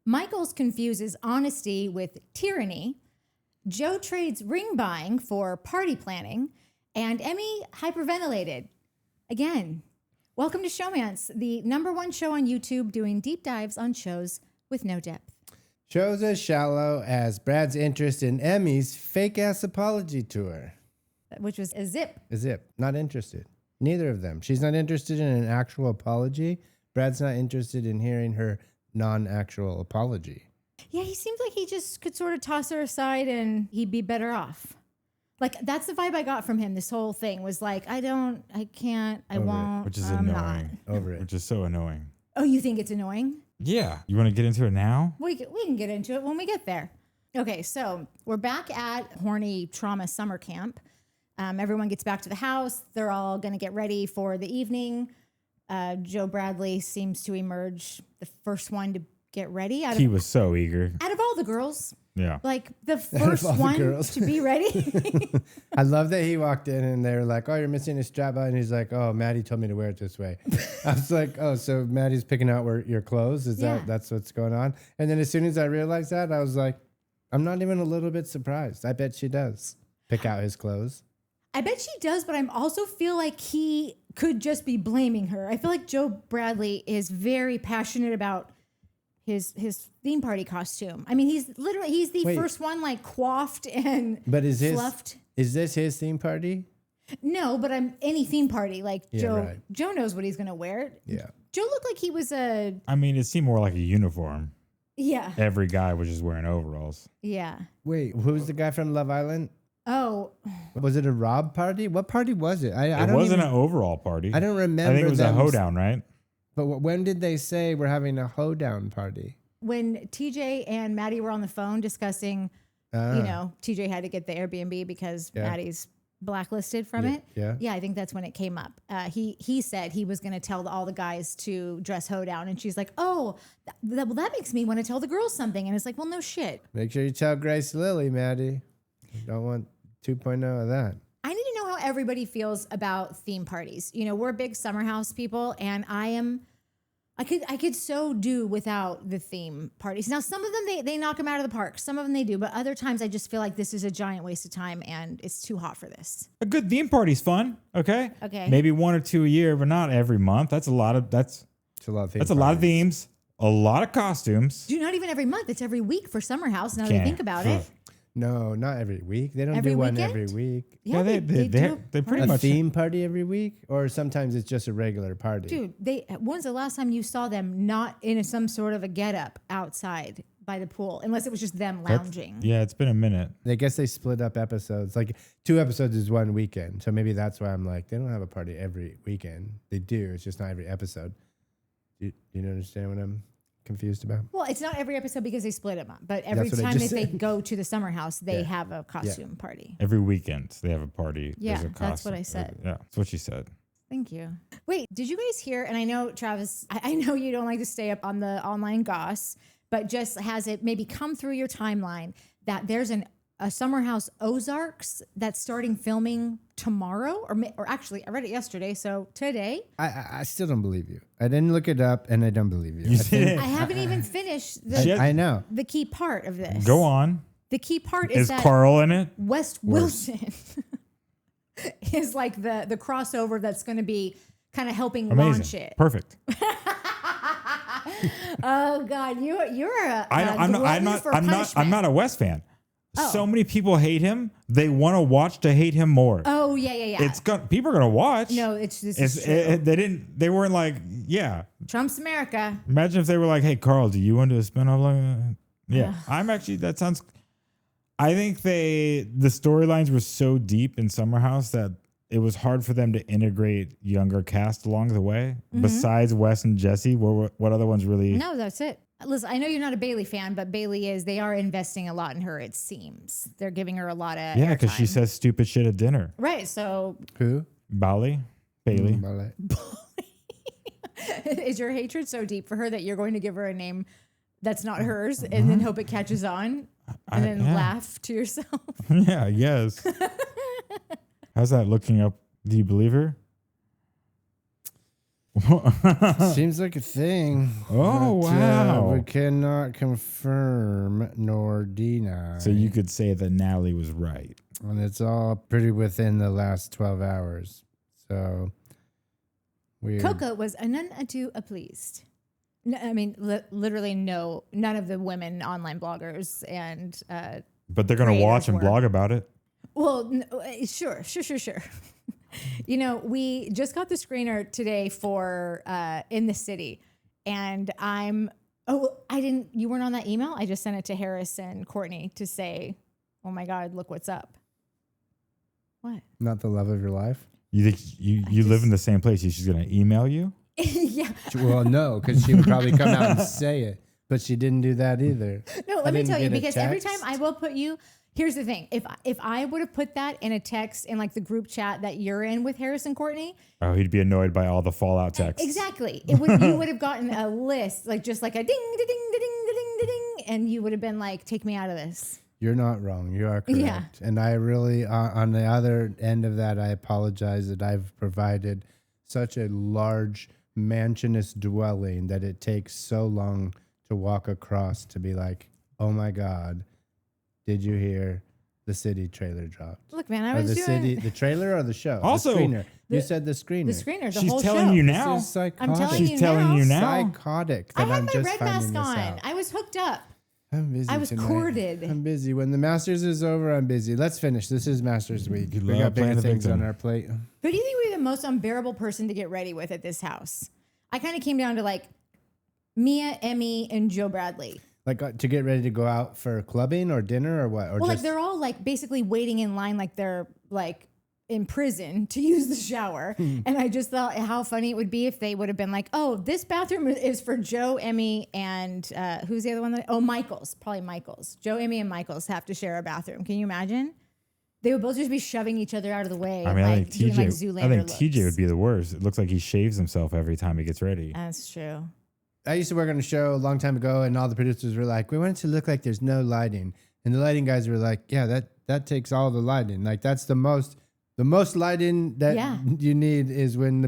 Michols confuses honesty with tyranny. Joe trades ring buying for party planning. And Emmy hyperventilated. Again, welcome to Showmance, the #1 show on YouTube doing deep dives on shows with no depth. Shows as shallow as Brad's interest in Emmy's fake-ass apology tour. Which was a zip. A zip. Not interested. Neither of them. She's not interested in an actual apology. Brad's not interested in hearing her non-actual apology. Yeah, he seemed like he just could sort of toss her aside and he'd be better off. Like, that's the vibe I got from him. This whole thing was like, I can't, I won't. Which is I'm annoying. not. Over it. Which is so annoying. Oh, you think it's annoying? Yeah. You want to get into it now? We can get into it when we get there. Okay, so we're back at horny trauma summer camp. Everyone gets back to the house. They're all going to get ready for the evening. Joe Bradley seems to emerge the first one to get ready. He was so eager. Out of all the girls. Yeah. Like the first one to be ready. I love that he walked in and they were like, oh, you're missing a strap on. And he's like, oh, Maddie told me to wear it this way. I was like, oh, so Maddie's picking out your clothes? That's what's going on? And then as soon as I realized that, I was like, I'm not even a little bit surprised. I bet she does pick out his clothes. I bet she does, but I also feel like he could just be blaming her. I feel like Joe Bradley is very passionate about his theme party costume. I mean, he's the first one like coiffed and fluffed. Is this his theme party? No, but any theme party like Joe. Right. Joe knows what he's gonna wear. Yeah. Joe looked like he was I mean, it seemed more like a uniform. Yeah. Every guy was just wearing overalls. Yeah. Wait, who's the guy from Love Island? Oh. Was it a Rob party? What party was it? It wasn't an overall party. I don't remember. I think it was a hoedown, right? But when did they say we're having a hoedown party? When TJ and Maddie were on the phone discussing, TJ had to get the Airbnb because Maddie's blacklisted from it. Yeah. Yeah, I think that's when it came up. He said he was going to tell all the guys to dress hoedown. And she's like, oh, that makes me want to tell the girls something. And it's like, well, no shit. Make sure you tell Grace Lily, Maddie. Don't want 2.0 of that. I need to know how everybody feels about theme parties. You know, we're big summer house people, and I could so do without the theme parties. Now, some of them, they knock them out of the park. Some of them they do, but other times I just feel like this is a giant waste of time and it's too hot for this. A good theme party's fun, okay? Okay. Maybe 1 or 2 a year, but not every month. That's a lot of themes, a lot of costumes. Dude, not even every month. It's every week for summer house. Now that I think about it. No, not every week. They don't Every do one weekend? every week. Yeah, they pretty A much theme party every week, or sometimes it's just a regular party. Dude, when's the last time you saw them not in some sort of a getup outside by the pool, unless it was just them lounging? It's been a minute. I guess they split up episodes. Like 2 episodes is one weekend. So maybe that's why I'm like, they don't have a party every weekend. They do. It's just not every episode. You understand what I'm confused about? Well, it's not every episode because they split them up. But every time that they go to the summer house, they have a costume party. Every weekend they have a party. Yeah, There's a that's what I said. Yeah, that's what she said. Thank you. Wait, did you guys hear? And I know, Travis, I know you don't like to stay up on the online goss, but just has it maybe come through your timeline that there's a Summer House Ozarks that's starting filming tomorrow, or actually I read it yesterday, so today. I still don't believe you. I didn't look it up, and I don't believe you. I haven't even finished I know the key part of this. Go on. The key part is that Carl in it? West Wilson is like the crossover that's going to be kind of helping launch it. Perfect. Oh God, you're I'm not a West fan. Oh. So many people hate him. They want to watch to hate him more. Oh yeah. People are gonna watch. No, this is true. They weren't like, yeah. Trump's America. Imagine if they were like, hey Carl, do you want to spin off like that? Yeah. That sounds. I think the storylines were so deep in Summer House that it was hard for them to integrate younger cast along the way. Mm-hmm. Besides Wes and Jesse, what other ones really? No, that's it. Listen, I know you're not a Bailey fan, but Bailey they are investing a lot in her, it seems. They're giving her a lot of because she says stupid shit at dinner. Right, so. Who? Bailey. Is your hatred so deep for her that you're going to give her a name that's not hers and then hope it catches on and then laugh to yourself? Yeah, yes. How's that looking up? Do you believe her? Seems like a thing. Oh, wow. We cannot confirm nor deny. So you could say that Natalie was right. And it's all pretty within the last 12 hours. So weird. Coco was a none too pleased. No, I mean, literally none of the women online bloggers and but they're going to watch and blog about it. Well, sure. You know, we just got the screener today for In the City, and you weren't on that email? I just sent it to Harris and Courtney to say, oh my God, look what's up. What? Not the love of your life? You think you live in the same place? She's going to email you? Yeah. Well, no, because she would probably come out and say it, but she didn't do that either. No, let me tell you, because every time I will put you, here's the thing. If I would have put that in a text in like the group chat that you're in with Harris and Courtney. Oh, he'd be annoyed by all the fallout texts. Exactly. You would have gotten a list, like just like a ding, ding, ding, ding, ding, ding, and you would have been like, take me out of this. You're not wrong. You are correct. Yeah. And I really, on the other end of that, I apologize that I've provided such a large mansionous dwelling that it takes so long to walk across to be like, oh my God, did you hear the City trailer dropped? Look, man, I was doing the trailer or the show? Also, the screener. You said the screener. The screener, the She's whole telling show. you now. This is psychotic. I'm telling She's you telling now. you now. Psychotic. I had I'm my just red finding mask this on. out. I was hooked up. I'm busy I was tonight. corded. I'm busy. When the Masters is over, I'm busy. Let's finish. This is Masters week. You We love got bigger playing the things victim. on our plate. Who do you think would be the most unbearable person to get ready with at this house? I kind of came down to like Mia, Emmy, and Joe Bradley. Like to get ready to go out for clubbing or dinner or what? Or Well, just, like they're all like basically waiting in line like they're like in prison to use the shower. And I just thought how funny it would be if they would have been like, oh, this bathroom is for Joe, Emmy, and who's the other one? Michols. Probably Michols. Joe, Emmy, and Michols have to share a bathroom. Can you imagine? They would both just be shoving each other out of the way. I mean, and, I like, think doing, TJ. like, Zoolander I think looks. TJ would be the worst. It looks like he shaves himself every time he gets ready. That's true. I used to work on a show a long time ago, and all the producers were like, "We want it to look like there's no lighting," and the lighting guys were like, "Yeah, that takes all the lighting. Like that's the most lighting that you need is when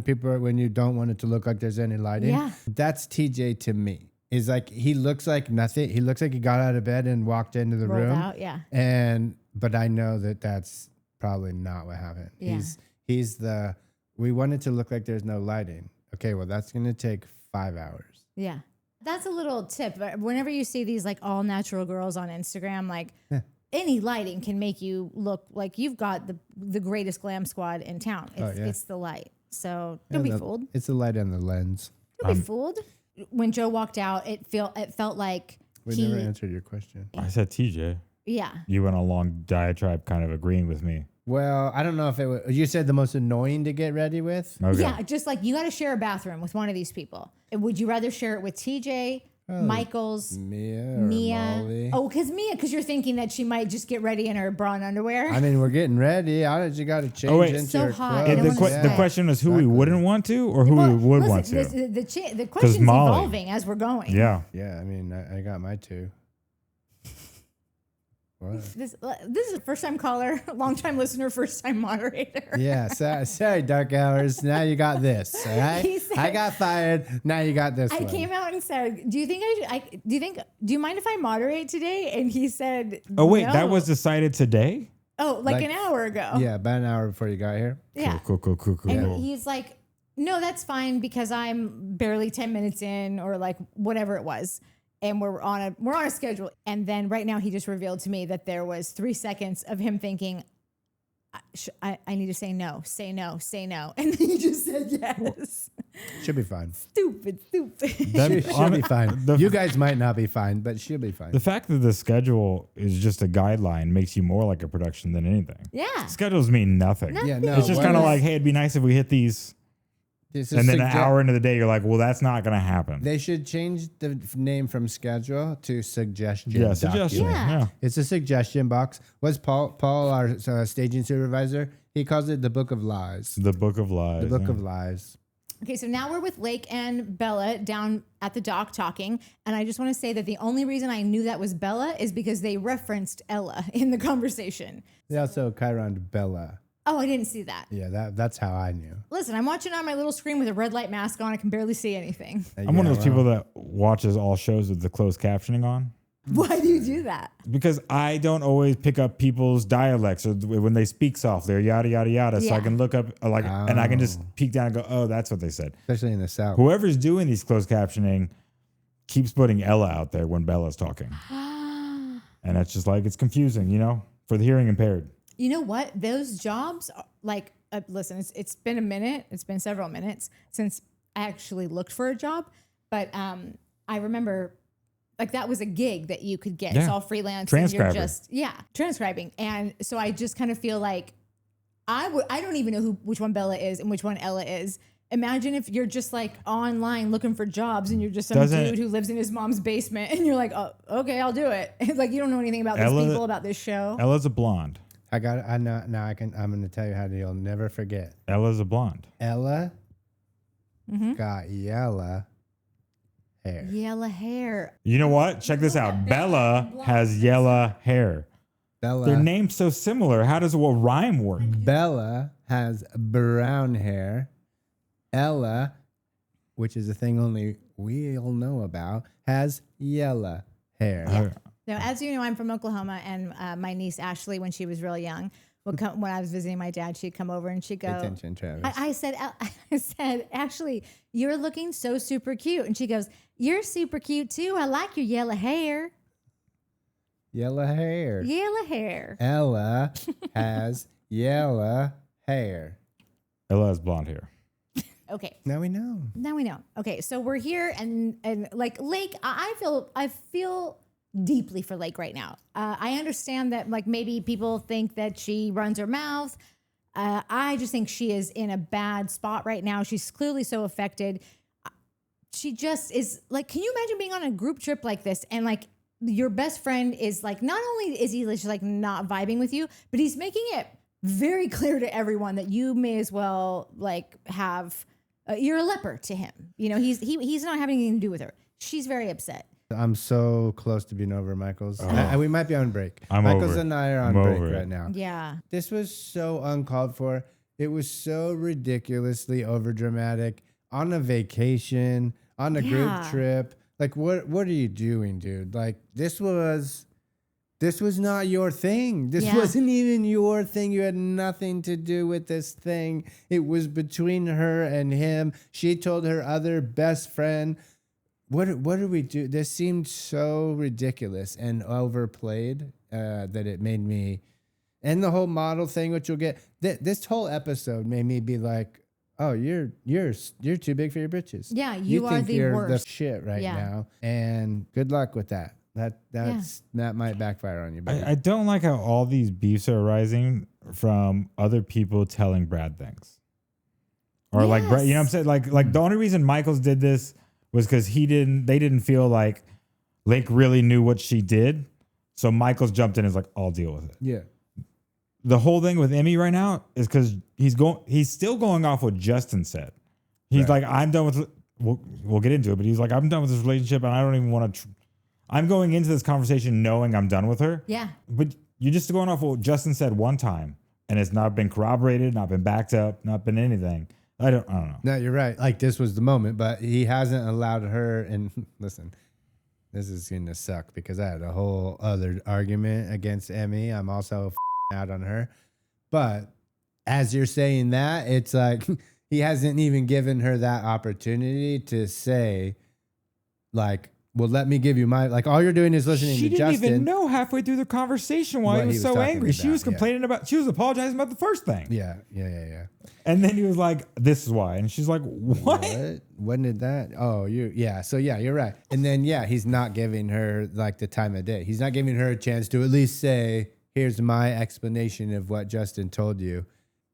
you don't want it to look like there's any lighting." Yeah. That's TJ to me. Is like he looks like nothing. He looks like he got out of bed and walked into the Rolled room. out, yeah. But I know that that's probably not what happened. Yeah. He's the we want it to look like there's no lighting. Okay, well that's gonna take 5 hours. Yeah. That's a little tip. Whenever you see these like all natural girls on Instagram, like any lighting can make you look like you've got the greatest glam squad in town. It's the light. So don't be fooled. It's the light and the lens. Don't be fooled. When Joe walked out, it felt like We never answered your question. I said TJ. Yeah. You went a long diatribe kind of agreeing with me. Well, I don't know if it was, you said the most annoying to get ready with. Okay. Yeah, just like you got to share a bathroom with one of these people. And would you rather share it with TJ, Michols, Mia, Molly? Oh, because you're thinking that she might just get ready in her bra and underwear. I mean, we're getting ready. You got to change wait. into So your hot. clothes. The question is who we wouldn't want to or who we would want to. The question's Molly. evolving as we're going. Yeah. Yeah, I mean, I got my two. What? This is a first time caller, long time listener, first time moderator. Yeah, sorry, Dark Hours. Now you got this. All right, He said- I got fired. Now you got this. I one. came out and said, "Do you mind if I moderate today?" And he said, Oh wait, "No." that was decided today? like like- an hour ago. Yeah, about an hour before you got here. Yeah. Cool. And he's like, "No, that's fine because I'm barely 10 minutes in or like whatever it was." And we're on a schedule. And then right now he just revealed to me that there was 3 seconds of him thinking, I need to say no. And then he just said yes. Should be fine. Stupid. She'll be fine. You guys might not be fine, but she'll be fine. The fact that the schedule is just a guideline makes you more like a production than anything. Yeah. Schedules mean nothing. Yeah, no. It's just kind of like, hey, it'd be nice if we hit these. And then an hour into the day, you're like, well, that's not going to happen. They should change the name from schedule to suggestion. Yeah, suggestion. document. Yeah. It's a suggestion box. What's Paul, our staging supervisor? He calls it the Book of Lies. The Book of Lies. The Book yeah. of Lies. Okay, so now we're with Lake and Bella down at the dock talking. And I just want to say that the only reason I knew that was Bella is because they referenced Ella in the conversation. They also chironed Bella. Oh, I didn't see that. Yeah, that's how I knew. Listen, I'm watching on my little screen with a red light mask on. I can barely see anything. I'm one of those people that watches all shows with the closed captioning on. Why do you do that? Because I don't always pick up people's dialects or when they speak softly or yada, yada, yada. So I can look up and I can just peek down and go, oh, that's what they said. Especially in the South. Whoever's doing these closed captioning keeps putting Ella out there when Bella's talking. And it's just like, it's confusing, for the hearing impaired. You know what? Those jobs, listen, it's been a minute. It's been several minutes since I actually looked for a job. But I remember, that was a gig that you could get. Yeah. It's all freelance. Transcriber. And you're just, transcribing. And so I just kind of feel like I don't even know which one Bella is and which one Ella is. Imagine if you're just online looking for jobs and you're just some dude who lives in his mom's basement and you're like, oh, okay, I'll do it. It's like you don't know anything about these people, about this show. Ella's a blonde. I got it. I'm going to tell you how you'll never forget. Ella's a blonde. Ella got yellow hair. Yellow hair. You know what? Check this out. Bella has yellow hair. Their name's so similar. How does a rhyme work? Bella has brown hair. Ella, which is a thing only we all know about, has yellow hair. Yeah. Now, as you know, I'm from Oklahoma, and my niece Ashley, when she was real young, when I was visiting my dad, she'd come over and she'd go, "Pay attention, Travis." I said, Ashley, you're looking so super cute, and she goes, "You're super cute too. I like your yellow hair." Yellow hair. Yellow hair. Ella has yellow hair. Ella has blonde hair. Okay. Now we know. Okay, so we're here, and Lake, I feel deeply for Lake right now. I understand that maybe people think that she runs her mouth. I just think she is in a bad spot right now. She's clearly so affected. She just is can you imagine being on a group trip like this and your best friend is not only is he just not vibing with you, but he's making it very clear to everyone that you may as well have you're a leper to him. He's not having anything to do with her. She's very upset. I'm so close to being over, Michols. We might be on break. I'm Michols over and I are on break right now. Yeah. This was so uncalled for. It was so ridiculously overdramatic. On a vacation, on a group trip. What are you doing, dude? This was not your thing. This wasn't even your thing. You had nothing to do with this thing. It was between her and him. She told her other best friend. What do we do? This seemed so ridiculous and overplayed that it made me, and the whole model thing, which you'll get. This whole episode made me be like, oh, you're too big for your britches. Yeah, you are think the you're worst. the shit right now, and good luck with that. That might backfire on you. I don't like how all these beefs are arising from other people telling Brad things, or Brad. You know what I'm saying? Like the only reason Michols did this was because they didn't feel like Lake really knew what she did. So Michols jumped in and is like, I'll deal with it. Yeah. The whole thing with Emmy right now is because he's still going off what Justin said. He's like, I'm done with, we'll get into it, but he's like, I'm done with this relationship and I don't even want to, I'm going into this conversation knowing I'm done with her. Yeah. But you're just going off what Justin said one time and it's not been corroborated, not been backed up, not been anything. I don't know. No, you're right. This was the moment, but he hasn't allowed her. And listen, this is going to suck because I had a whole other argument against Emmy. I'm also out on her. But as you're saying that, it's he hasn't even given her that opportunity to say, well, let me give you my, all you're doing is listening to Justin. She didn't even know halfway through the conversation why he was so angry. She was complaining about, she was apologizing about the first thing. Yeah. And then he was like, this is why. And she's like, what? When did that? Oh, So you're right. And then, he's not giving her the time of day. He's not giving her a chance to at least say, here's my explanation of what Justin told you.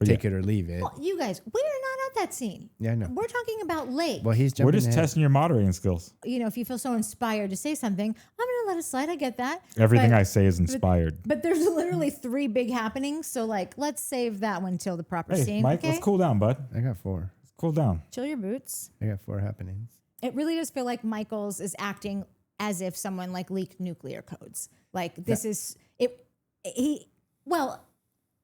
Take it or leave it. Well, you guys, we're not at that scene. Yeah, I know. We're talking about Lake. Well, he's jumping We're just ahead. testing your moderating skills. If you feel so inspired to say something, I'm going to let it slide. I get that. Everything I say is inspired. But there's literally 3 big happenings. So let's save that one till the proper scene. Mike, okay? let's cool down, bud. I got 4. Let's cool down. Chill your boots. I got 4 happenings. It really does feel like Michols is acting as if someone leaked nuclear codes. This is it.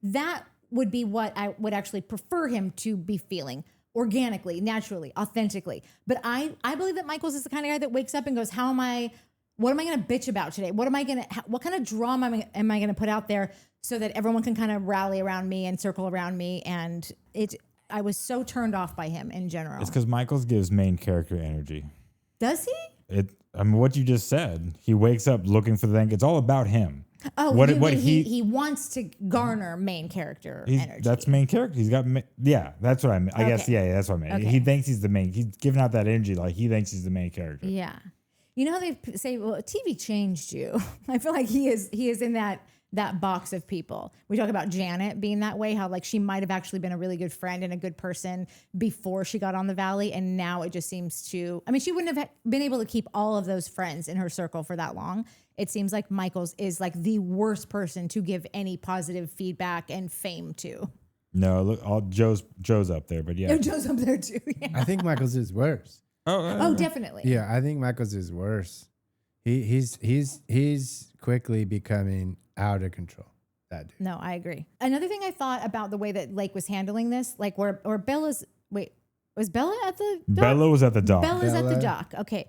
That would be what I would actually prefer him to be feeling organically, naturally, authentically. But I believe that Michols is the kind of guy that wakes up and goes, what am I going to bitch about today? What kind of drama am I going to put out there so that everyone can kind of rally around me and circle around me? And I was so turned off by him in general. It's because Michols gives main character energy. Does he? I mean, what you just said, he wakes up looking for the thing. It's all about him. Oh, he wants to garner main character energy. That's main character. He's got, that's what I mean. I guess, that's what I mean. Okay. He thinks he's the main, he's giving out that energy like he thinks he's the main character. Yeah. You know how they say, well, TV changed you. I feel like he is in that box of people. We talk about Janet being that way, how like she might have actually been a really good friend and a good person before she got on the Valley. And now it just seems to, I mean, she wouldn't have been able to keep all of those friends in her circle for that long. It seems like Michols is like the worst person to give any positive feedback and fame to. No, look, Joe's up there, but yeah. Oh, Joe's up there too. Yeah. I think Michols is worse. Oh, definitely. Yeah, I think Michols is worse. He's quickly becoming out of control. That dude. No, I agree. Another thing I thought about the way that Lake was handling this, like where Bella's, was Bella at the dock? Bella was at the dock. Bella's at the dock. Okay.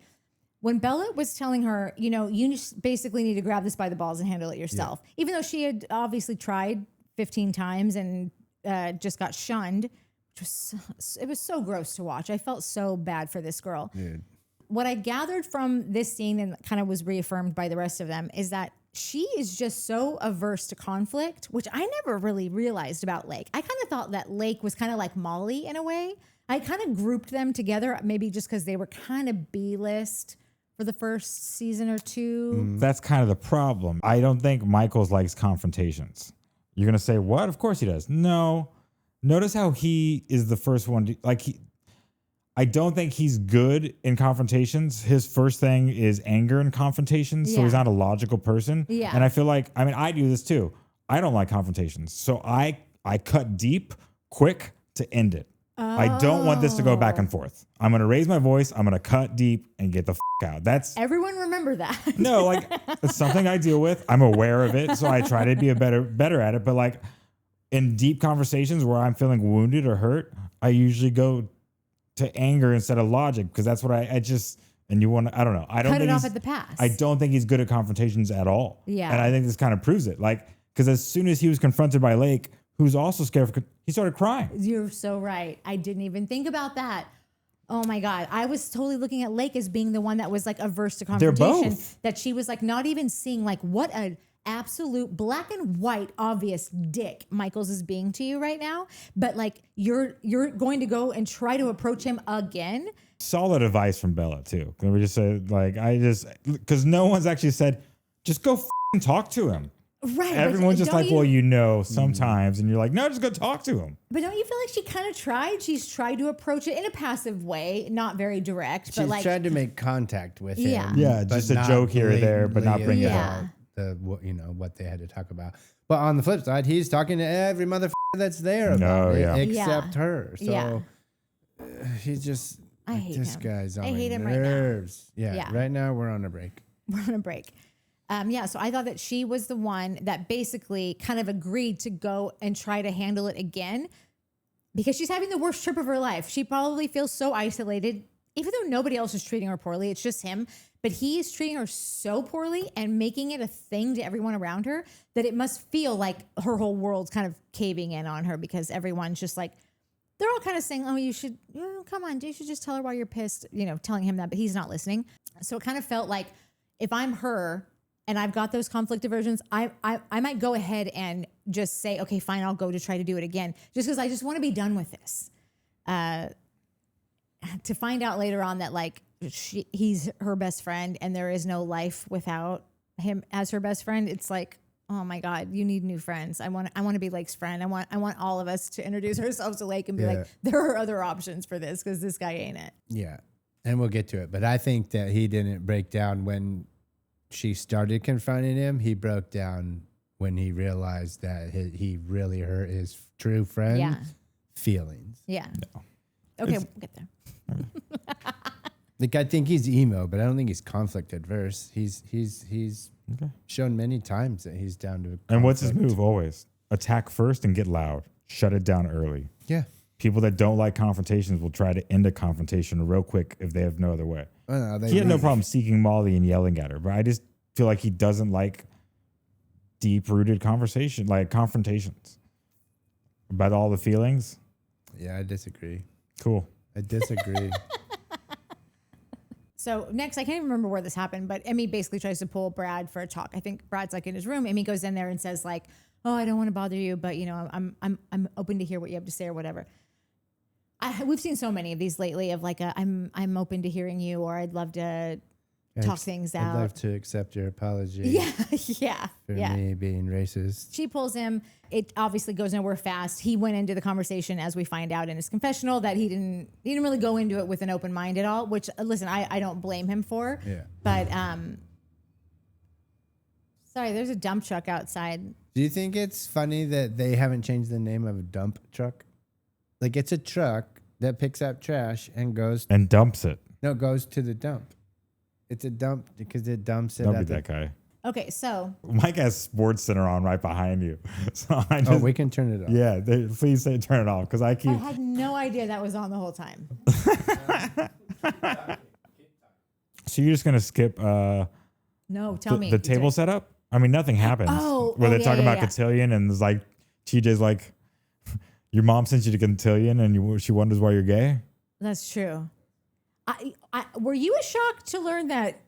When Bella was telling her, you just basically need to grab this by the balls and handle it yourself, even though she had obviously tried 15 times and just got shunned, it was so gross to watch. I felt so bad for this girl. Dude. What I gathered from this scene and kind of was reaffirmed by the rest of them is that she is just so averse to conflict, which I never really realized about Lake. I kind of thought that Lake was kind of like Molly in a way. I kind of grouped them together, maybe just because they were kind of B-list for the first season or two. That's kind of the problem. I don't think Michols likes confrontations. You're going to say, what? Of course he does. No. Notice how he is the first one to, I don't think he's good in confrontations. His first thing is anger in confrontations, so he's not a logical person. Yeah. And I feel like, I do this too. I don't like confrontations, so I cut deep, quick to end it. I don't want this to go back and forth. I'm going to raise my voice. I'm going to cut deep and get the out. That's everyone remember that. No, it's something I deal with. I'm aware of it, so I try to be better at it. But in deep conversations where I'm feeling wounded or hurt, I usually go to anger instead of logic because that's what I just. And you want to, I don't know. I don't cut think it off at the pass. I don't think he's good at confrontations at all. Yeah. And I think this kind of proves it. Because as soon as he was confronted by Lake, who's also scared, he started crying. You're so right. I didn't even think about that. Oh my God. I was totally looking at Lake as being the one that was averse to confrontation. They're both. That she was not even seeing what an absolute black and white obvious dick Michols is being to you right now. But you're going to go and try to approach him again. Solid advice from Bella too. Can we just say because no one's actually said, just go talk to him. Right. Everyone's just sometimes. And you're like, no, just go talk to him. But don't you feel like she kind of tried? She's tried to approach it in a passive way, not very direct. She's but tried to make contact with him. Yeah, just a joke here or there, but not bring it up. What they had to talk about. But on the flip side, he's talking to every motherfucker that's there about it, except her. So he's just, I hate this him. guy's on I hate my him nerves. right now. Yeah, right now we're on a break. We're on a break. So I thought that she was the one that basically kind of agreed to go and try to handle it again because she's having the worst trip of her life. She probably feels so isolated, even though nobody else is treating her poorly. It's just him. But he is treating her so poorly and making it a thing to everyone around her that it must feel like her whole world's kind of caving in on her because everyone's just they're all kind of saying, oh, you should, come on, you should just tell her why you're pissed, telling him that, but he's not listening. So it kind of felt like if I'm her, and I've got those conflict aversions, I might go ahead and just say, okay, fine, I'll go to try to do it again. Just because I just want to be done with this. To find out later on that he's her best friend and there is no life without him as her best friend. It's oh my God, you need new friends. I want to be Lake's friend. I want all of us to introduce ourselves to Lake and be there are other options for this because this guy ain't it. Yeah. And we'll get to it. But I think that he didn't break down when she started confronting him. He broke down when he realized that he really hurt his true friend's feelings. Yeah. No. Okay, we'll get there. I think he's emo, but I don't think he's conflict adverse. He's shown many times that he's down to conflict. And what's his move always? Attack first and get loud. shut it down early. Yeah. People that don't like confrontations will try to end a confrontation real quick if they have no other way. Well, no, He had no problem seeking Molly and yelling at her, but I just feel like he doesn't like deep-rooted confrontations about all the feelings. Yeah, I disagree. Cool. I disagree. So next, I can't even remember where this happened, but Emmy basically tries to pull Brad for a talk. I think Brad's like in his room. Emmy goes in there and says like, "Oh, I don't want to bother you, but you know, I'm open to hear what you have to say or whatever." We've seen so many of these lately of like, I'm open to hearing you, or I'd love to talk things out. I'd love to accept your apology. Yeah. For me being racist. She pulls him. It obviously goes nowhere fast. He went into the conversation, as we find out in his confessional, that he didn't really go into it with an open mind at all, which listen, I don't blame him for. Yeah. But sorry, there's a dump truck outside. Do you think it's funny that they haven't changed the name of a dump truck? Like it's a truck that picks up trash and goes dumps it. No, it goes to the dump. It's a dump because it dumps it. Don't be that guy. Okay, so Mike has Sports Center on right behind you, so I just, we can turn it off. Yeah, please say turn it off because I had no idea that was on the whole time. So you're just gonna skip? No, tell me the table setup. I mean, nothing happens. Where they talk about cotillion and it's like TJ's like, your mom sent you to cotillion and she wonders why you're gay. That's true. Were you as shocked to learn that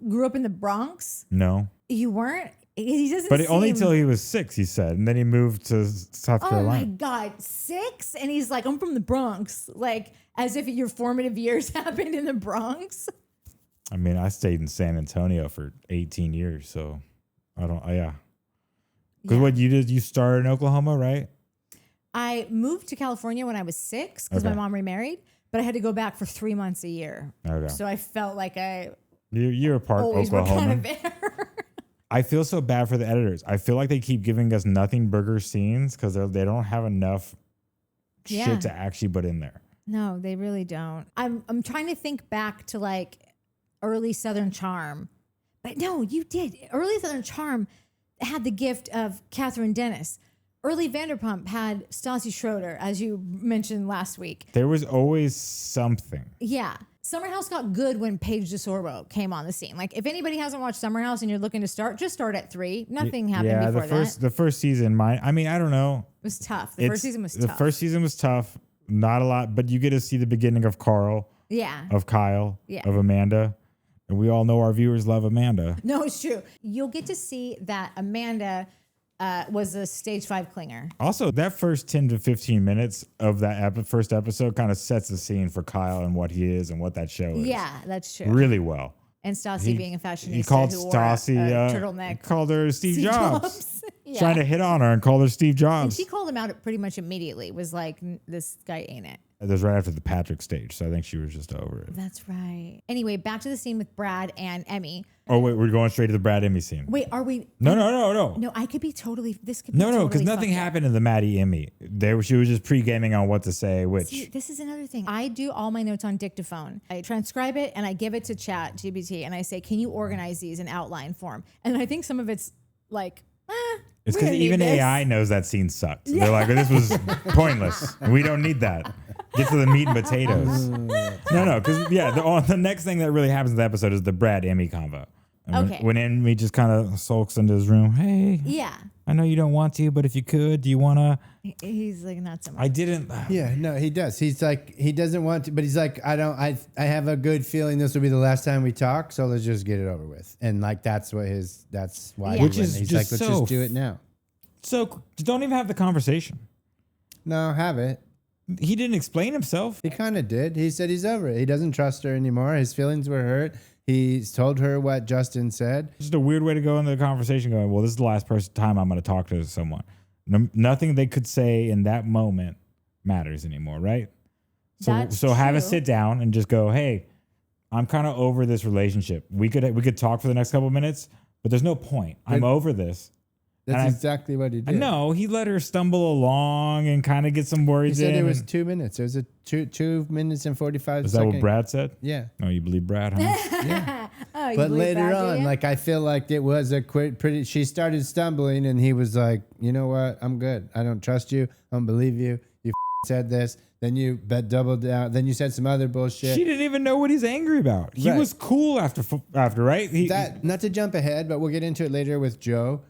grew up in the Bronx? No, you weren't. He doesn't. But only until he was 6, he said, and then he moved to South Carolina. Oh my God, 6? And he's like, I'm from the Bronx, like as if your formative years happened in the Bronx. I mean, I stayed in San Antonio for 18 years, so I don't. Yeah. Because what you did, you started in Oklahoma, right? I moved to California when I was 6 because my mom remarried. But I had to go back for 3 months a year. Okay. So I felt like you're a part always Oklahoma. Were kind of there. I feel so bad for the editors. I feel like they keep giving us nothing burger scenes because they don't have enough shit to actually put in there. No, they really don't. I'm trying to think back to like early Southern Charm. But no, you did. Early Southern Charm had the gift of Catherine Dennis. Early Vanderpump had Stassi Schroeder, as you mentioned last week. There was always something. Yeah. Summer House got good when Paige DeSorbo came on the scene. Like, if anybody hasn't watched Summer House and you're looking to start, just start at 3. Nothing happened before that. The first season, I don't know. It was tough. The first season was tough. The first season was tough. Not a lot, but you get to see the beginning of Carl. Yeah. Of Kyle. Yeah. Of Amanda. And we all know our viewers love Amanda. No, it's true. You'll get to see that Amanda was a stage 5 clinger. Also, that first 10 to 15 minutes of that first episode kind of sets the scene for Kyle and what he is and what that show is. Yeah, that's true. Really well. And Stassi being a fashionista. He called Stassi turtleneck. He called her Steve Jobs. Yeah. Trying to hit on her and called her Steve Jobs. And she called him out pretty much immediately. Was like, this guy ain't it. That was right after the Patrick stage, so I think she was just over it. That's right. Anyway, back to the scene with Brad and Emmy. Oh, wait, we're going straight to the Brad Emmy scene. Wait, are we? No. No, I could be totally, this could be No, because nothing happened in the Maddie Emmy. She was just pre-gaming on what to say, which. See, this is another thing. I do all my notes on dictaphone. I transcribe it and I give it to ChatGPT and I say, can you organize these in outline form? And I think some of it's like, it's because even AI knows that scene sucked. Yeah. They're like, this was pointless. We don't need that. Get to the meat and potatoes. No, because the next thing that really happens in the episode is the Brad Emmy convo. And when Emmy just kind of sulks into his room, hey, I know you don't want to, but if you could, do you want to? He's like, not so much. I didn't. Yeah, no, he does. He's like, he doesn't want to, but he's like, I have a good feeling this will be the last time we talk, so let's just get it over with. And like, that's why he's like, let's just do it now. So don't even have the conversation. No, have it. He didn't explain himself. He kind of did. He said he's over it. He doesn't trust her anymore. His feelings were hurt. He's told her what Justin said. Just a weird way to go into the conversation going, well, this is the last time I'm going to talk to someone. Nothing they could say in that moment matters anymore, right? So have a sit down and just go, hey, I'm kind of over this relationship. We could talk for the next couple of minutes, but there's no point. I'm over this. That's exactly what he did. No, he let her stumble along and kind of get some words in. He said it was 2 minutes. It was a 2 minutes and 45 seconds. Is that what Brad said? Yeah. Oh, you believe Brad, huh? Yeah. Oh, you but believe later that, do on, you? like I feel like it was a pretty. She started stumbling, and he was like, "You know what? I'm good. I don't trust you. I don't believe you. You said this. Then you bet doubled down. Then you said some other bullshit." She didn't even know what he's angry about. He Right. was cool after right. That not to jump ahead, but we'll get into it later with Joe.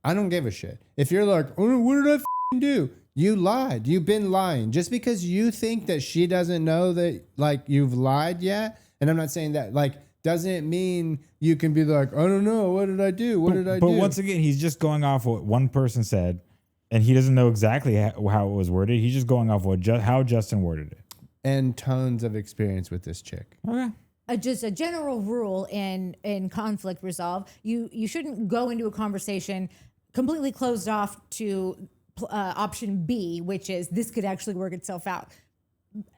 I don't give a shit. If you're like, oh, what did I do? You lied. You've been lying. Just because you think that she doesn't know that, like, you've lied yet, and I'm not saying that, like, doesn't mean you can be like, I don't know. What did I do? What did I do? But once again, he's just going off what one person said, and he doesn't know exactly how it was worded. He's just going off how Justin worded it. And tons of experience with this chick. Okay. Just a general rule in conflict resolve. You shouldn't go into a conversation completely closed off to option B, which is this could actually work itself out,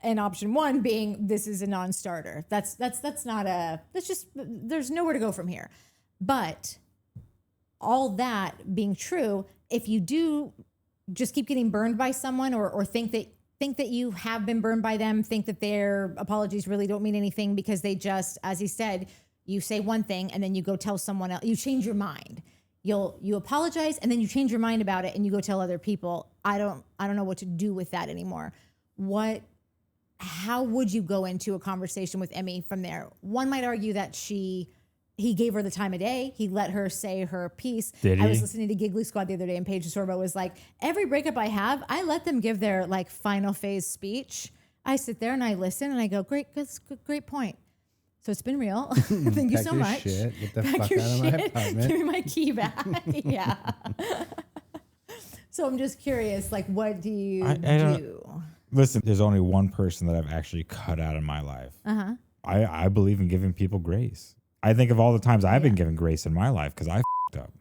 and option 1 being this is a non-starter. That's just there's nowhere to go from here. But all that being true, if you do just keep getting burned by someone or think that you have been burned by them, think that their apologies really don't mean anything because they just, as he said, you say one thing and then you go tell someone else, you change your mind. You apologize and then you change your mind about it and you go tell other people. I don't know what to do with that anymore. How would you go into a conversation with Emmy from there? One might argue that he gave her the time of day. He let her say her piece. Did he? I was listening to Giggly Squad the other day, and Paige Sorbo was like, every breakup I have, I let them give their like final phase speech. I sit there and I listen and I go, great point. So it's been real. Thank you so much. Shit. Get the Pack fuck your out of my shit. apartment. Give me my key back. Yeah. So I'm just curious, like, what do you do? Listen, there's only one person that I've actually cut out of my life. Uh-huh. I believe in giving people grace. I think of all the times I've been given grace in my life because I f***ed up.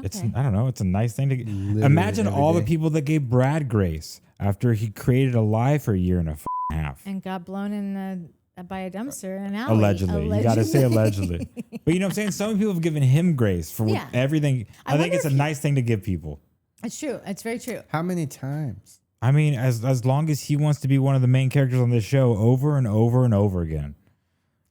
Okay. I don't know. It's a nice thing to Literally imagine every all day. the people that gave Brad grace after he created a lie for a year and a half. And got blown in by a dumpster in an alley. Allegedly. You got to say allegedly. But you know what I'm saying? Some people have given him grace for everything. I think it's a nice thing to give people. It's true. It's very true. How many times? I mean, as long as he wants to be one of the main characters on this show over and over and over again.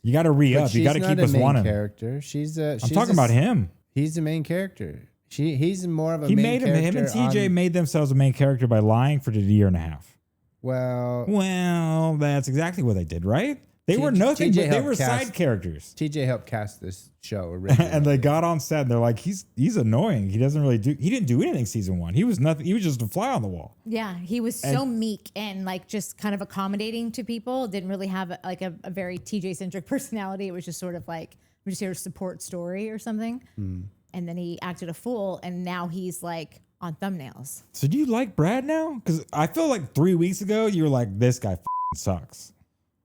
You got to re-up. You got to keep us wanting. Character. She's talking about him. He's the main character. He's more of a he main made character. Him and TJ made themselves a main character by lying for the year and a half. Well, that's exactly what they did, right? They were nothing, but they were side characters. TJ helped cast this show originally. And they got on set and they're like, he's annoying. He didn't do anything season 1. He was nothing. He was just a fly on the wall. Yeah, he was so meek and like just kind of accommodating to people. Didn't really have a very TJ centric personality. It was just sort of like we're just here to support story or something. And then he acted a fool, and now he's like on thumbnails. So do you like Brad now? Because I feel like 3 weeks ago you were like, this guy sucks.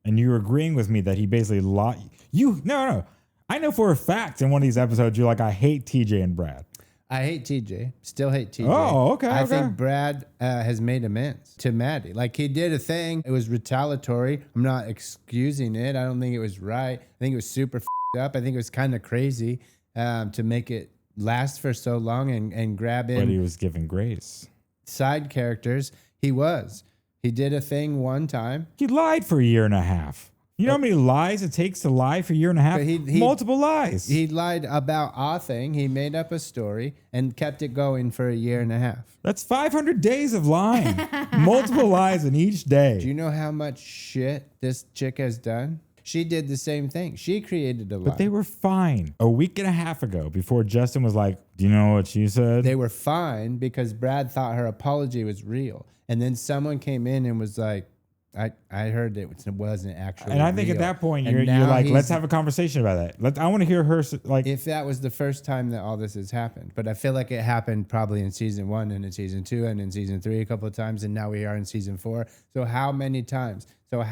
And you were agreeing with me that he basically lied. No. I know for a fact in one of these episodes, you're like, I hate TJ and Brad. I hate TJ. Still hate TJ. Oh, okay. I think Brad has made amends to Maddie. Like, he did a thing. It was retaliatory. I'm not excusing it. I don't think it was right. I think it was super up. I think it was kind of crazy to make it last for so long and grab in. But he was giving grace. Side characters. He did a thing one time. He lied for a year and a half. You know how many lies it takes to lie for a year and a half? Multiple lies. He lied about a thing. He made up a story and kept it going for a year and a half. That's 500 days of lying. Multiple lies in each day. Do you know how much shit this chick has done? She did the same thing. She created a lie. But they were fine a week and a half ago before Justin was like, do you know what she said? They were fine because Brad thought her apology was real. And then someone came in and was like, I heard it wasn't actually and I think real. At that point, And you're like, he's- let's have a conversation about that. I want to hear her, like, if that was the first time that all this has happened. But I feel like it happened probably in season 1 and in season 2 and in season 3 a couple of times. And now we are in season 4. So how many times? So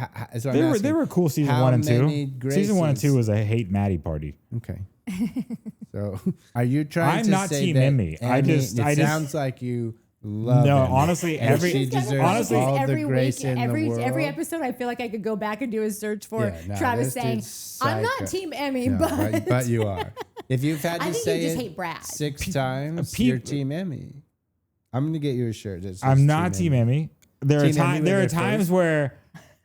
they were cool season 1 and 2. Season 1 and 2 was a hate Maddie party. Okay. So are you trying I'm to not say Team that Emmy. It sounds like you love No, Emmy. honestly, And every- she deserves honestly, all every the grace week, in every the world. every episode, I feel like I could go back and do a search for Yeah, no, Travis this saying, dude's "I'm not psycho." Team Emmy, No, but but you are. If you've had I to think say you just it hate Brad. 6 times, Peop- you're Team Emmy. I'm gonna get you a shirt. that says I'm not Team Emmy. There Team Emmy with are your times face. where,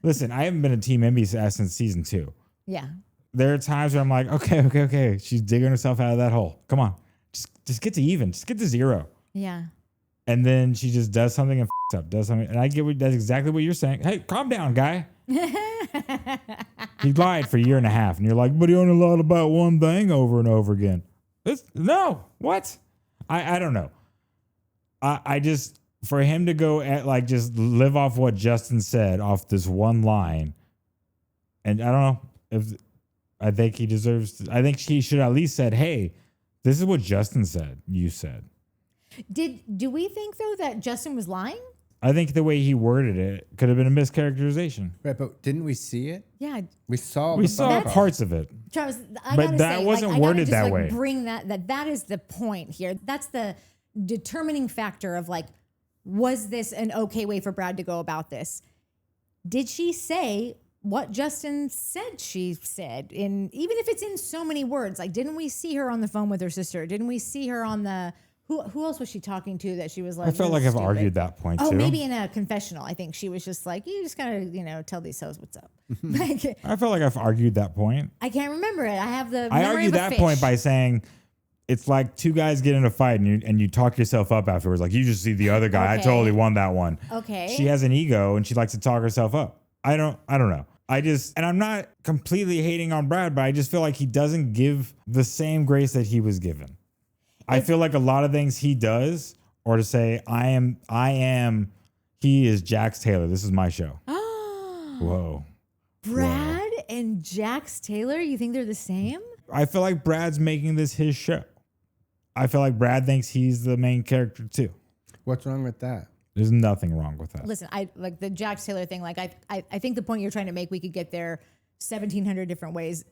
listen, I haven't been a Team Emmy since season 2. yeah, there are times where I'm like, okay. She's digging herself out of that hole. Come on. Just get to even. Just get to 0. Yeah. And then she just does something and up, does something. And I get that's exactly what you're saying. Hey, calm down, guy. He lied for a year and a half. And you're like, but he only lied about one thing over and over again. No. What? I don't know. I just, for him to go at like, just live off what Justin said off this one line. And I don't know if I think he deserves, I think he should at least said, hey, this is what Justin said. You said. Do we think though that Justin was lying? I think the way he worded it could have been a mischaracterization. Right, but didn't we see it? Yeah. We saw parts of it. Travis, But that wasn't worded that way. Bring that is the point here. That's the determining factor of like, was this an okay way for Brad to go about this? Did she say what Justin said she said? Even if it's in so many words, like, didn't we see her on the phone with her sister? Didn't we see her on the... Who else was she talking to that she was like... I felt like I've argued that point, too. Oh, maybe in a confessional. I think she was just like, you just gotta, tell these hoes what's up. Like, I felt like I've argued that point. I can't remember it. I have the I memory argued of a that fish. point by saying it's like two guys get in a fight and you talk yourself up afterwards. Like, you just see the other guy. Okay. I totally won that one. Okay. She has an ego and she likes to talk herself up. I don't know. And I'm not completely hating on Brad, but I just feel like he doesn't give the same grace that he was given. I feel like a lot of things he does, or to say, he is Jax Taylor. This is my show. Whoa. Brad and Jax Taylor, you think they're the same? I feel like Brad's making this his show. I feel like Brad thinks he's the main character too. What's wrong with that? There's nothing wrong with that. Listen, I like the Jax Taylor thing. Like I think the point you're trying to make, we could get there 1,700 different ways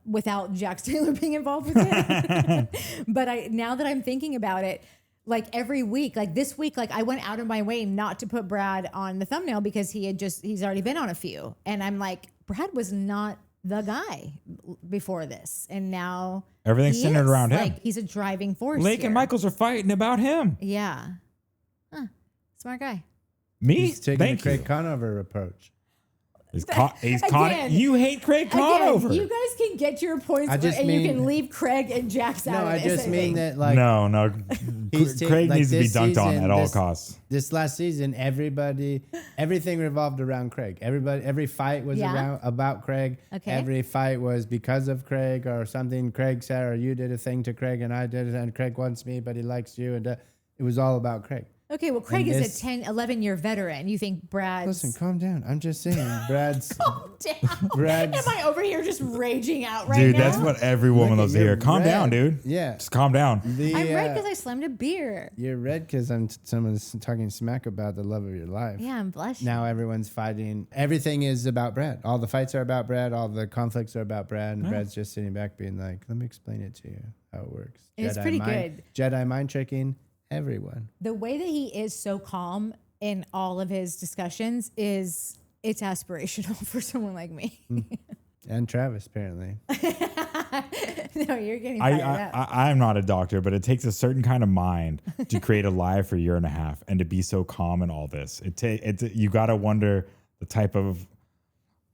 without Jax Taylor being involved with it. But now that I'm thinking about it, like every week, like this week, like I went out of my way not to put Brad on the thumbnail because he's already been on a few. And I'm like, Brad was not the guy before this. And now everything's centered around him. Like he's a driving force. Lake here. and Michols are fighting about him. Yeah. Smart guy. Me? He's taking the Craig Conover approach. You hate Craig Conover. You guys can get your points and you can leave Craig and Jax out of this. No, I just mean that like... No. Craig needs to be dunked on at all costs. This last season, everything revolved around Craig. Every fight was about Craig. Okay. Every fight was because of Craig or something Craig said, or you did a thing to Craig and I did it, and Craig wants me, but he likes you. And it was all about Craig. Okay, well, Craig is a 10, 11-year veteran. You think Brad's... Listen, calm down. I'm just saying, Brad's... Calm down. Brad's... Am I over here just raging out right dude, now? Dude, that's what every woman loves to hear. Calm down, dude. Yeah. Just calm down. I'm red because I slammed a beer. You're red because someone's talking smack about the love of your life. Yeah, I'm blushing. Now everyone's fighting. Everything is about Brad. All the fights are about Brad. All the conflicts are about Brad. And Brad's just sitting back being like, let me explain it to you, how it works. It's pretty good. Jedi mind tricking. Everyone. The way that he is so calm in all of his discussions it's aspirational for someone like me. And Travis, apparently. No, you're getting fired up. I'm not a doctor, but it takes a certain kind of mind to create a lie for a year and a half and to be so calm in all this. You got to wonder the type of...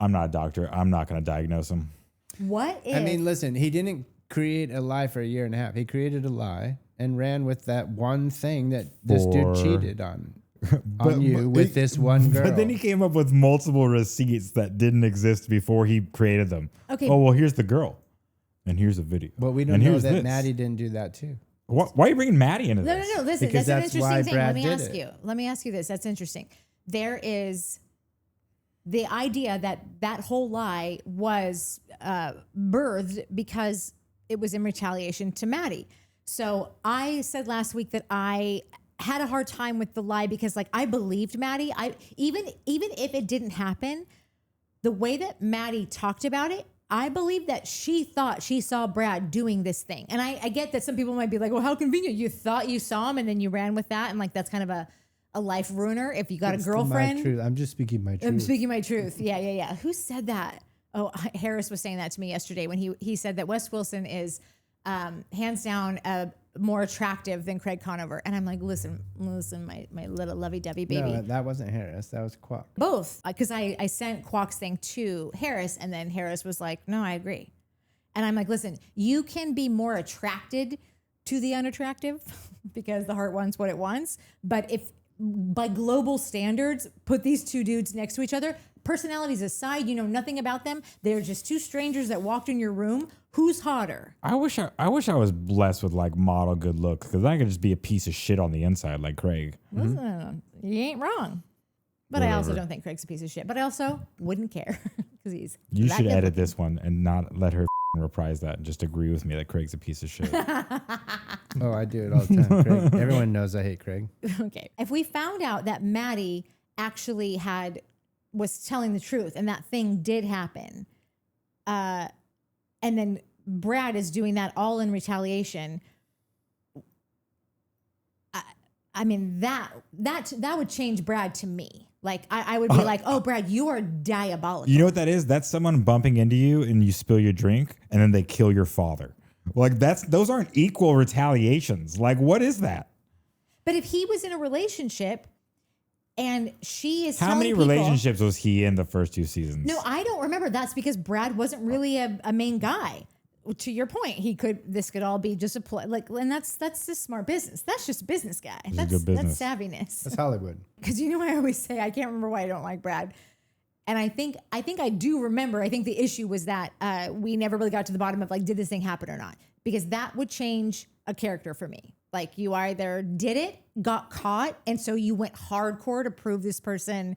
I'm not a doctor. I'm not going to diagnose him. What if... I mean, listen, he didn't create a lie for a year and a half. He created a lie and ran with that one thing that this dude cheated on you with this one girl. But then he came up with multiple receipts that didn't exist before he created them. Okay. Oh, well, here's the girl. And here's a video. But we don't know that Maddie didn't do that too. Why are you bringing Maddie into this? No. Listen, because that's an interesting thing. Brad Let me ask you this. That's interesting. There is the idea that whole lie was birthed because it was in retaliation to Maddie. So I said last week that I had a hard time with the lie because like I believed Maddie. Even if it didn't happen, the way that Maddie talked about it, I believe that she thought she saw Brad doing this thing. And I get that some people might be like, well, how convenient. You thought you saw him and then you ran with that. And like, that's kind of a life ruiner if you got a girlfriend. My truth. I'm just speaking my truth. I'm speaking my truth. Yeah. Who said that? Oh, Harris was saying that to me yesterday when he said that Wes Wilson is hands down more attractive than Craig Conover. And I'm like, listen, my little lovey-dovey baby. No, that wasn't Harris. That was Quack. Both. Because I sent Quack's thing to Harris, and then Harris was like, no, I agree. And I'm like, listen, you can be more attracted to the unattractive because the heart wants what it wants. But if by global standards, put these two dudes next to each other, personalities aside, you know nothing about them. They're just two strangers that walked in your room. Who's hotter? I wish I was blessed with like model good looks, because I could just be a piece of shit on the inside like Craig. Listen, you ain't wrong. But Whatever. I also don't think Craig's a piece of shit. But I also wouldn't care because he's. You that should good edit looking. this one and not let her reprise that and just agree with me that Craig's a piece of shit. Oh, I do it all the time. Craig. Everyone knows I hate Craig. Okay. If we found out that Maddie actually was telling the truth and that thing did happen, and then Brad is doing that all in retaliation, I mean, that would change Brad to me. Like, I would be like, oh, Brad, you are diabolical. You know what that is? That's someone bumping into you and you spill your drink and then they kill your father. Like, those aren't equal retaliations. Like, what is that? But if he was in a relationship and she is How many relationships was he in the first 2 seasons? No, I don't remember. That's because Brad wasn't really a main guy. To your point, this could all be just a play. Like, and that's just smart business. That's just a business guy. That's good business. That's savviness. That's Hollywood. Because I always say I can't remember why I don't like Brad, and I think I do remember. I think the issue was that we never really got to the bottom of like, did this thing happen or not? Because that would change a character for me. Like, you either did it, got caught, and so you went hardcore to prove this person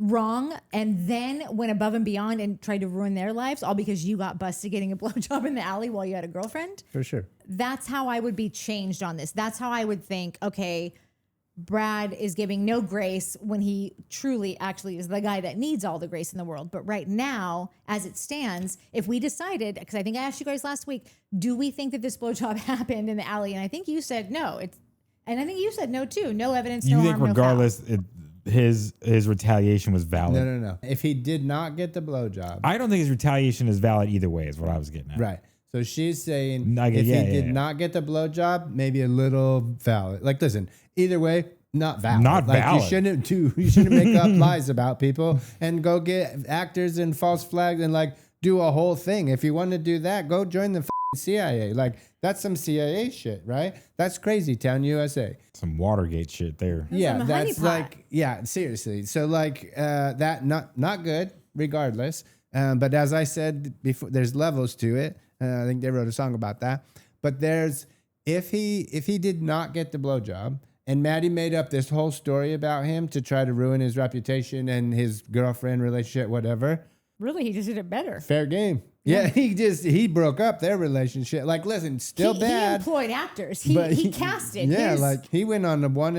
wrong, and then went above and beyond and tried to ruin their lives, all because you got busted getting a blowjob in the alley while you had a girlfriend. For sure. That's how I would be changed on this. That's how I would think, okay, Brad is giving no grace when he truly actually is the guy that needs all the grace in the world. But right now, as it stands, if we decided, because I think I asked you guys last week, do we think that this blowjob happened in the alley? And I think you said no. And I think you said no too. No evidence, You no think harm, regardless, his retaliation was valid? No. If he did not get the blowjob. I don't think his retaliation is valid either way, is what I was getting at. Right. So she's saying If he did not get the blowjob, maybe a little valid. Like, listen, either way, not valid. Not like, valid. You shouldn't make up lies about people and go get actors and false flags and like do a whole thing. If you want to do that, go join the CIA. Like, that's some CIA shit, right? That's crazy town, USA. Some Watergate shit there. Yeah, some that's honeypot. like, yeah, seriously. So like that, not good, regardless. But as I said before, there's levels to it. I think they wrote a song about that. But there's if he did not get the blowjob, and Maddie made up this whole story about him to try to ruin his reputation and his girlfriend relationship, whatever. Really, he just did it better. Fair game. Yeah, he broke up their relationship. Like, listen, still He bad. employed actors. He casted. Yeah, like he went on a 1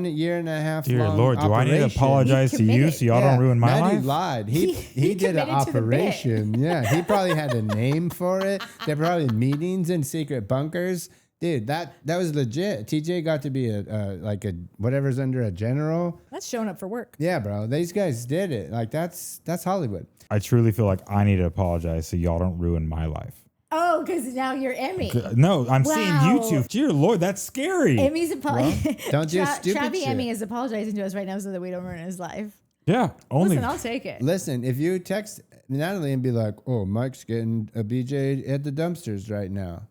year and a half. Dear long Lord, do I need to operation. apologize He to you committed. so y'all don't ruin my Maddie life? lied. He did an committed to the bit. operation. Yeah, he probably had a name for it. There were probably meetings in secret bunkers. Dude, that was legit. TJ got to be a whatever's under a general. That's showing up for work. Yeah, bro. These guys did it. Like, that's Hollywood. I truly feel like I need to apologize so y'all don't ruin my life. Oh, because now you're Emmy. No, I'm seeing Wow. you two. Dear Lord, that's scary. Emmy's apologizing. don't do stupid Travi shit. Emmy is apologizing to us right now so that we don't ruin his life. Yeah, only. Listen, I'll take it. Listen, if you text Natalie and be like, "Oh, Mike's getting a BJ at the dumpsters right now."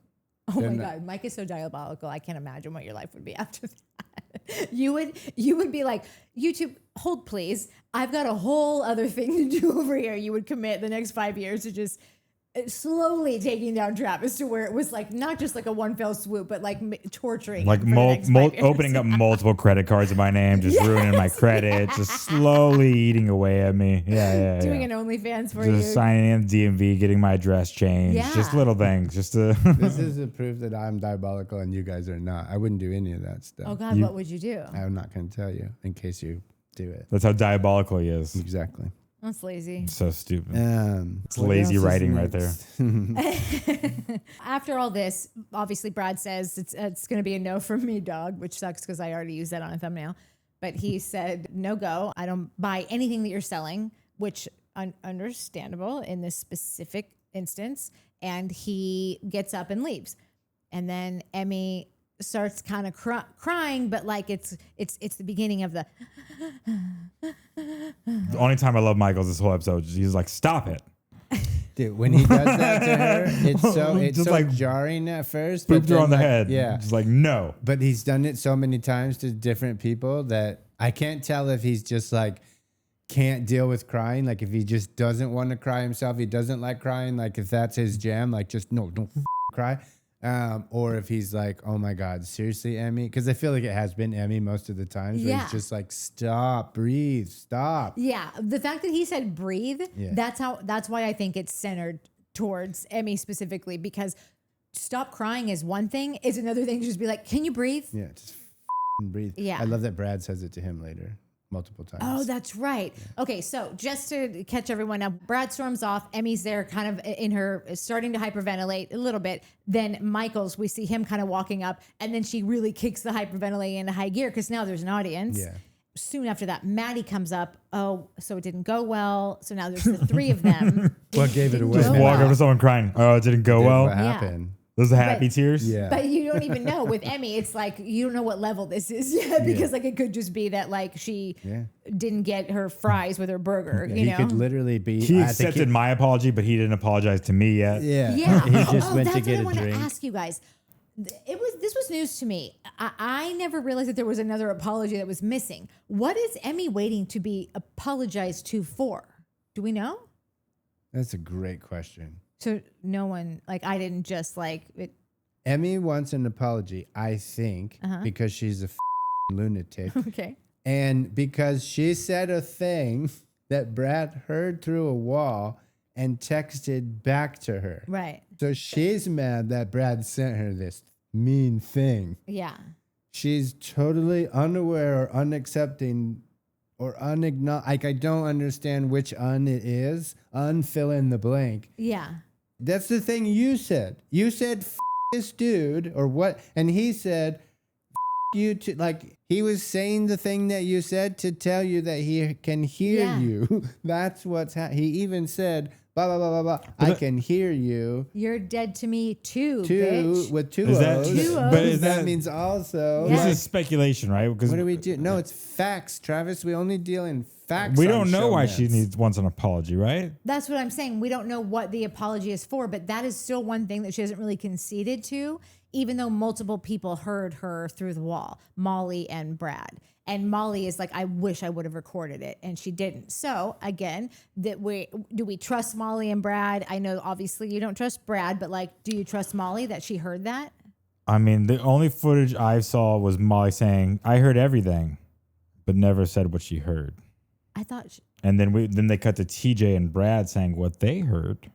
Oh my God, Mike is so diabolical. I can't imagine what your life would be after that. You would be like, YouTube, hold please. I've got a whole other thing to do over here. You would commit the next 5 years to just slowly taking down Travis to where it was like not just like a one fell swoop, but like torturing, Like him for the next 5 years. opening up multiple credit cards in my name, just ruining my credit, just slowly eating away at me. Yeah. doing an OnlyFans for just you. signing in the DMV, getting my address changed, Yeah. just little things, just to. This is a proof that I'm diabolical and you guys are not. I wouldn't do any of that stuff. Oh God, what would you do? I'm not going to tell you in case you do it. That's how diabolical he is. Exactly. That's lazy. So stupid. It's lazy writing right there. After all this, obviously Brad says it's going to be a no from me, dog, which sucks because I already used that on a thumbnail. But he said, no go. I don't buy anything that you're selling, which understandable in this specific instance. And he gets up and leaves. And then Emmy starts kind of crying, but like it's the beginning of the. The only time I love Michaels this whole episode, he's like, stop it. Dude, when he does that to her, it's Just so like jarring at first. Pooped her then, on the like, head. Yeah. Just like, no. But he's done it so many times to different people that I can't tell if he's just like can't deal with crying. Like if he just doesn't want to cry himself, he doesn't like crying. Like if that's his jam, like just don't cry. Or if he's like, oh my God, seriously, Emmy? Because I feel like it has been Emmy most of the times where he's just like, stop, breathe, stop. Yeah. The fact that he said breathe, that's why I think it's centered towards Emmy specifically, because stop crying is one thing, is another thing to just be like, can you breathe? Yeah, just breathe. Yeah. I love that Brad says it to him later. Multiple times. Oh, that's right. Yeah. Okay, so just to catch everyone up, Brad storms off. Emmy's there kind of in her, starting to hyperventilate a little bit. Then Michols, we see him kind of walking up, and then she really kicks the hyperventilating into high gear because now there's an audience. Yeah. Soon after that, Maddie comes up. Oh, so it didn't go well. So now there's the three of them. What gave it away? Just walk over to someone crying. Oh, it didn't go well. What happened? Those are happy tears. Yeah. But you don't even know with Emmy. It's like you don't know what level this is yet because like it could just be that like she didn't get her fries with her burger. You know, he could literally be. He accepted my apology, but he didn't apologize to me yet. Yeah. He just went to get a drink. That's what I want to ask you guys. This was news to me. I never realized that there was another apology that was missing. What is Emmy waiting to be apologized to for? Do we know? That's a great question. So no one, like I didn't just like it. Emmy wants an apology, I think, because she's a lunatic. Okay. And because she said a thing that Brad heard through a wall and texted back to her. Right. So she's mad that Brad sent her this mean thing. Yeah. She's totally unaware or unaccepting or like I don't understand which it is. Fill in the blank. Yeah. That's the thing you said. You said this dude or what? And he said you to, like he was saying the thing that you said to tell you that he can hear you. That's what's he even said blah blah blah blah blah. I can hear you. You're dead to me too, bitch. With two Is that, O's. Two O's. But is That means also. This is speculation, right? Because What do we do? No, it's facts, Travis. We only deal in facts. we on don't know why she Showmance. wants an apology, right? That's what I'm saying. We don't know what the apology is for, but that is still one thing that she hasn't really conceded to, even though multiple people heard her through the wall, Molly and Brad. And Molly is like, I wish I would have recorded it, and she didn't. So again, do we trust Molly and Brad? I know obviously you don't trust Brad, but like, do you trust Molly that she heard that? I mean, the only footage I saw was Molly saying, "I heard everything," but never said what she heard. I thought. And then they cut to TJ and Brad saying what they heard.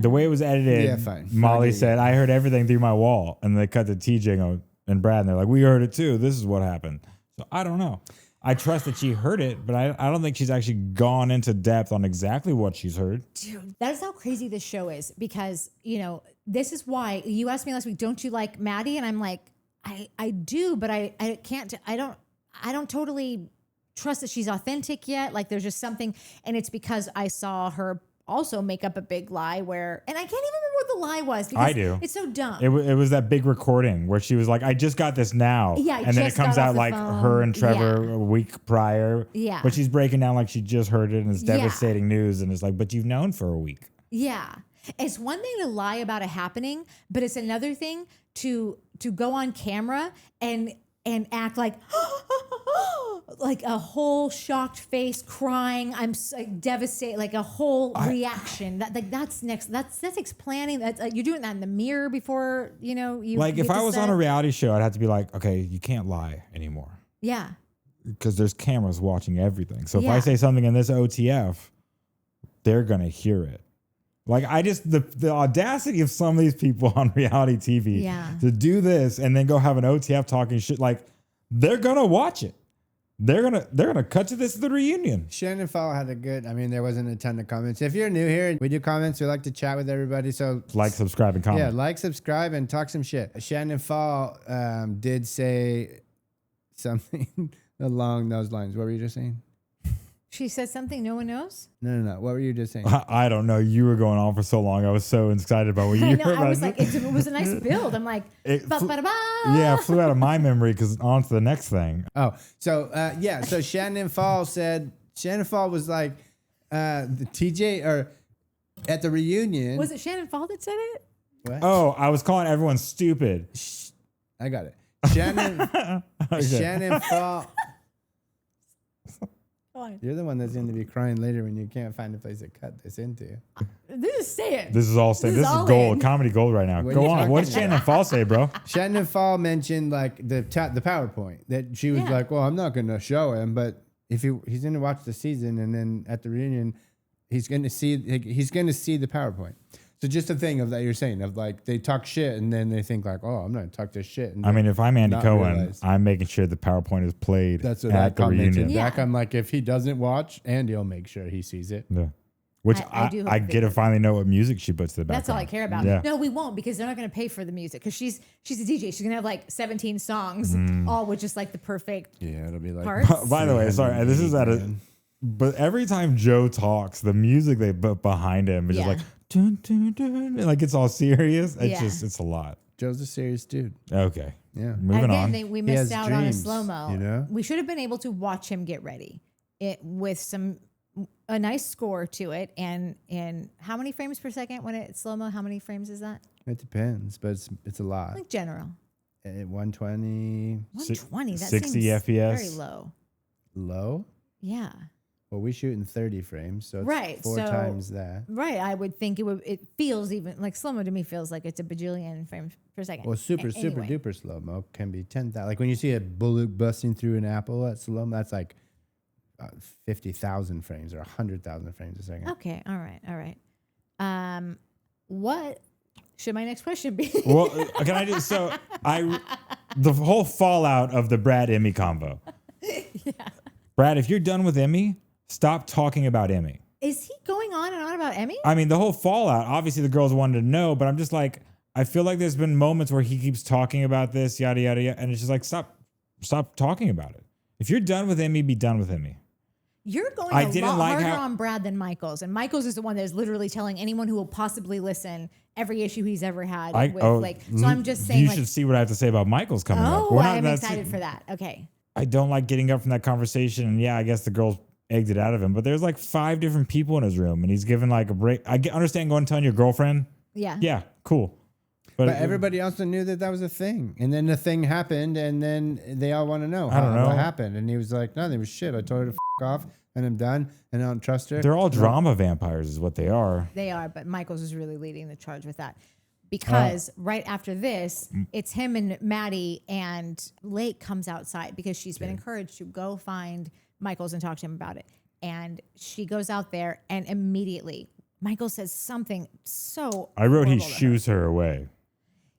The way it was edited, fine. Molly Okay, said, "I heard everything through my wall," and they cut to TJ and Brad, and they're like, "We heard it too. This is what happened." So I don't know. I trust that she heard it, but I don't think she's actually gone into depth on exactly what she's heard. Dude, that is how crazy this show is because, you know, this is why you asked me last week, don't you like Maddie? And I'm like, I do, but I can't, I don't totally trust that she's authentic yet. Like there's just something, and it's because I saw her also make up a big lie where, and I can't even remember what the lie was because I do. It's so dumb. It was that big recording where she was like, "I just got this now." Yeah, and then it just comes got off out the like phone. her and Trevor Yeah. a week prior. Yeah. But she's breaking down like she just heard it and it's Yeah. devastating news. And it's like, but you've known for a week. Yeah. It's one thing to lie about it happening, but it's another thing to go on camera and act like like a whole shocked face, crying. I'm like, devastated, like a whole reaction. That's explaining. That's you're doing that in the mirror before you know you. Like if get I to was set. on a reality show, I'd have to be like, okay, you can't lie anymore Yeah. because there's cameras watching everything. So if Yeah. I say something in this OTF, they're gonna hear it. Like I just the audacity of some of these people on reality TV to do this and then go have an OTF talking shit, like they're gonna watch it. They're gonna cut to this at the reunion. Shannon Fall had a good. I mean, there wasn't a ton of comments. If you're new here, we do comments. We like to chat with everybody. So Like, subscribe, and comment. yeah, like, subscribe, and talk some shit. Shannon Fall did say something along those lines. What were you just saying? She said something no one knows. No. What were you just saying? I don't know. You were going on for so long. I was so excited about what you I know. heard. I was like, it was a nice build. I'm like, ba-ba-da-ba. Yeah, it flew out of my memory because on to the next thing. Oh, so So Shannon Fall was like, the TJ or at the reunion. Was it Shannon Fall that said it? What? Oh, I was calling everyone stupid. I got it. Shannon Fall. You're the one that's going to be crying later when you can't find a place to cut this into. This is staying. This is all staying. This is all gold, in. comedy gold right now. What Go are you on. talking What did about? Shannon Fall say, bro? Shannon Fall mentioned like the PowerPoint that she was Yeah. like, well, I'm not going to show him, but if he's going to watch the season and then at the reunion, he's going to see the PowerPoint. So just a thing of that you're saying of like they talk shit and then they think like, oh, I'm not gonna talk this shit. And I mean, if I'm Andy not Cohen, realize. I'm making sure the PowerPoint is played That's what I at the commented reunion. Yeah. back. I'm like, if he doesn't watch, Andy will make sure he sees it. Yeah. Which I do hope I they get to do. finally know what music she puts to the background. That's all I care about. Yeah. No, we won't because they're not going to pay for the music because she's a DJ. She's going to have like 17 songs, all with just like the perfect Yeah, it'll be like. parts. By the way, sorry, this is at a. But every time Joe talks, the music they put behind him is Yeah. just like, dun, dun, dun, like it's all serious. It's Yeah. it's a lot. Joe's a serious dude. Okay. Yeah. Moving on. We He missed has out on a dreams, slow mo. you know? We should have been able to watch him get ready with a nice score to it. And how many frames per second when it's slow mo? How many frames is that? It depends, but it's a lot. Like general. At 120 120. That 60 seems FPS. very low. low. Yeah. Well, we shoot in 30 frames, so it's Right, four so- times that. Right. I would think it feels even like slow mo to me feels like it's a bajillion frames per second. Well, super Anyway. duper slow mo can be 10,000. Like when you see a bullet busting through an apple at slow mo, that's like 50,000 frames or 100,000 frames a second. Okay. All right. What should my next question be? Well, can I just the whole fallout of the Brad Emmy combo. Yeah. Brad, if you're done with Emmy, stop talking about Emmy. Is he going on and on about Emmy? I mean, the whole fallout, obviously the girls wanted to know, but I'm just like, I feel like there's been moments where he keeps talking about this, yada, yada, yada. And it's just like, stop talking about it. If you're done with Emmy, be done with Emmy. You're going I a didn't lot like harder how- on Brad than Michols. And Michols is the one that is literally telling anyone who will possibly listen every issue he's ever had so I'm just saying You like, should see what I have to say about Michael's coming up. oh, I'm excited for that. Okay. I don't like getting up from that conversation. And yeah, I guess the girls egged it out of him, but there's like 5 different people in his room and he's given like a break. Understand going and telling your girlfriend. Yeah. Yeah, cool. But everybody also knew that was a thing. And then the thing happened and then they all want to know I don't know. what happened. And he was like, nothing, it was shit. I told her to off and I'm done and I don't trust her. They're all drama vampires is what they are. They are, but Michols is really leading the charge with that. Because right after this, it's him and Maddie and Lake comes outside because she's been encouraged to go find Michols and talk to him about it. And she goes out there and immediately Michael says something so I wrote he horrible to her. shoos her away.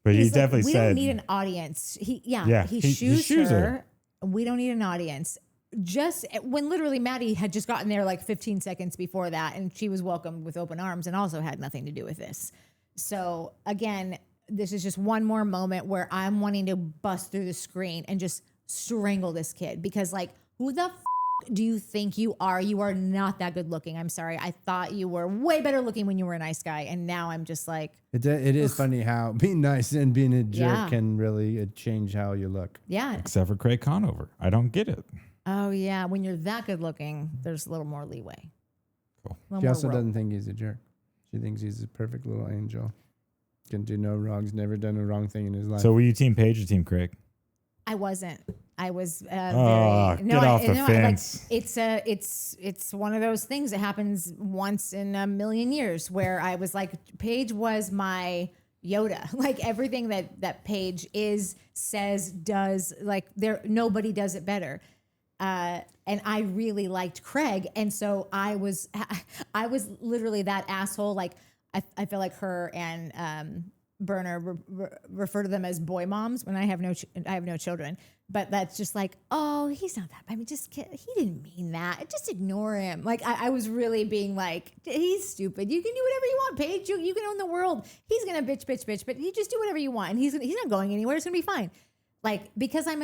But he He's like, definitely we said don't need an audience. He he shoos her. her. We don't need an audience. Just when literally Maddie had just gotten there like 15 seconds before that, and she was welcomed with open arms and also had nothing to do with this. So again, this is just one more moment where I'm wanting to bust through the screen and just strangle this kid because like, who the do you think you are? You are not that good looking. I'm sorry. I thought you were way better looking when you were a nice guy. And now I'm just like, It is funny how being nice and being a jerk Yeah. can really change how you look. yeah. except for Craig Conover. I don't get it. Oh yeah. When you're that good looking, there's a little more leeway. Cool. A little She more also rope. doesn't think he's a jerk. She thinks he's a perfect little angel. Can do no wrongs, never done a wrong thing in his life. So were you Team Paige or Team Craig? I wasn't. I was Oh, very get off the fence. It's one of those things that happens once in a million years where I was like, Paige was my Yoda. Like everything that Paige says, does, like nobody does it better. And I really liked Craig, and so I was literally that asshole. Like I feel like her and Berner refer to them as boy moms when I have no children. But that's just like, oh, he's not that. I mean, he didn't mean that. Just ignore him. Like I was really being like, he's stupid. You can do whatever you want, Paige. You can own the world. He's gonna bitch, but you just do whatever you want, and he's not going anywhere. It's gonna be fine. Like because I'm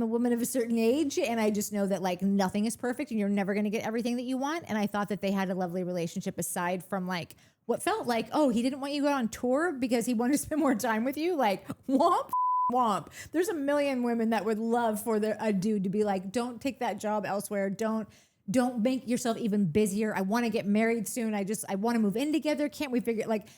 a woman of a certain age, and I just know that like nothing is perfect, and you're never gonna get everything that you want. And I thought that they had a lovely relationship aside from like what felt like, oh, he didn't want you to go on tour because he wanted to spend more time with you. Like womp. Womp. There's a million women that would love for a dude to be like, don't take that job elsewhere. Don't don't make yourself even busier. I want to get married soon. I want to move in together. Can't we figure like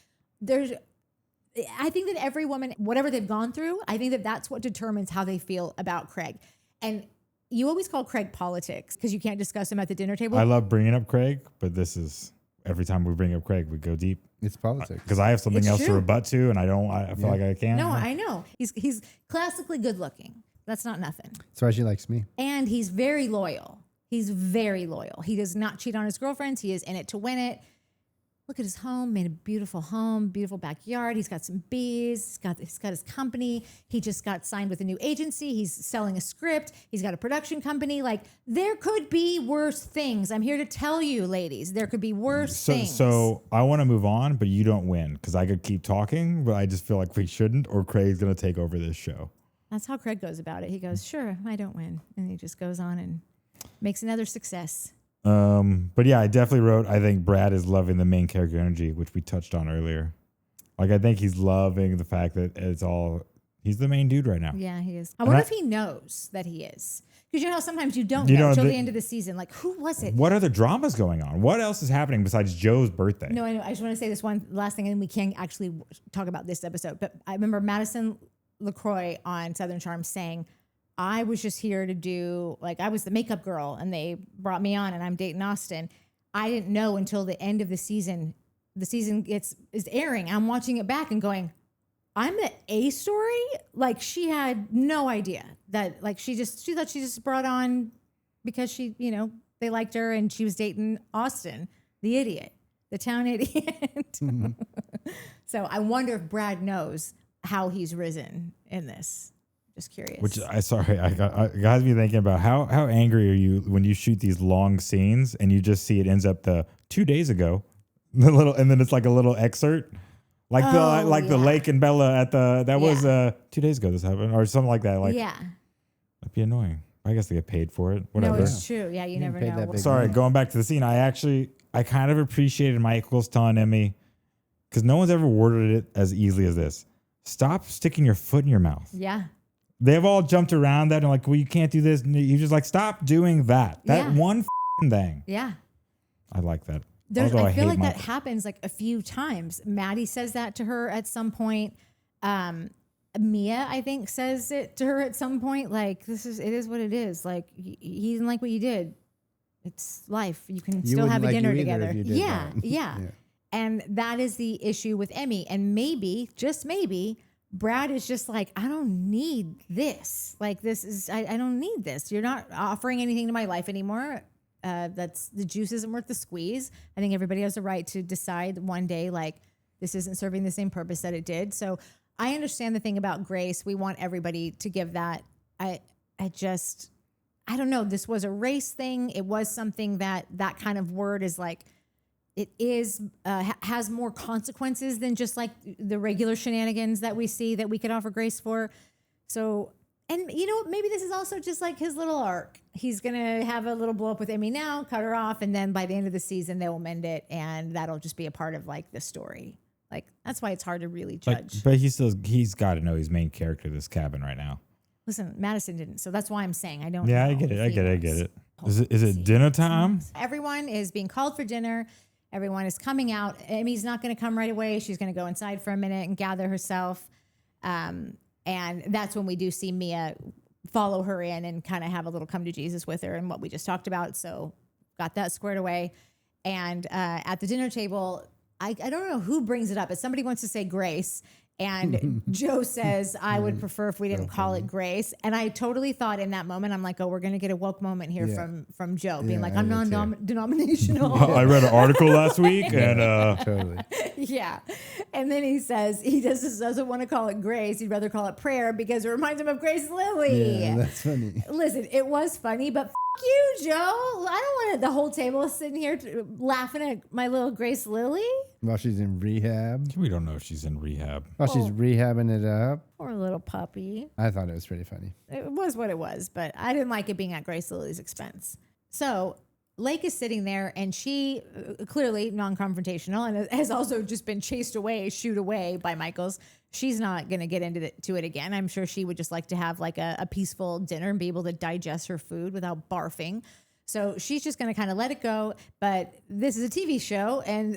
I think that every woman, whatever they've gone through, I think that that's what determines how they feel about Craig. And you always call Craig politics because you can't discuss him at the dinner table. I love bringing up Craig, but this is every time we bring up Craig, we go deep. It's politics. Because I have something It's else to true. rebut to, and I feel like I can't. No, I know. He's classically good looking. That's not nothing. That's why she likes me. And he's very loyal. He's very loyal. He does not cheat on his girlfriends. He is in it to win it. Look at his home, made a beautiful home, beautiful backyard. He's got some bees. He's got his company. He just got signed with a new agency. He's selling a script. He's got a production company. Like, there could be worse things. I'm here to tell you, ladies, there could be worse things. So I want to move on, but you don't win because I could keep talking, but I just feel like we shouldn't, or Craig's going to take over this show. That's how Craig goes about it. He goes, sure, I don't win. And he just goes on and makes another success. But yeah, I definitely wrote, I think Brad is loving the main character energy, which we touched on earlier. Like, I think he's loving the fact that he's the main dude right now. Yeah, he is. I wonder if he knows that he is. Because you know how sometimes you don't know until the end of the season. Like, who was it? What other dramas going on? What else is happening besides Joe's birthday? No, I know. I just want to say this one last thing, and we can't actually talk about this episode. But I remember Madison LaCroix on Southern Charm saying, I was just here to do, like, I was the makeup girl and they brought me on and I'm dating Austin. I didn't know until the end of the season is airing. I'm watching it back and going, I'm the A story? Like, she had no idea that, like, she thought she just brought on because they liked her and she was dating Austin, the idiot, the town idiot. Mm-hmm. So I wonder if Brad knows how he's risen in this. Just curious. Which it got me thinking about how angry are you when you shoot these long scenes and you just see it ends up 2 days ago, and then it's like a little excerpt, like the Lake and Bella was 2 days ago this happened or something like that. Like, yeah, that'd be annoying. I guess they get paid for it. Whatever. No, it's true. Yeah, you never know. Sorry, going back to the scene, I kind of appreciated Michols telling Emmy, because no one's ever worded it as easily as this. Stop sticking your foot in your mouth. Yeah. They've all jumped around that and like, well, you can't do this. And you just like, stop doing that. That one thing. Yeah. I like that. I feel like that happens like a few times. Maddie says that to her at some point. Mia, I think, says it to her at some point. Like, it is what it is. Like, he didn't like what you did. It's life. You can still have a dinner together. Yeah. And that is the issue with Emmy. And maybe, just maybe, Brad is just like, I don't need this. Like, I don't need this. You're not offering anything to my life anymore. The juice isn't worth the squeeze. I think everybody has a right to decide one day, like, this isn't serving the same purpose that it did. So I understand the thing about grace. We want everybody to give that. I don't know. This was a race thing. It was something that kind of word is like, it is has more consequences than just like the regular shenanigans that we see that we could offer grace for. So, and you know, maybe this is also just like his little arc. He's going to have a little blow up with Emmy now, cut her off. And then by the end of the season, they will mend it. And that'll just be a part of like the story. Like, that's why it's hard to really judge. But he's got to know he's main character of this cabin right now. Listen, Madison didn't. So that's why I'm saying I don't know. Yeah, I get it. Is it dinner time? Everyone is being called for dinner. Everyone is coming out. Emmy's not going to come right away. She's going to go inside for a minute and gather herself. And that's when we do see Mia follow her in and kind of have a little come to Jesus with her and what we just talked about. So got that squared away. And at the dinner table, I don't know who brings it up, but somebody wants to say grace. And Joe says, I would prefer if we didn't call it grace. And I totally thought in that moment, I'm like, oh, we're going to get a woke moment here from Joe being like, I'm non-denominational. I read an article last week and totally. Yeah. And then he says he doesn't want to call it grace. He'd rather call it prayer because it reminds him of Grace Lilly. Yeah, that's funny. Listen, it was funny, but you, Joe. I don't want the whole table sitting here laughing at my little Grace Lilly. While she's in rehab. We don't know if she's in rehab. While she's rehabbing it up. Poor little puppy. I thought it was pretty funny. It was what it was, but I didn't like it being at Grace Lilly's expense. So Lake is sitting there, and she clearly non-confrontational and has also just been shooed away by Michols. She's not going to get into it again. I'm sure she would just like to have like a peaceful dinner and be able to digest her food without barfing. So she's just going to kind of let it go. But this is a TV show, and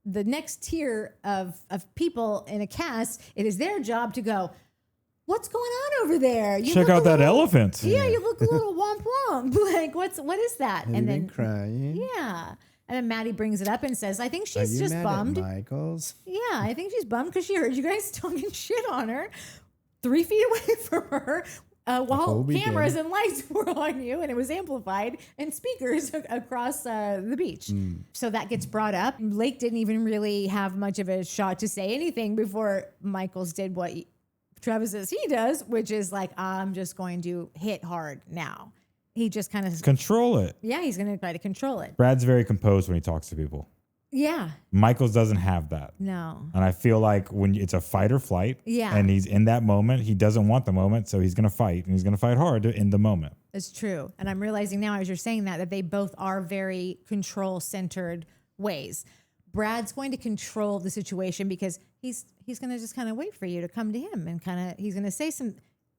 the next tier of people in a cast, it is their job to go, what's going on over there? You check out that elephant. Yeah, you look a little womp womp. Like, what is that? Have and you then been crying? yeah. And then Maddie brings it up and says, I think she's Are you just mad bummed. at Michols? Yeah, I think she's bummed because she heard you guys talking shit on her 3 feet away from her while cameras and lights were on you, and it was amplified, and speakers across the beach. So that gets brought up. Lake didn't even really have much of a shot to say anything before Michols did what Travis says he does, which is like, I'm just going to hit hard now. He just kind of Control it. Yeah, he's going to try to control it. Brad's very composed when he talks to people. Yeah. Michols doesn't have that. No. And I feel like when it's a fight or flight, Yeah. and he's in that moment, he doesn't want the moment, so he's going to fight, and he's going to fight hard to end the moment. It's true. And I'm realizing now as you're saying that they both are very control-centered ways. Brad's going to control the situation because he's going to just kind of wait for you to come to him and he's going to say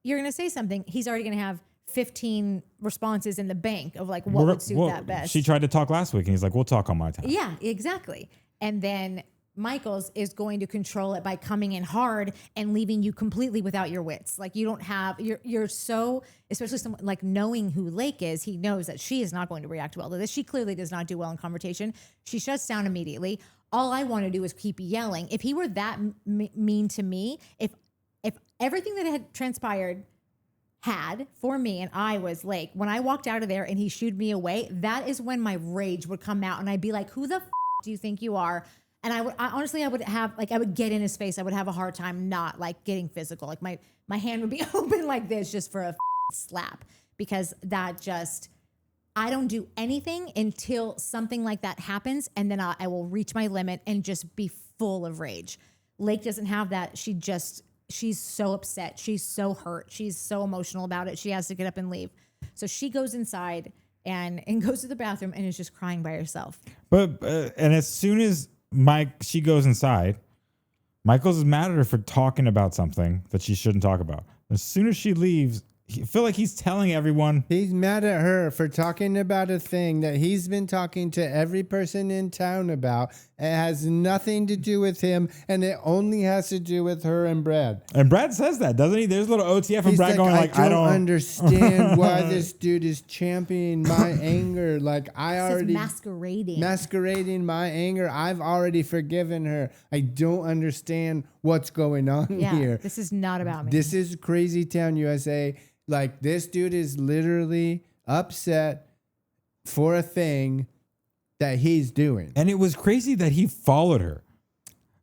you're going to say something. He's already going to have 15 responses in the bank of like what would suit that best. She tried to talk last week, and he's like, we'll talk on my time. Yeah, exactly. And then Michols is going to control it by coming in hard and leaving you completely without your wits. Like you don't have, you're so, especially someone like knowing who Lake is, he knows that she is not going to react well to this. She clearly does not do well in confrontation. She shuts down immediately. All I want to do is keep yelling. If he were that mean to me, if everything that had transpired had for me and I was Lake, when I walked out of there and he shooed me away, that is when my rage would come out and I'd be like, who the do you think you are? And I would get in his face. I would have a hard time not like getting physical. Like my hand would be open like this just for a slap, because that just, I don't do anything until something like that happens. And then I will reach my limit and just be full of rage. Lake doesn't have that. She's so upset. She's so hurt. She's so emotional about it. She has to get up and leave. So she goes inside and goes to the bathroom and is just crying by herself. But and as soon as she goes inside, Michols is mad at her for talking about something that she shouldn't talk about. As soon as she leaves, I feel like he's telling everyone. He's mad at her for talking about a thing that he's been talking to every person in town about. It has nothing to do with him, and it only has to do with her and Brad. And Brad says that, doesn't he? There's a little OTF and Brad going like, I don't understand why this dude is championing my anger. Like masquerading my anger. I've already forgiven her. I don't understand what's going on here. This is not about me. This is Crazy Town, USA. Like, this dude is literally upset for a thing that he's doing. And it was crazy that he followed her.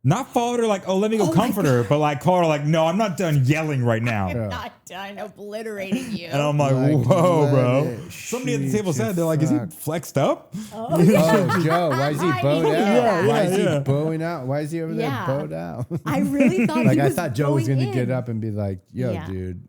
Not followed her like, oh, let me go comfort her, but like call her like, no, I'm not done yelling right now. I'm not done obliterating you. And I'm like whoa, bro. Somebody at the table said, they're like, is he flexed up? Oh, Joe, why is he bowed out? Why is he bowing out? Why is he over there bowed out? I really thought I thought Joe was going to get up and be like, yo, dude.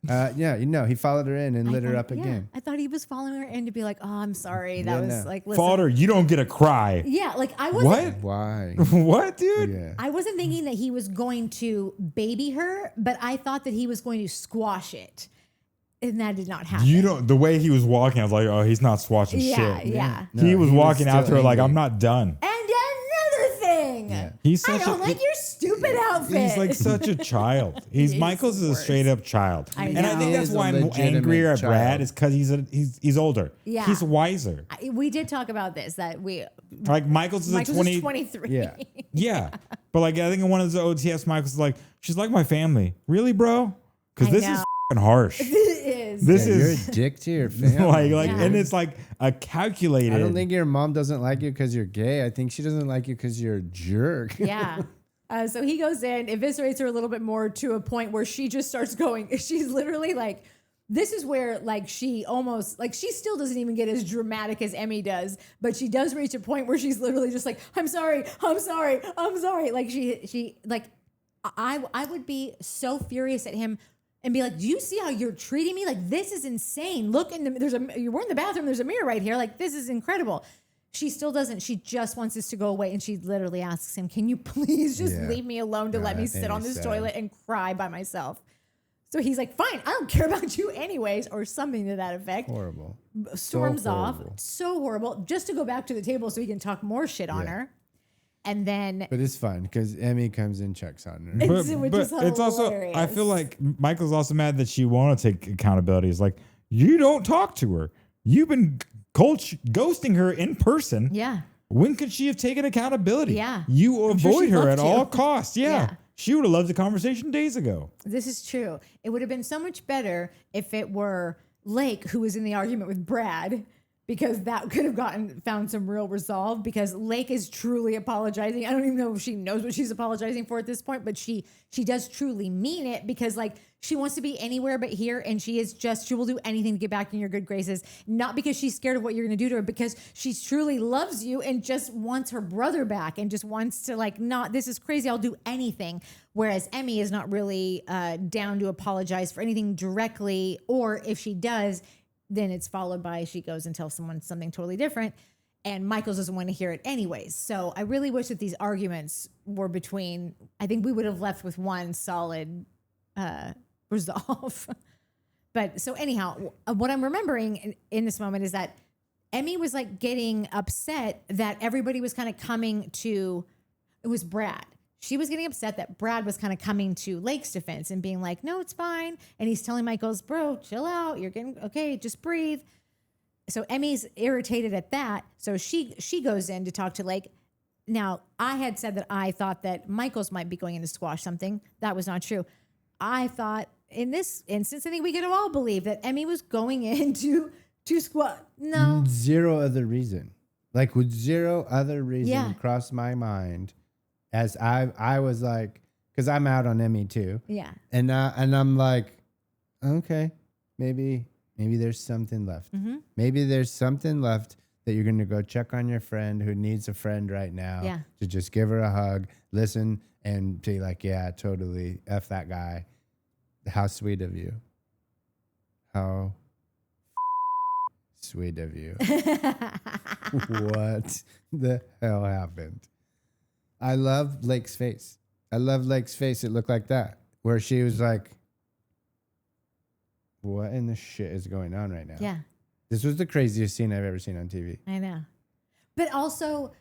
He followed her in and lit her up again. I thought he was following her in to be like, oh, I'm sorry. That was like, listen. Followed her, you don't get a cry. Yeah, like I wasn't. What? Why? What, dude? Yeah. I wasn't thinking that he was going to baby her, but I thought that he was going to squash it. And that did not happen. The way he was walking, I was like, oh, he's not squashing shit. Yeah. He was walking out to her like, I'm not done. And another thing. Yeah. I don't like your stupid outfit. He's like such a child. Michols is a straight up child. And I think that's why I'm angrier at Brad is because he's older. Yeah. He's wiser. We did talk about this, that like Michols is 23. Yeah. Yeah. But like I think in one of the OTS, Michols is like, she's like my family. Really, bro? Because this is harsh. It is. This is you're a dick to your family. And it's like a calculated. I don't think your mom doesn't like you because you're gay. I think she doesn't like you because you're a jerk. Yeah. So he goes in, eviscerates her a little bit more to a point where she just starts going. She's literally like, this is where like she almost like she still doesn't even get as dramatic as Emmy does, but she does reach a point where she's literally just like, I'm sorry. Like she like I would be so furious at him. And be like, do you see how you're treating me? Like, this is insane. Look, we're in the bathroom. There's a mirror right here. Like, this is incredible. She still doesn't. She just wants this to go away. And she literally asks him, can you please just leave me alone to let me sit on this toilet and cry by myself? So he's like, fine, I don't care about you anyways, or something to that effect. Horrible. Storms off. So horrible. Just to go back to the table so he can talk more shit on her. And then. But it's fine because Emmy comes and checks on her. But it's also, I feel like Michael's also mad that she won't take accountability. It's like, you don't talk to her. You've been ghosting her in person. Yeah. When could she have taken accountability? Yeah. You avoid her at all to. costs. Yeah. She would have loved the conversation days ago. This is true. It would have been so much better if it were Lake who was in the argument with Brad, because that could have found some real resolve, because Lake is truly apologizing. I don't even know if she knows what she's apologizing for at this point, but she does truly mean it, because like she wants to be anywhere but here, and she will do anything to get back in your good graces, not because she's scared of what you're going to do to her, because she truly loves you and just wants her brother back and just wants to like, not, this is crazy, I'll do anything. Whereas Emmy is not really down to apologize for anything directly, or if she does, then it's followed by she goes and tells someone something totally different, and Michaels doesn't want to hear it anyways. So I really wish that these arguments were between, I think we would have left with one solid resolve. But so anyhow, what I'm remembering in this moment is that Emmy was like getting upset that everybody was kind of coming to, it was Brad. She was getting upset that Brad was kind of coming to Lake's defense and being like, no, it's fine. And he's telling Michaels, bro, chill out. You're getting, okay, just breathe. So Emmy's irritated at that. So she goes in to talk to Lake. Now, I had said that I thought that Michaels might be going in to squash something. That was not true. I thought in this instance, I think we could all believe that Emmy was going in to squash. No. Zero other reason. Like with zero other reason crossed my mind. As I was like, because I'm out on Emmy too. Yeah. And I'm like, okay, maybe there's something left. Mm-hmm. Maybe there's something left that you're going to go check on your friend who needs a friend right now. Yeah. To just give her a hug, listen, and be like, yeah, totally, F that guy. How sweet of you. How sweet of you. What the hell happened? I love Lake's face. I love Lake's face. It looked like that, where she was like, what in the shit is going on right now? Yeah. This was the craziest scene I've ever seen on TV. I know. But also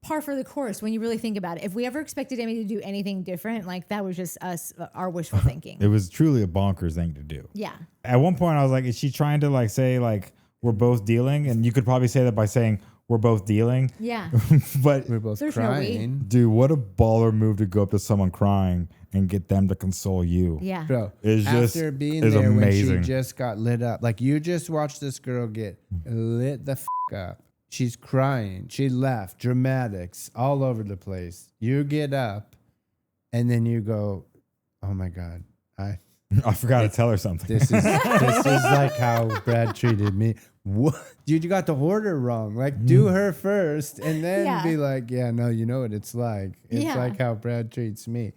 par for the course when you really think about it. If we ever expected Emmy to do anything different, like that was just us, our wishful thinking. It was truly a bonkers thing to do. Yeah. At one point I was like, is she trying to like say like, we're both dealing? And you could probably say that by saying, we're both dealing. Yeah. But we're both crying. Dude, what a baller move to go up to someone crying and get them to console you. Yeah. Bro, it's just, after being it's there amazing. when she just got lit up. Like you just watched this girl get lit the up. She's crying. She left. Dramatics all over the place. You get up and then you go, oh my God. I forgot to tell her something. This is like how Brad treated me. What? Dude, you got the order wrong. Like, do her first and then be like, yeah, no, you know what it's like. It's like how Brad treats me.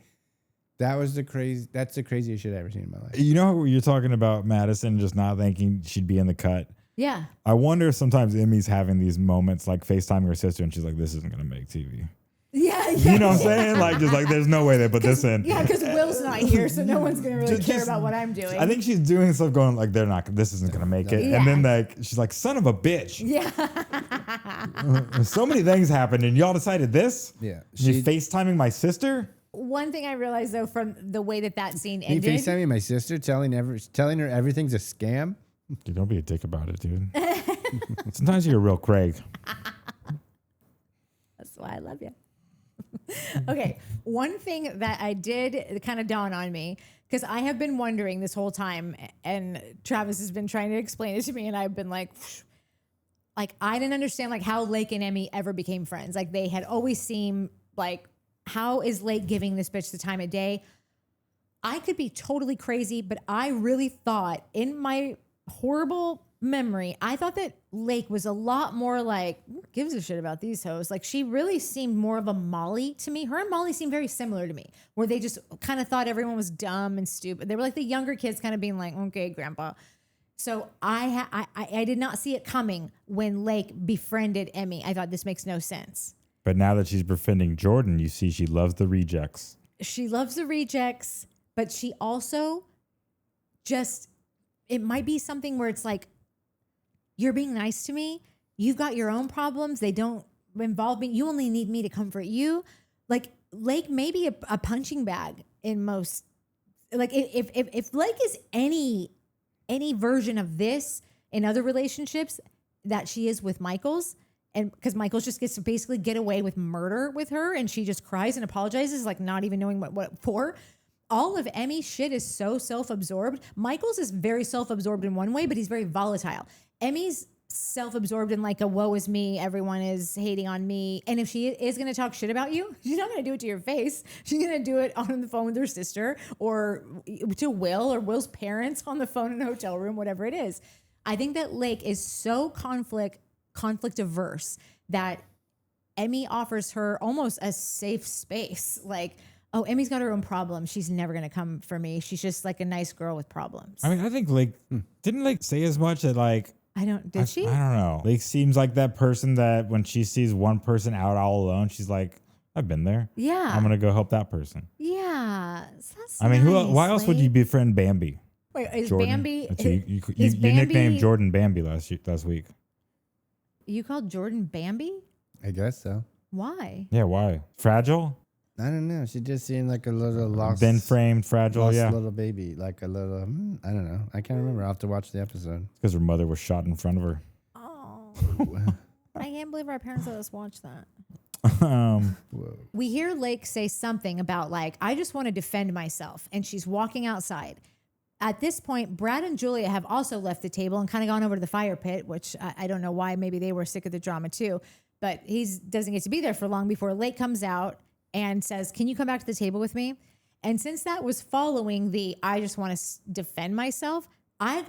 That's the craziest shit I've ever seen in my life. You know, you're talking about Madison just not thinking she'd be in the cut. Yeah. I wonder if sometimes Emmy's having these moments like FaceTiming her sister and she's like, this isn't going to make TV. Yeah. You know what I'm saying? Like, just like, there's no way they put this in. Yeah, because Will's not here, so no one's going to really care about what I'm doing. I think she's doing stuff going like, this isn't going to make it. Yeah. And then like, she's like, son of a bitch. Yeah. So many things happened and y'all decided this? Yeah. She's FaceTiming my sister? One thing I realized though from the way that scene Me ended. FaceTiming my sister, telling her everything's a scam. Dude, don't be a dick about it, dude. Sometimes you're a real Craig. That's why I love you. Okay, one thing that I did kind of dawn on me, because I have been wondering this whole time, and Travis has been trying to explain it to me, and I've been like I didn't understand like how Lake and Emmy ever became friends. Like they had always seemed like, how is Lake giving this bitch the time of day? I could be totally crazy, but I really thought in my horrible memory, I thought that Lake was a lot more like, who gives a shit about these hoes? Like she really seemed more of a Molly to me. Her and Molly seemed very similar to me, where they just kind of thought everyone was dumb and stupid. They were like the younger kids kind of being like, okay, grandpa. So I did not see it coming when Lake befriended Emmy. I thought this makes no sense. But now that she's befriending Jordan, you see she loves the rejects. She loves the rejects, but she also just, it might be something where it's like, you're being nice to me. You've got your own problems. They don't involve me. You only need me to comfort you. Like Lake may be a punching bag in most, like if Lake is any version of this in other relationships that she is with Michols, and because Michols just gets to basically get away with murder with her and she just cries and apologizes, like not even knowing what for. All of Emmy's shit is so self-absorbed. Michols is very self-absorbed in one way, but he's very volatile. Emmy's self-absorbed in like a woe is me, everyone is hating on me. And if she is going to talk shit about you, she's not going to do it to your face. She's going to do it on the phone with her sister or to Will or Will's parents on the phone in a hotel room, whatever it is. I think that Lake is so conflict averse that Emmy offers her almost a safe space. Like, oh, Emmy's got her own problems. She's never going to come for me. She's just like a nice girl with problems. I mean, I think Lake didn't Lake say as much that like, did she? I don't know. Lake seems like that person that when she sees one person out all alone, she's like, I've been there. Yeah. I'm going to go help that person. Yeah. That's I mean, nice, why else would you befriend Bambi? Wait, is Jordan. Bambi? You Bambi, nicknamed Jordan Bambi last week. You called Jordan Bambi? I guess so. Why? Yeah, why? Fragile? I don't know. She just seemed like a little lost. Been framed, fragile, lost yeah. little baby. Like a little, I don't know. I can't remember. I'll have to watch the episode. Because her mother was shot in front of her. Oh. I can't believe our parents let us watch that. Whoa. We hear Lake say something about like, I just want to defend myself. And she's walking outside. At this point, Brad and Julia have also left the table and kind of gone over to the fire pit, which I don't know why. Maybe they were sick of the drama too. But he doesn't get to be there for long before Lake comes out and says, can you come back to the table with me? And since that was following the, I just want to defend myself, I'm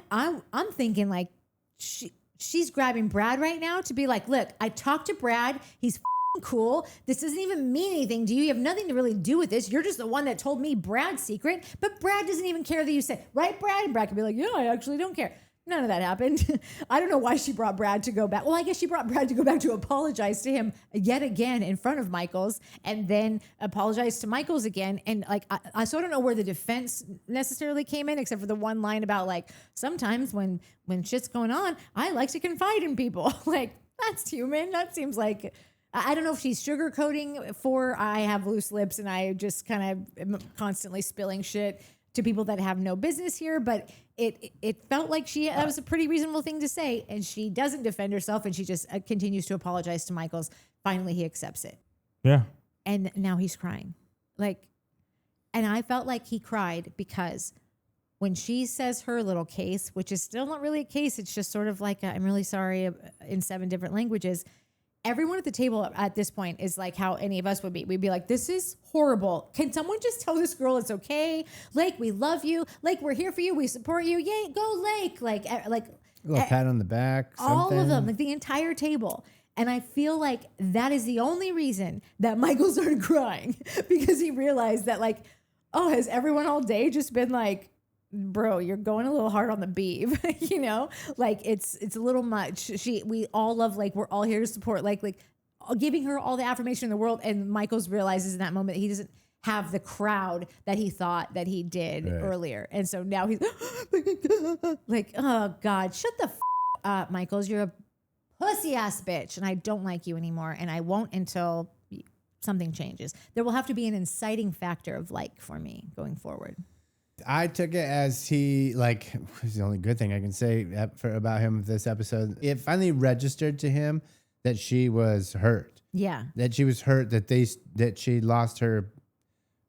thinking like she's grabbing Brad right now to be like, look, I talked to Brad. He's cool. This doesn't even mean anything to you. You have nothing to really do with this. You're just the one that told me Brad's secret, but Brad doesn't even care that you said, right, Brad? And Brad could be like, yeah, I actually don't care. None of that happened. I don't know why she brought Brad to go back. Well, I guess she brought Brad to go back to apologize to him yet again in front of Michols and then apologize to Michols again. And like, I so I don't know where the defense necessarily came in, except for the one line about like, sometimes when shit's going on, I like to confide in people. Like, that's human. That seems like, I don't know if she's sugarcoating for I have loose lips and I just kind of am constantly spilling shit to people that have no business here, but it felt like that was a pretty reasonable thing to say, and she doesn't defend herself, and she just continues to apologize to Michols. Finally, he accepts it. Yeah. And now he's crying. Like, and I felt like he cried because when she says her little case, which is still not really a case, it's just sort of like, I'm really sorry in 7 different languages. Everyone at the table at this point is like how any of us would be. We'd be like, this is horrible. Can someone just tell this girl it's okay? Lake, we love you. Lake, we're here for you. We support you. Yay, go Lake. Like A little pat on the back. All something. of them, like the entire table. And I feel like that is the only reason that Michael started crying because he realized that like, oh, has everyone all day just been like, bro, you're going a little hard on the beef, you know, like it's a little much. We all love Lake. We're all here to support Lake, like giving her all the affirmation in the world. And Michols realizes in that moment, he doesn't have the crowd that he thought that he did earlier. And so now he's like, oh God, shut the up, Michols. You're a pussy ass bitch. And I don't like you anymore. And I won't until something changes. There will have to be an inciting factor of like for me going forward. I took it as he, like, it's the only good thing I can say about him this episode. It finally registered to him that she was hurt. Yeah. That she was hurt, that she lost her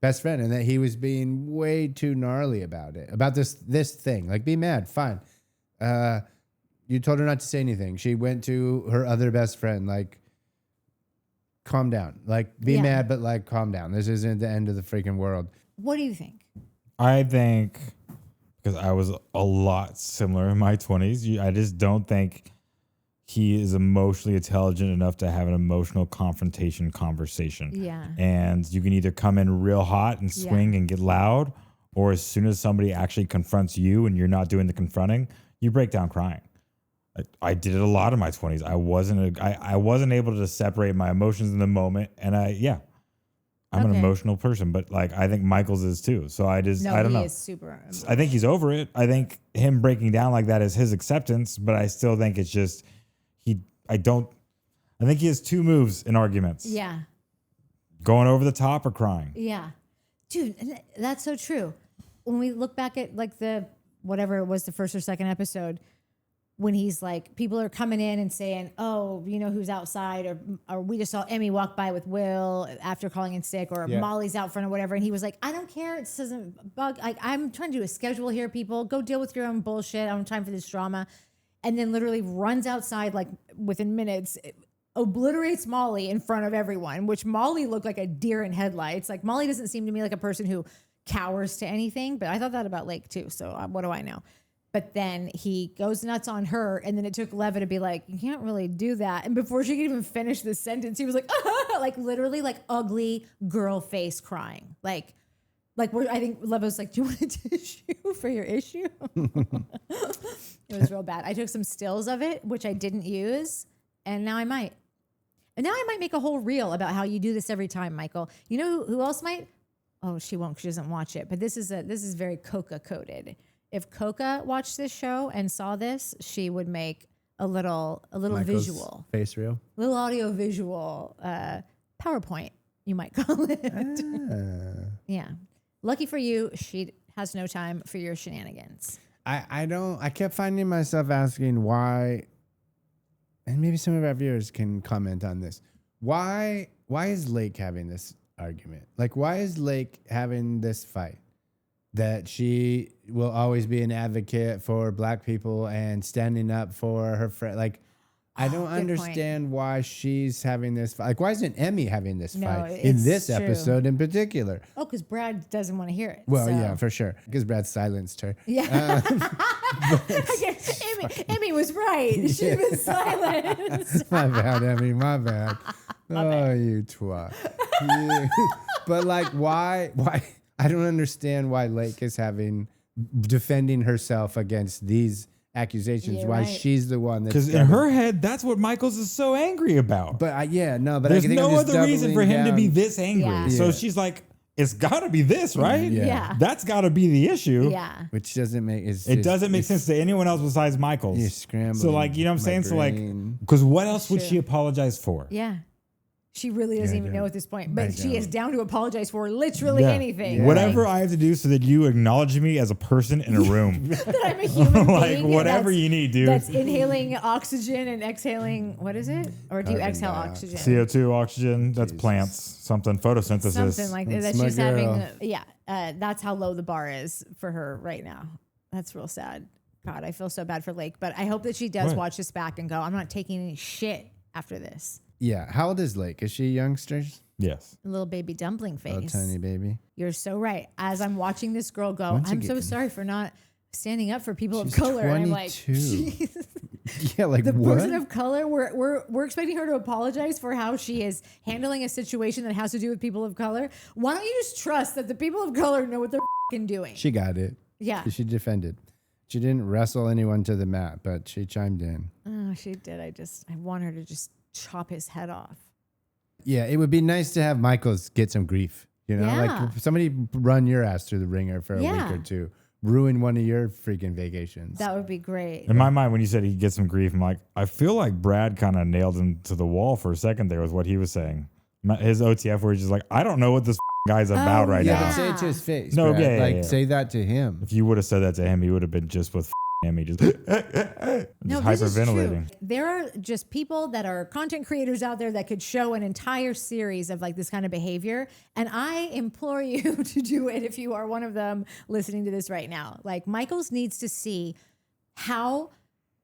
best friend, and that he was being way too gnarly about it. About this thing. Like, be mad, fine. You told her not to say anything. She went to her other best friend, like, calm down. Like, be mad, but, like, calm down. This isn't the end of the freaking world. What do you think? I think, because I was a lot similar in my 20s, I just don't think he is emotionally intelligent enough to have an emotional confrontation conversation. Yeah. And you can either come in real hot and swing and get loud, or as soon as somebody actually confronts you and you're not doing the confronting, you break down crying. I did it a lot in my 20s. I wasn't able to separate my emotions in the moment. And I'm I'm an emotional person, but like I think Michaels is too. So I don't know. He is super. I think he's over it. I think him breaking down like that is his acceptance, but I still think it's just I think he has two moves in arguments. Yeah. Going over the top or crying. Yeah. Dude, that's so true. When we look back at like whatever it was, the first or second episode, when he's like, people are coming in and saying, oh, you know who's outside, or we just saw Emmy walk by with Will after calling in sick, or Molly's out front or whatever. And he was like, I don't care. It doesn't bug. I'm trying to do a schedule here, people. Go deal with your own bullshit. I don't have time for this drama. And then literally runs outside like within minutes, obliterates Molly in front of everyone, which Molly looked like a deer in headlights. Like Molly doesn't seem to me like a person who cowers to anything, but I thought that about Lake too. So what do I know? But then he goes nuts on her, and then it took Leva to be like, you can't really do that. And before she could even finish the sentence, he was like, like literally like ugly girl face crying. Like I think Leva was like, do you want a tissue for your issue? It was real bad. I took some stills of it, which I didn't use, and now I might. And now I might make a whole reel about how you do this every time, Michael. You know who else might? Oh, she won't, 'cause she doesn't watch it. But this is very Coca coded. If Coca watched this show and saw this, she would make a little Michael's visual face reel, little audio visual PowerPoint, you might call it. Yeah. Lucky for you, she has no time for your shenanigans. I kept finding myself asking why, and maybe some of our viewers can comment on this. Why is Lake having this argument? Like, why is Lake having this fight? That she will always be an advocate for Black people and standing up for her friend. Like, I don't understand why she's having this fight. Like, why isn't Emmy having this fight in this episode in particular? Oh, because Brad doesn't want to hear it. Well, yeah, for sure. Because Brad silenced her. Yeah. Emmy was right. She was silenced. My bad, Emmy. My bad. You twat. But like, why? I don't understand why Lake is defending herself against these accusations. Why she's the one that's, because in her head, that's what Michaels is so angry about. But there's no other reason for him to be this angry. Yeah. So she's like, it's got to be this, right? Yeah. That's got to be the issue. Yeah. Which doesn't make it doesn't make sense to anyone else besides Michaels. You're scrambling. So like, you know what I'm saying? So like, because what else would she apologize for? Yeah. She really doesn't even know at this point, but she is down to apologize for literally anything. Yeah. Whatever I have to do so that you acknowledge me as a person in a room. That I'm a human like being. Whatever you need, dude. That's inhaling oxygen and exhaling, what is it? Or do you exhale oxygen? CO2, oxygen, that's plants, something, photosynthesis. Something like that. She's having, that's how low the bar is for her right now. That's real sad. God, I feel so bad for Lake, but I hope that she does watch this back and go, I'm not taking any shit after this. Yeah. How old is Lake? Is she youngsters? Yes. A little baby dumpling face. Little tiny baby. You're so right. As I'm watching this girl go, I'm so sorry for not standing up for people of She's color. 22. And I'm like, yeah, like the what? person of color, we're expecting her to apologize for how she is handling a situation that has to do with people of color. Why don't you just trust that the people of color know what they're doing? She got it. Yeah. She defended. She didn't wrestle anyone to the mat, but she chimed in. Oh, she did. I want her to just chop his head off. Yeah, it would be nice to have Michaels get some grief. You know, like somebody run your ass through the ringer for a week or two. Ruin one of your freaking vacations. That would be great. In my mind, when you said he'd get some grief, I'm like, I feel like Brad kind of nailed him to the wall for a second there with what he was saying. His OTF where he's just like, I don't know what this guy's about right now. But say it to his face. No, Brad. Say that to him. If you would have said that to him, he would have been just with Emmy, just hyperventilating. There are just people that are content creators out there that could show an entire series of like this kind of behavior. And I implore you to do it if you are one of them listening to this right now. Like Michaels needs to see how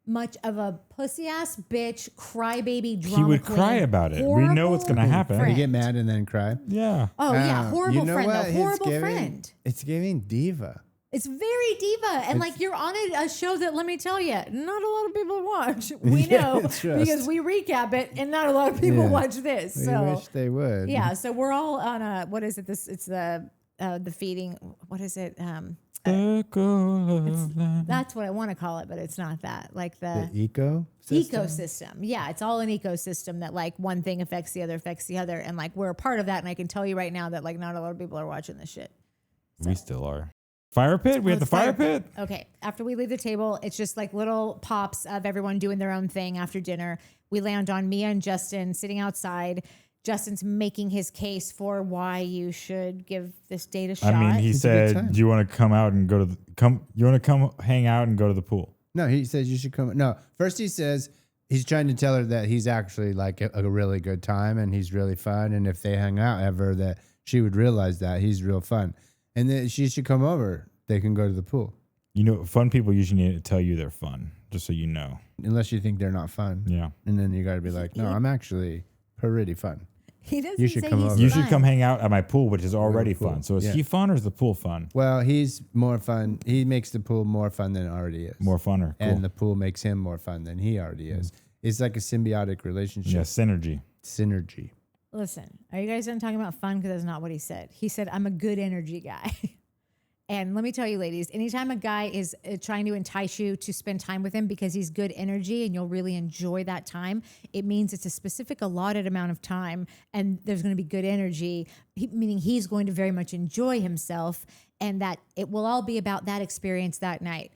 much of a pussy ass bitch crybaby drama he would cry about it. We know what's going to happen. You get mad and then cry. Yeah. Oh yeah, horrible you know friend. What? A horrible friend. It's giving diva. It's very diva. And like you're on a show that, let me tell you, not a lot of people watch. We know because we recap it and not a lot of people watch this. We so wish they would. Yeah. So we're all on a, what is it? It's the feeding, what is it? circle of life. That's what I want to call it, but it's not that. Like the ecosystem. ecosystem. Yeah, it's all an ecosystem that like one thing affects the other, and like we're a part of that. And I can tell you right now that like not a lot of people are watching this shit. So. We still are. Fire pit? We have the fire pit? Okay. After we leave the table, it's just like little pops of everyone doing their own thing after dinner. We land on Mia and Justin sitting outside. Justin's making his case for why you should give this date a shot. I mean, he said, do you want to come out and go to you want to come hang out and go to the pool? No, he says you should come. No, first he says he's trying to tell her that he's actually like a really good time and he's really fun. And if they hang out ever, that she would realize that he's real fun. And then she should come over. They can go to the pool. You know, fun people usually need to tell you they're fun, just so you know. Unless you think they're not fun. Yeah. And then you got to be like, no, I'm actually pretty fun. He doesn't you should say come he's over. You fun. should come hang out at my pool, which is already Pool. fun. So is Yeah. he fun or is the pool fun? Well, he's more fun. He makes the pool more fun than it already is. More funner. Cool. And the pool makes him more fun than he already is. It's like a symbiotic relationship. Yeah, synergy. Synergy. Listen, are you guys done talking about fun? Because that's not what he said. He said, I'm a good energy guy. And let me tell you, ladies, anytime a guy is trying to entice you to spend time with him because he's good energy and you'll really enjoy that time, it means it's a specific allotted amount of time and there's going to be good energy, meaning he's going to very much enjoy himself and that it will all be about that experience that night.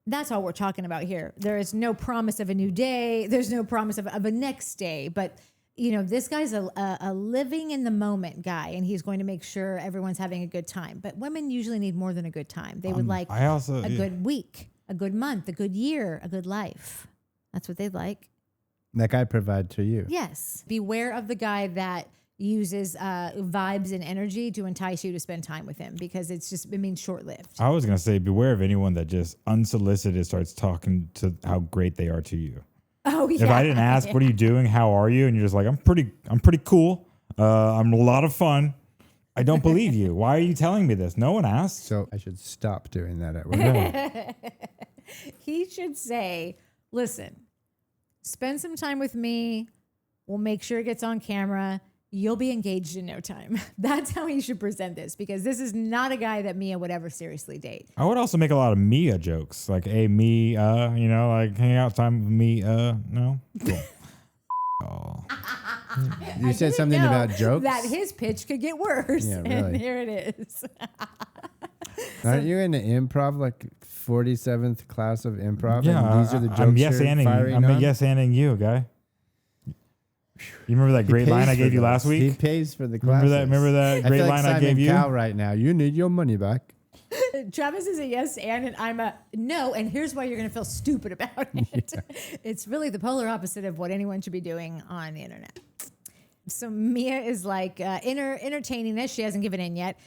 That's all we're talking about here. There is no promise of a new day. There's no promise of a next day, but you know, this guy's a living in the moment guy, and he's going to make sure everyone's having a good time. But women usually need more than a good time. They would like a good week, a good month, a good year, a good life. That's what they'd like. That guy provide to you. Yes. Beware of the guy that uses vibes and energy to entice you to spend time with him because it means short-lived. I was going to say, beware of anyone that just unsolicited starts talking to how great they are to you. Oh, yeah. If I didn't ask, what are you doing? How are you? And you're just like, I'm pretty cool. I'm a lot of fun. I don't believe you. Why are you telling me this? No one asked. So I should stop doing that at work. He should say, listen, spend some time with me. We'll make sure it gets on camera. You'll be engaged in no time. That's how he should present this because this is not a guy that Mia would ever seriously date. I would also make a lot of Mia jokes. Like, hey, me, like hang out time with me, no? Cool. Oh. You said something about jokes? That his pitch could get worse. Yeah, really. And here it is. Aren't you in the improv, like 47th class of improv? Yeah. And these are the jokes I'm I'm yes-anding you, guy. You remember that great line I gave you last week? He pays for the classes. Remember that great line I gave you? Cowell right now. You need your money back. Travis is a yes and I'm a no, and here's why you're going to feel stupid about it. Yeah. It's really the polar opposite of what anyone should be doing on the internet. So Mia is like entertaining this. She hasn't given in yet.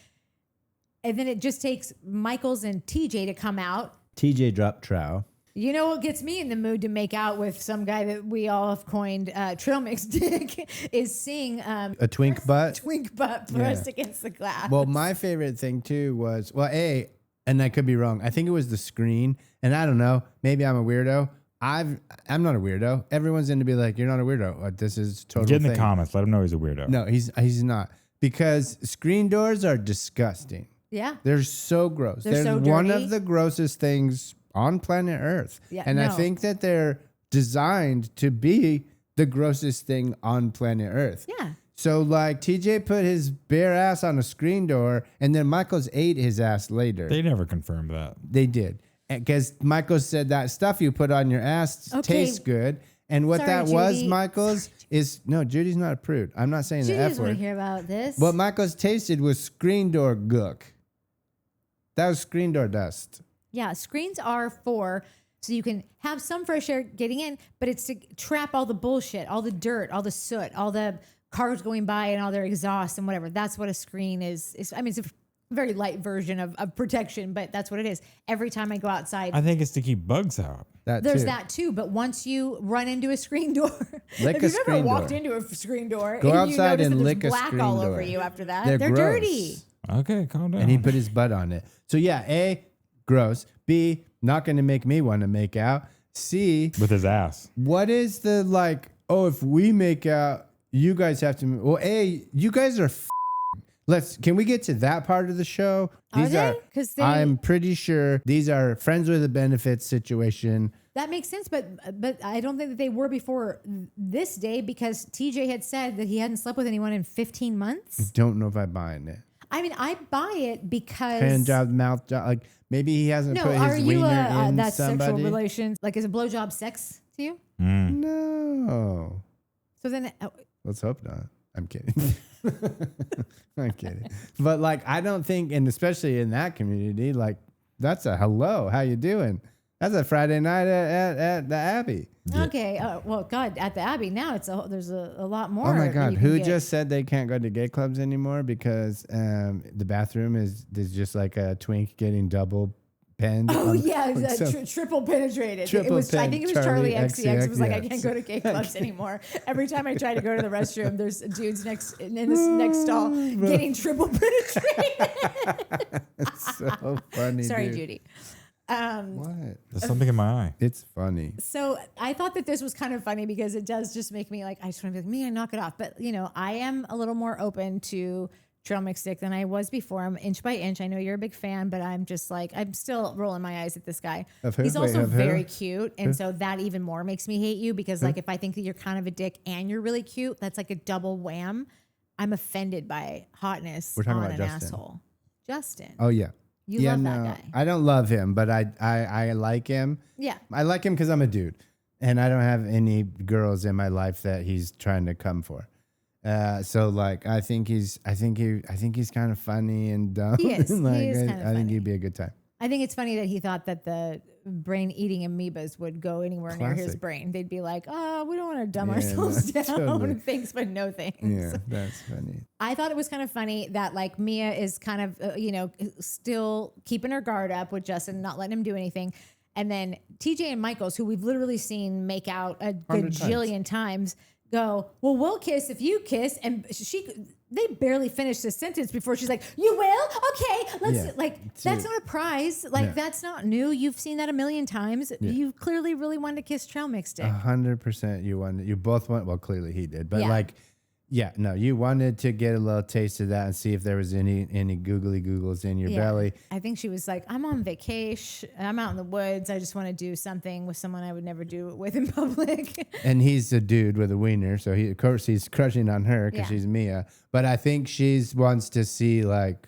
And then it just takes Michols and TJ to come out. TJ dropped trow. You know what gets me in the mood to make out with some guy that we all have coined trail mix dick is seeing a twink butt pressed against the glass. Well, my favorite thing too was and I could be wrong. I think it was the screen, and I don't know. Maybe I'm a weirdo. I'm not a weirdo. Everyone's into be like, you're not a weirdo. This is totally. Get in the comments. Let him know he's a weirdo. No, he's not, because screen doors are disgusting. Yeah, they're so gross. They're so dirty. One of the grossest things on planet Earth. Yeah, and I think that they're designed to be the grossest thing on planet Earth. Yeah. So like TJ put his bare ass on a screen door and then Michols ate his ass later. They never confirmed that. They did. Because Michols said that stuff you put on your ass tastes good. And what that Judy. was, Michols, is no, Judy's not a prude. I'm not saying Judy the F doesn't word. want to hear about this. What Michols tasted was screen door gook. That was screen door dust. Yeah, screens are for so you can have some fresh air getting in, but it's to trap all the bullshit, all the dirt, all the soot, all the cars going by and all their exhaust and whatever. That's what a screen is. I mean, it's a very light version of protection, but that's what it is. Every time I go outside, I think it's to keep bugs out. There's that too. But once you run into a screen door, if you've ever walked into a screen door, go and outside you and notice that lick there's a black screen all door. over you after that. They're dirty. Okay, calm down. And he put his butt on it. So yeah, A, gross. B, not going to make me want to make out. C, with his ass. What is the if we make out, you guys have to. Well, A, you guys are Can we get to that part of the show? These are they? Because I'm pretty sure these are friends with a benefits situation. That makes sense, but I don't think that they were before this day because TJ had said that he hadn't slept with anyone in 15 months. I don't know if I buy it. I mean, I buy it because hand job, mouth job, like maybe he hasn't put his wiener in that's somebody. Sexual relations? Like, is a blowjob sex to you? No. So then, let's hope not. I'm kidding. I'm kidding. But like, I don't think, and especially in that community, like that's a hello, how you doing? That's a Friday night at the Abbey. Okay. Well, God, at the Abbey now there's a lot more. Oh my God. Who just said they can't go to gay clubs anymore because the bathroom is just like a twink getting double penned? Oh yeah, triple penetrated. I think it was Charlie XCX. It was like, I can't go to gay clubs anymore. Every time I try to go to the restroom, there's dudes in this next stall getting triple penetrated. It's so funny. Sorry, dude. Judy. What? There's something in my eye. It's funny. So I thought that this was kind of funny because it does just make me like, I just want to be like, me, I knock it off. But I am a little more open to trail mix dick than I was before. I'm inch by inch. I know you're a big fan, but I'm just like, I'm still rolling my eyes at this guy. He's also very cute. And so that even more makes me hate you because like, if I think that you're kind of a dick and you're really cute, that's like a double wham. I'm offended by hotness on an asshole. Justin. Oh yeah. You love that guy. I don't love him, but I like him. Yeah. I like him because I'm a dude. And I don't have any girls in my life that he's trying to come for. So like I think he's kind of funny and dumb. He is. Like, he is kind of funny. I think he'd be a good time. I think it's funny that he thought that the brain-eating amoebas would go anywhere near his brain. They'd be like, "Oh, we don't want to dumb ourselves down. Totally. Thanks, but no thanks." Yeah, that's funny. I thought it was kind of funny that like Mia is kind of, still keeping her guard up with Justin, not letting him do anything. And then TJ and Michols, who we've literally seen make out a gajillion times, go, "Well, we'll kiss if you kiss." And they barely finished the sentence before she's like, "You will? Okay, let's that's not a prize. Like that's not new. You've seen that a million times. Yeah. You clearly really wanted to kiss trail mix dick. 100% you wanted. You both want. Well, clearly he did, but you wanted to get a little taste of that and see if there was any googly googles in your belly. I think she was like, "I'm on vacation. I'm out in the woods. I just want to do something with someone I would never do it with in public." And he's a dude with a wiener, so of course he's crushing on her because she's Mia. But I think she wants to see like,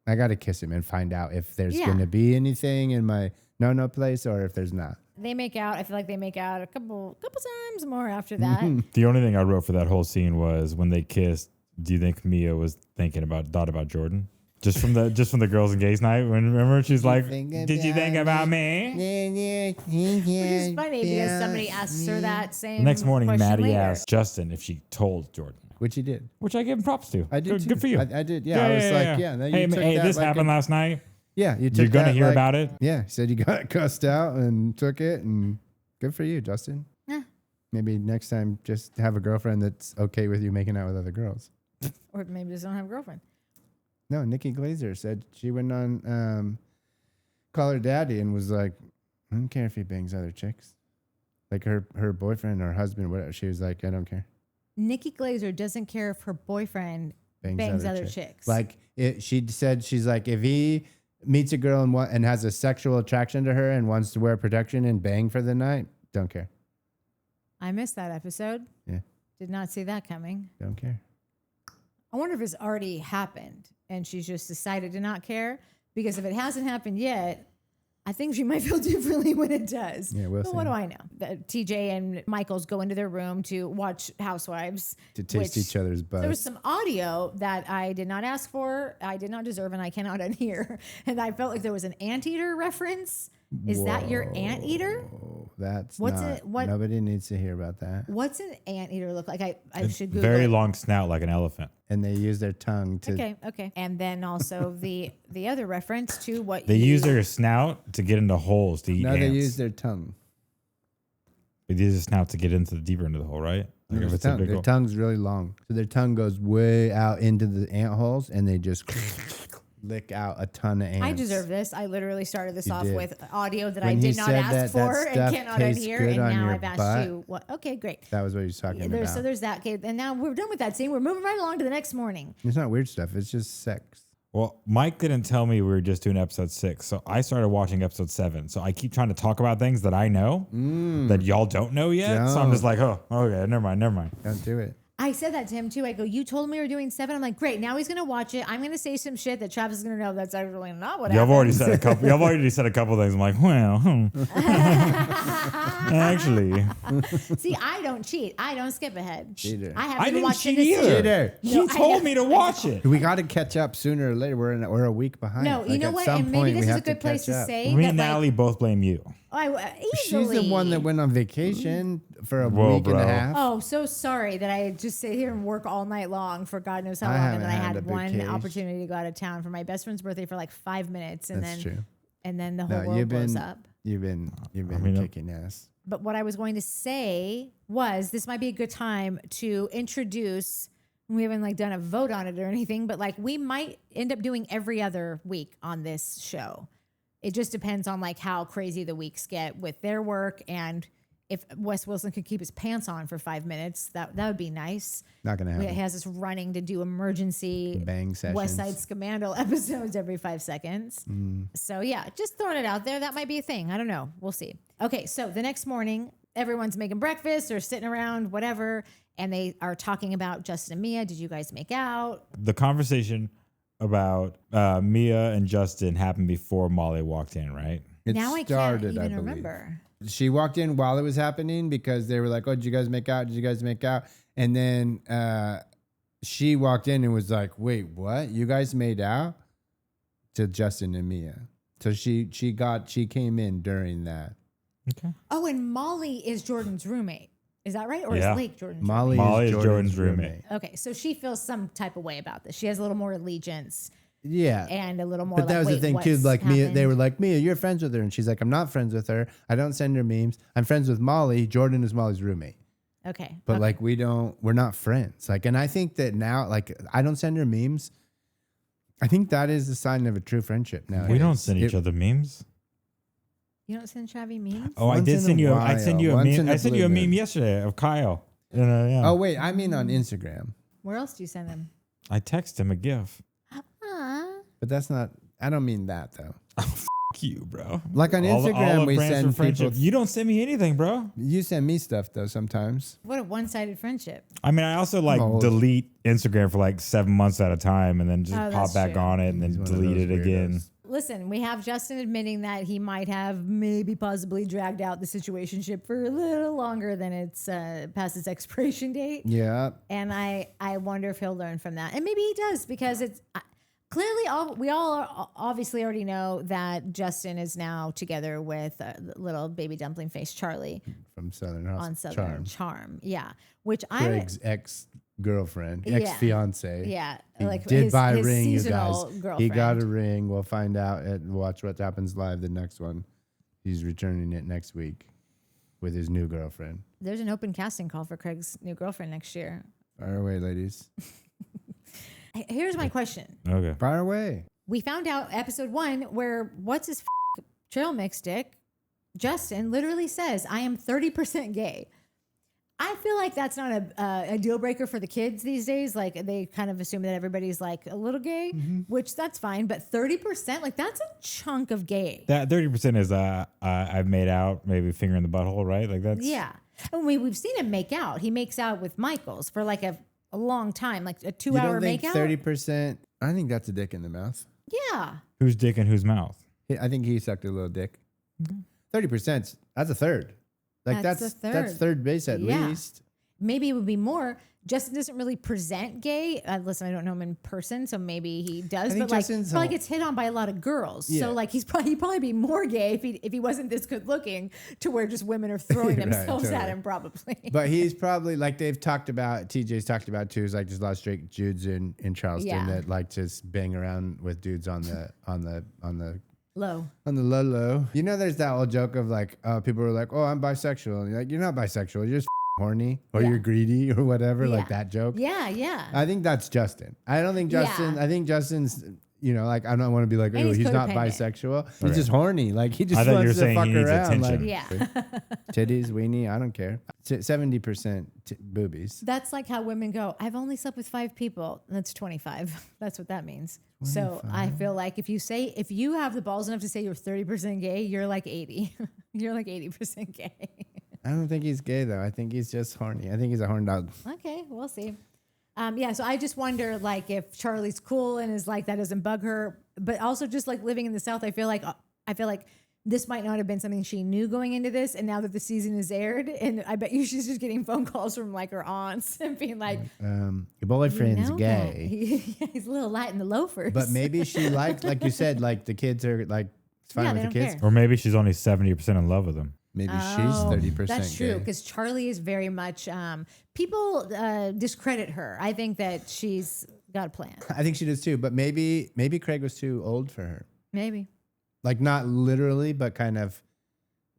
I got to kiss him and find out if there's going to be anything in my no place or if there's not. They make out. I feel like they make out a couple times more after that. The only thing I wrote for that whole scene was when they kissed. Do you think Mia was thought about Jordan? Just from the girls and gays night. Remember she's like, "Did you think about me?" Which is funny because somebody asks her that same. The next morning, Maddie later. asked Justin if she told Jordan. Which he did. Which I give him props to. I did too. Good for you. I did. Yeah. I was like, hey, this happened last night. Yeah. You're going to hear about it? Yeah. He said you got cussed out and took it, and good for you, Justin. Yeah. Maybe next time just have a girlfriend that's okay with you making out with other girls. Or maybe just don't have a girlfriend. No, Nikki Glazer said she went on Call Her Daddy and was like, "I don't care if he bangs other chicks." Like her boyfriend or husband, whatever. She was like, "I don't care." Nikki Glazer doesn't care if her boyfriend bangs other chicks. Like she said, she's like, if he meets a girl and has a sexual attraction to her and wants to wear protection and bang for the night, don't care. I missed that episode. Yeah. Did not see that coming. Don't care. I wonder if it's already happened and she's just decided to not care. Because if it hasn't happened yet, I think she might feel differently when it does. Yeah, we'll see. What do I know? TJ and Michols go into their room to watch Housewives. To taste each other's butts. There was some audio that I did not ask for, I did not deserve, and I cannot unhear. And I felt like there was an anteater reference. Is that your anteater? That's nobody needs to hear about that. What's an anteater look like? I should Google very it. Long snout like an elephant. And they use their tongue to... Okay. And then also the other reference to what they use their snout to get into holes to eat ants. They use their tongue. They use their snout to get into the deeper into the hole, right? Like their tongue's really long. So their tongue goes way out into the ant holes and they just... lick out a ton of ants. I deserve this. I literally started this off did. with audio that When I you did not said ask that for and stuff cannot tastes unhear, good and on now your I've asked butt. you what. Okay, great. That was what he was talking about. So there's that. Okay, and now we're done with that scene. We're moving right along to the next morning. It's not weird stuff. It's just sex. Well, Mike didn't tell me we were just doing episode 6, so I started watching episode 7. So I keep trying to talk about things that I know that y'all don't know yet. So I'm just like, oh, okay, never mind. Don't do it. I said that to him too. I go, you told me we were doing 7. I'm like, great. Now he's gonna watch it. I'm gonna say some shit that Travis is gonna know that's actually not what Y'all happened. already said a couple. Y'all already said a couple things. I'm like, well, actually, See, I don't cheat. I don't skip ahead. Cheater. I I haven't didn't watched cheat it. either. Cheater. He told me to watch it. We got to catch up sooner or later. We're a week behind. No, you know at what? some And maybe point, this we is a have good place to catch up. say Me that and Natalie both blame you. She's the one that went on vacation for a Whoa, week and bro. a half. Oh, so sorry that I just sit here and work all night long for God knows how I long, and then I haven't had had a one vacation. opportunity to go out of town for my best friend's birthday for like 5 minutes, and That's then true. and then the whole No, world you've blows been up. you've been mean, kicking ass. But what I was going to say was this might be a good time to introduce. We haven't like done a vote on it or anything, but like we might end up doing every other week on this show. It just depends on like how crazy the weeks get with their work, and if Wes Wilson could keep his pants on for 5 minutes, that would be nice. Not gonna He happen. has us running to do emergency Bang sessions. West Side Scamandal episodes every 5 seconds. So yeah, just throwing it out there. That might be a thing. I don't know. We'll see. Okay, so the next morning, everyone's making breakfast or sitting around, whatever, and they are talking about Justin and Mia. Did you guys make out? The conversation about Mia and Justin happened before Molly walked in, right? It Now I can't started, I even believe. remember. She walked in while it was happening because they were like, "Oh, did you guys make out? Did you guys make out?" And then she walked in and was like, "Wait, what? You guys made out?" To Justin and Mia. So she came in during that. Okay. Oh, and Molly is Jordan's roommate. Is that right? Or Yeah. is Lake Jordan's Molly Molly is is Jordan's Jordan's roommate. roommate. Okay, so she feels some type of way about this. She has a little more allegiance Yeah. and a little more. But that was the wait, thing too. what's Like Mia, they happened? were like, "Mia, you're friends with her," and she's like, "I'm not friends with her. I don't send her memes. I'm friends with Molly. Jordan is Molly's roommate." Okay, But okay. like we're not friends. Like, and I think that now, like, I don't send her memes. I think that is the sign of a true friendship. Now We don't send each other memes. You don't send Travi memes? Oh, I Once did in send a you. I sent you a while. Once in meme. a I sent blue you a moon. meme yesterday of Kyle. Yeah. Oh wait, I mean on Instagram. Where else do you send them? I text him a GIF. But that's not. I don't mean that though. Fuck you, bro. Like on Instagram, the we brands send for friendship. people. You don't send me anything, bro. You send me stuff though sometimes. What a one-sided friendship. I mean, I also like old. delete Instagram for like 7 months at a time, and then just Oh, pop that's back true. on it, and He's then one of delete those it again. weirdos. Listen, we have Justin admitting that he might have maybe possibly dragged out the situationship for a little longer than it's past its expiration date. Yeah. And I wonder if he'll learn from that. And maybe he does, because it's clearly we all obviously already know that Justin is now together with little baby dumpling face Charlie From Southern House. on Southern Charm. Yeah. Which Craig's ex-girlfriend, Yeah. ex-fiance. Yeah. He like did his, buy a his ring, you seasonal guys. girlfriend. He got a ring. We'll find out at Watch What Happens Live, the next one. He's returning it next week with his new girlfriend. There's an open casting call for Craig's new girlfriend next year. Fire away, ladies. Here's my question. Okay. Fire away. We found out episode 1 where what's his trail mix dick, Justin, literally says, "I am 30% gay." I feel like that's not a deal breaker for the kids these days. Like they kind of assume that everybody's like a little gay, which that's fine. But 30%, like that's a chunk of gay. That 30% is I've made out, maybe finger in the butthole, right? Like that's Yeah. And we've seen him make out. He makes out with Michols for like a long time, like a 2-hour You don't think makeout. 30%? I think that's a dick in the mouth. Yeah. whose dick in whose mouth. I think he sucked a little dick. 30%, that's a third. Like That's that's a third. that's third base at Yeah. least. Maybe it would be more. Justin doesn't really present gay. Listen, I don't know him in person, so maybe he does. I think But like, Justin's probably a- gets hit on by a lot of girls. Yeah. So like, he'd probably be more gay if he wasn't this good looking, to where just women are throwing Right, themselves at totally. him. Probably. But he's probably like they've talked about. TJ's talked about too. Is like there's a lot of straight dudes in Charleston Yeah. that like just bang around with dudes on the Low. low low. You know, there's that old joke of like people are like, "Oh, I'm bisexual," and you're like, "You're not bisexual. You're just horny or Yeah. you're greedy or whatever." Yeah. Like that joke. Yeah, yeah. I think that's Justin. I don't think Yeah. Justin. I think Justin's. you know, like I don't want to be like, And oh, he's not codependent. bisexual. He's Right. just horny. Like he just I thought you were wants to saying fuck he needs around. Like, attention. Yeah. titties, weenie, I don't care. 70% boobies. That's like how women go, I've only slept with 5 people. That's 25. That's what that means. So I feel like if you have the balls enough to say you're 30% gay, you're like 80. You're like 80% gay. I don't think he's gay though. I think he's just horny. I think he's a horn dog. Okay, we'll see. Yeah, so I just wonder, like, if Charlie's cool and is like that doesn't bug her, but also just like living in the South, I feel like this might not have been something she knew going into this, and now that the season is aired, and I bet you she's just getting phone calls from like her aunts and being like, Your boyfriend's "You know gay." that. He's a little light in the loafers. But maybe she liked, like you said, like the kids are like, it's fine Yeah, with they the don't kids. care. Or maybe she's only 70% in love with him. Maybe she's 30% That's true, gay. because Charlie is very much, people discredit her. I think that she's got a plan. I think she does too. But maybe Craig was too old for her. Maybe. Like not literally, but kind of,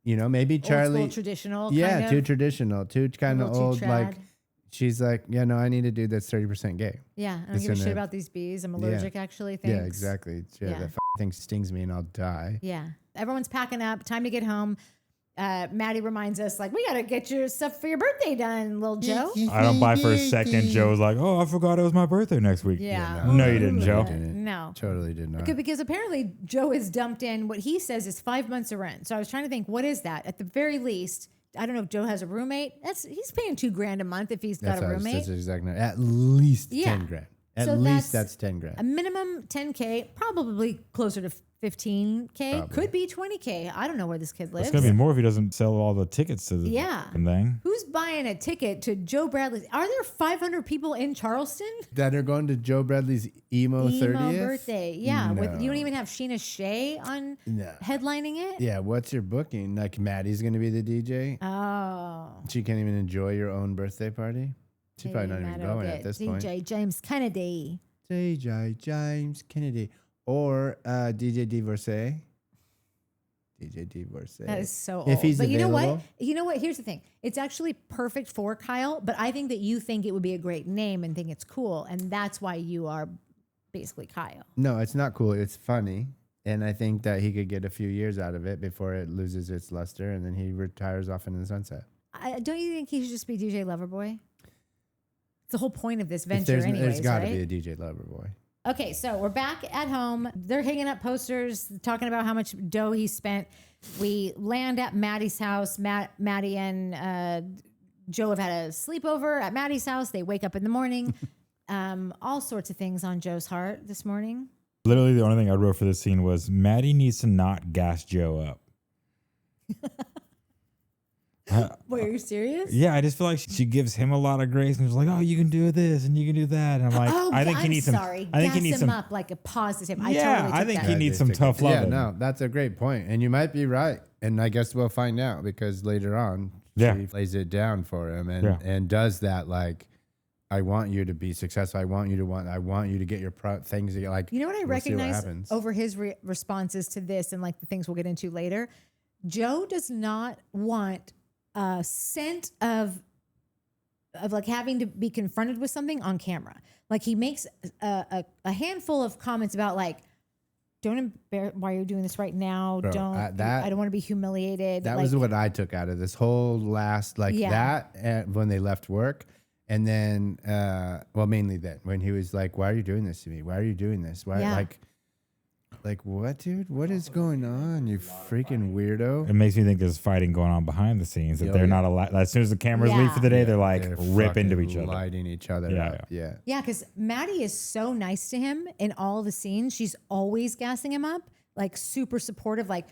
you know, maybe Old Charlie. school, traditional. Yeah, kind too of. traditional, too kind A of little old. too Like trad. she's like, yeah, no, I need a dude that's 30% gay. Yeah, I don't It's give a shit in a- about these bees. I'm allergic, actually. Thanks. Yeah, exactly. Yeah, Yeah. that thing stings me and I'll die. Yeah. Everyone's packing up. Time to get home. Maddie reminds us, like, we got to get your stuff for your birthday done, little Joe. I don't buy for a second. Joe's like, oh, I forgot it was my birthday next week. Yeah. No, you didn't, Joe. No. Totally did not. Okay, because apparently Joe has dumped in what he says is 5 months of rent. So I was trying to think, what is that? At the very least, I don't know if Joe has a roommate. He's paying $2,000 a month if he's got a roommate. That's exactly at least Yeah. 10 grand. At So least that's that's 10 grand. A minimum 10K, probably closer to 15K, Probably. could be 20K. I don't know where this kid lives. It's gonna be more if he doesn't sell all the tickets to the Yeah. fucking thing. Who's buying a ticket to Joe Bradley's? Are there 500 people in Charleston? That are going to Joe Bradley's emo 30th birthday. Yeah. No. You don't even have Sheena Shea on No. headlining it? Yeah, what's your booking? Like Maddie's going to be the DJ? Oh. She can't even enjoy your own birthday party? She's probably not even Matt will going get at this DJ point. James Kennedy. DJ James Kennedy. Or DJ Divorcee. DJ Divorcee. That is so old. If he's but you know what? available. You know what? Here's the thing. It's actually perfect for Kyle, but I think that you think it would be a great name and think it's cool. And that's why you are basically Kyle. No, it's not cool. It's funny. And I think that he could get a few years out of it before it loses its luster and then he retires off into the sunset. Don't you think he should just be DJ Loverboy? It's the whole point of this venture, There's anyways, got to right? be a DJ Loverboy. Okay, so we're back at home. They're hanging up posters, talking about how much dough he spent. We land at Maddie's house. Maddie and Joe have had a sleepover at Maddie's house. They wake up in the morning. All sorts of things on Joe's heart this morning. Literally, the only thing I wrote for this scene was Maddie needs to not gas Joe up. Wait, are you serious? Yeah, I just feel like she gives him a lot of grace and she's like, oh, you can do this and you can do that. And I'm like, I think he needs some. I think he needs him some. up like a positive. Yeah, I think he needs some tough love. Yeah, no, that's a great point. And you might be right. And I guess we'll find out because later on, she lays it down for him and does that like, I want you to be successful. I want you to get your things. Like, you know what I we'll see what recognize happens. over his responses to this and like the things we'll get into later. Joe does not want a scent of like having to be confronted with something on camera. Like he makes a handful of comments about like, don't embarrass why you're doing this right now. Bro, I don't want to be humiliated. That like, was what I took out of this whole last that when they left work. And then, mainly then when he was like, why are you doing this to me? Why are you doing this? Why like what, dude? What is going on? You freaking weirdo. It makes me think there's fighting going on behind the scenes that they're not allowed. As soon as the cameras leave for the day, they're like rip into each other, lighting each other up. Yeah. Yeah, because Maddie is so nice to him in all the scenes. She's always gassing him up, like super supportive. Like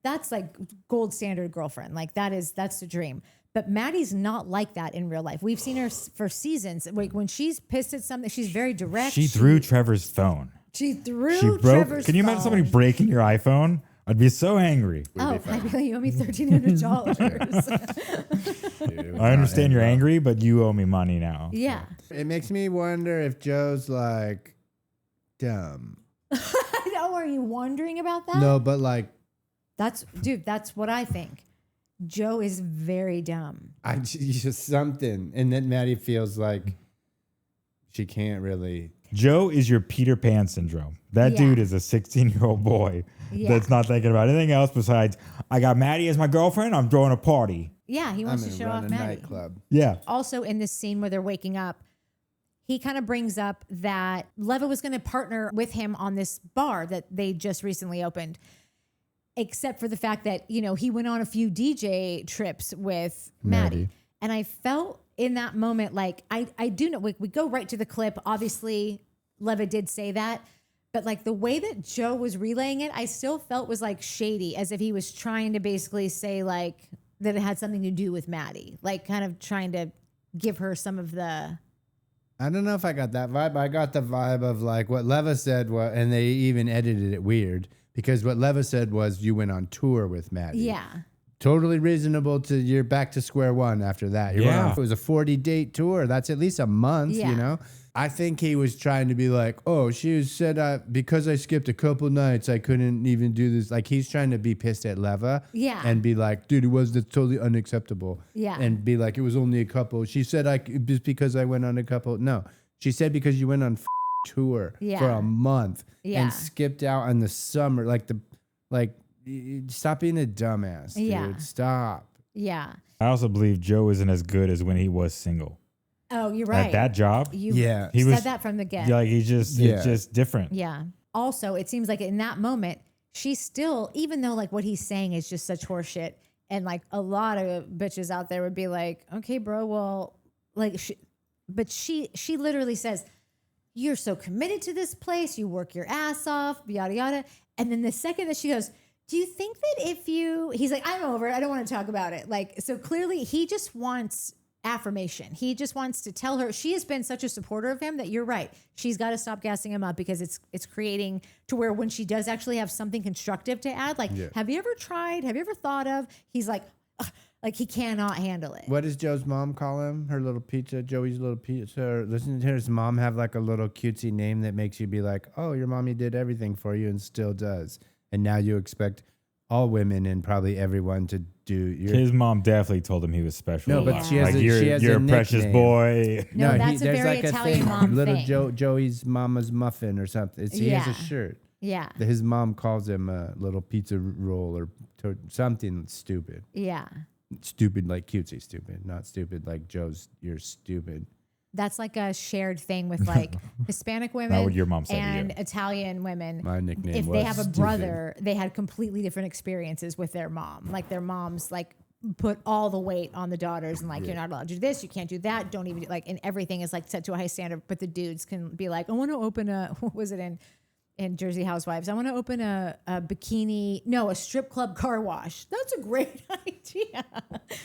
that's like gold standard girlfriend. Like that's the dream. But Maddie's not like that in real life. We've seen her for seasons. Like when she's pissed at something, she's very direct. She threw Trevor's phone. She threw She broke. Trevor's Can you imagine somebody breaking your iPhone? I'd be so angry. I'd be like, you owe me $1,300. I understand you're angry, but you owe me money now. Yeah. It makes me wonder if Joe's like dumb. Are you wondering about that? No, but like that's what I think. Joe is very dumb. just something, and then Maddie feels like she can't really Joe is your Peter Pan syndrome. That dude is a 16-year-old boy that's not thinking about anything else besides, I got Maddie as my girlfriend. I'm throwing a party. Yeah, he wants to show off Maddie. Nightclub. Yeah. Also, in this scene where they're waking up, he kind of brings up that Leva was going to partner with him on this bar that they just recently opened, except for the fact that, you know, he went on a few DJ trips with Maddie. And I felt in that moment, like, I do know, we go right to the clip. Obviously, Leva did say that. But like the way that Joe was relaying it, I still felt was like shady, as if he was trying to basically say like that it had something to do with Maddie, like kind of trying to give her some of the... I don't know if I got that vibe. I got the vibe of like what Leva said, and they even edited it weird because what Leva said was you went on tour with Maddie. Yeah. Totally reasonable to you're back to square one after that. It was a 40-date tour. That's at least a month, you know? I think he was trying to be like, oh, she said because I skipped a couple nights, I couldn't even do this. Like he's trying to be pissed at Leva and be like, dude, that's totally unacceptable. Yeah. And be like, it was only a couple. She said just because I went on a couple. No, she said because you went on tour for a month and skipped out in the summer. Stop being a dumbass, dude. Stop. Yeah. I also believe Joe isn't as good as when he was single. Oh, you're right. At that job. He said was, that from the get. Yeah, like it's just different. Yeah. Also, it seems like in that moment, she's still, even though like what he's saying is just such horseshit, and like a lot of bitches out there would be like, okay, bro, well, like, but she literally says, you're so committed to this place, you work your ass off, yada yada. And then the second that she goes, do you think that he's like, I'm over it, I don't want to talk about it. Like, so clearly he just wants affirmation. He just wants to tell her, she has been such a supporter of him that you're right. She's got to stop gassing him up because it's creating to where when she does actually have something constructive to add, like, have you ever tried? Have you ever thought of? He's like he cannot handle it. What does Joe's mom call him? Her little pizza, Joey's little pizza. Listen to his mom have like a little cutesy name that makes you be like, oh, your mommy did everything for you and still does. And now you expect all women and probably everyone to do. His mom definitely told him he was special. No, but she has you're a precious nickname. Boy. No, that's a very Italian mom Little thing. Joey's mama's muffin or something. He has a shirt. Yeah. His mom calls him a little pizza roll or something stupid. Yeah. Stupid like cutesy stupid, not stupid like Joe's. You're stupid. That's like a shared thing with like Hispanic women Not what your mom said and Italian women. My nickname if was they have a stupid. brother, they had completely different experiences with their mom. Like their moms like put all the weight on the daughters and like you're not allowed to do this, you can't do that, don't even do, like, and everything is like set to a high standard. But the dudes can be like, I want to open what was it in Jersey Housewives? I want to open a strip club car wash. That's a great idea.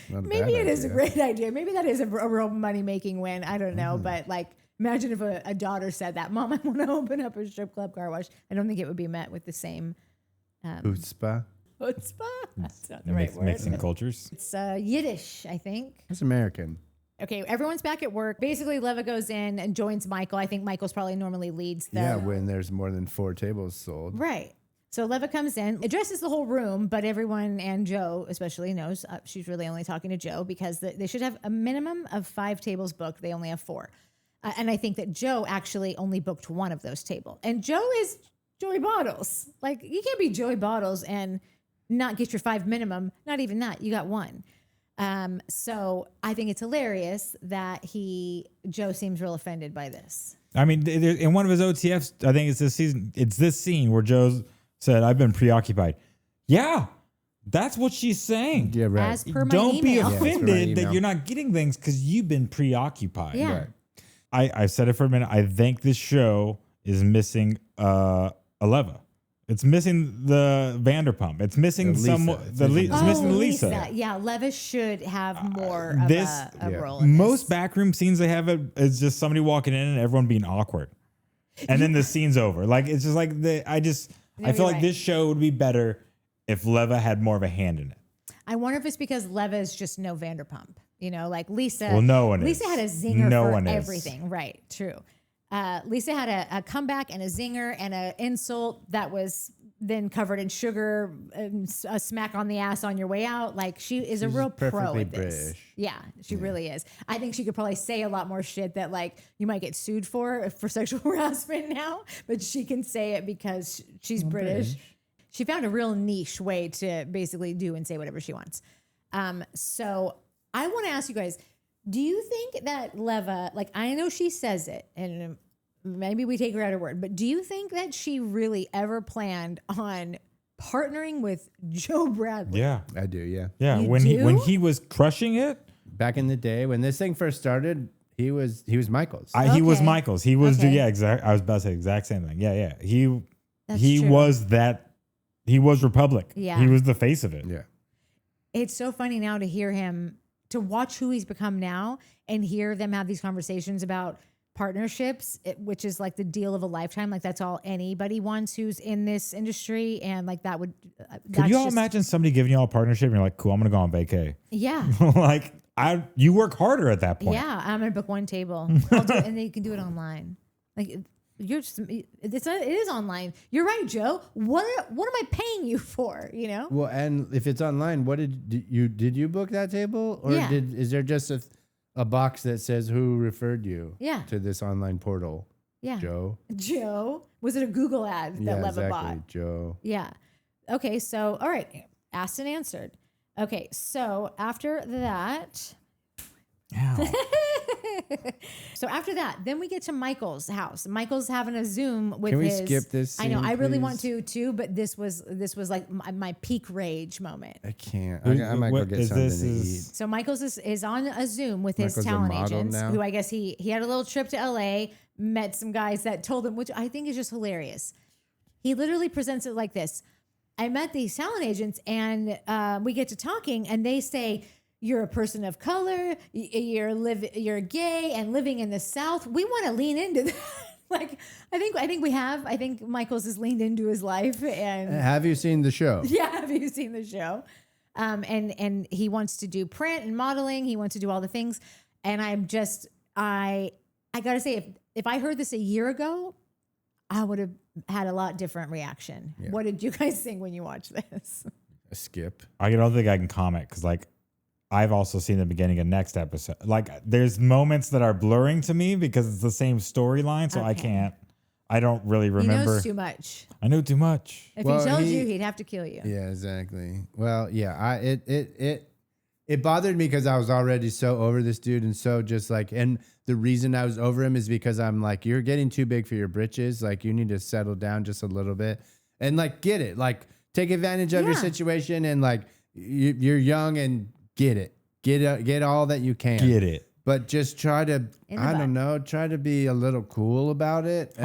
Maybe it is a great idea. Maybe that is a real money-making win. I don't know. But like, imagine if a daughter said that, Mom, I want to open up a strip club car wash. I don't think it would be met with the same... Chutzpah? Chutzpah? That's not the right word. Mixing cultures. It's Yiddish, I think. It's American. Okay, everyone's back at work. Basically, Leva goes in and joins Michael. I think Michael's probably normally leads the... Yeah, when there's more than 4 tables sold. Right. So Leva comes in, addresses the whole room, but everyone, and Joe especially, knows she's really only talking to Joe because they should have a minimum of 5 tables booked. They only have 4. And I think that Joe actually only booked 1 of those tables. And Joe is Joey Bottles. Like, you can't be Joey Bottles and not get your 5 minimum. Not even that. You got 1. So I think it's hilarious that Joe seems real offended by this. I mean, in one of his OTFs, I think it's this season. It's this scene where Joe said, "I've been preoccupied." Yeah, that's what she's saying. Yeah, right. As per my Don't be email. offended that you're not getting things because you've been preoccupied. Yeah. Right. I said it for a minute. I think this show is missing a Leva. It's missing the Vanderpump. It's missing it's missing Lisa. Yeah, Leva should have more of a role in most this. backroom scenes they have is just somebody walking in and everyone being awkward. And then the scene's over. Like, it's just like I feel like this show would be better if Leva had more of a hand in it. I wonder if it's because Leva is just no Vanderpump. You know, like Lisa. Well, no one Lisa is. had a zinger no for one everything. Is. Right, true. Lisa had a comeback and a zinger and an insult that was then covered in sugar, a smack on the ass on your way out. Like she's a real pro at this. British. Yeah, she really is. I think she could probably say a lot more shit that like you might get sued for sexual harassment now, but she can say it because she's British. She found a real niche way to basically do and say whatever she wants. So I want to ask you guys, do you think that Leva, like I know she says it and maybe we take her at her word, but do you think that she really ever planned on partnering with Joe Bradley? Yeah, I do. Yeah. Yeah. You when do? he was crushing it Back in the day when this thing first started, he was Michols. he was Okay. Michols. He was Okay. exact. I was about to say the exact same thing. Yeah. That's He true. was that. He was Republic. Yeah. He was the face of it. Yeah. It's so funny now to hear him, to watch who he's become now and hear them have these conversations about partnerships, which is like the deal of a lifetime. Like that's all anybody wants who's in this industry. And like that would, Could you all imagine somebody giving you all a partnership and you're like, cool, I'm going to go on vacay. Yeah. Like you work harder at that point. Yeah. I'm going to book one table I'll do it, and then you can do it online. Like you're just, it is online. You're right, Joe. What am I paying you for? You know? Well, and if it's online, what did you book that table, or Yeah. is there just a box that says who referred you? Yeah. To this online portal? Yeah. Joe. Was it a Google ad that Yeah, Leva exactly. bought? Joe. Yeah. Okay. So, all right. Asked and answered. Okay. So after that, Ow. so after that, then we get to Michael's house. Michael's having a Zoom with Can we his. skip this I know. scene, I really please? want to too, but this was like my peak rage moment. I can't. I might go What get is something this? to eat. So Michael's is on a Zoom with his Michael's a talent model agents, now? who I guess he had a little trip to LA, met some guys that told him, which I think is just hilarious. He literally presents it like this. I met these talent agents and we get to talking and they say, you're a person of color, you're gay and living in the South. We want to lean into that. Like, I think Michael's has leaned into his life. And Have you seen the show? yeah, have you seen the show? And he wants to do print and modeling. He wants to do all the things. And I gotta say, if I heard this a year ago, I would have had a lot different reaction. Yeah. What did you guys think when you watched this? A skip. I don't think I can comment because like I've also seen the beginning of next episode. Like there's moments that are blurring to me because it's the same storyline, so I don't really remember. He knows too much. I know too much. If Well, he told you, he'd have to kill you. Yeah, exactly. Well, yeah, it bothered me because I was already so over this dude and so just like, and the reason I was over him is because I'm like, you're getting too big for your britches. Like you need to settle down just a little bit and like get it. Like take advantage of your situation and like you're young and get it. Get all that you can. Get it. But just try to, try to be a little cool about it.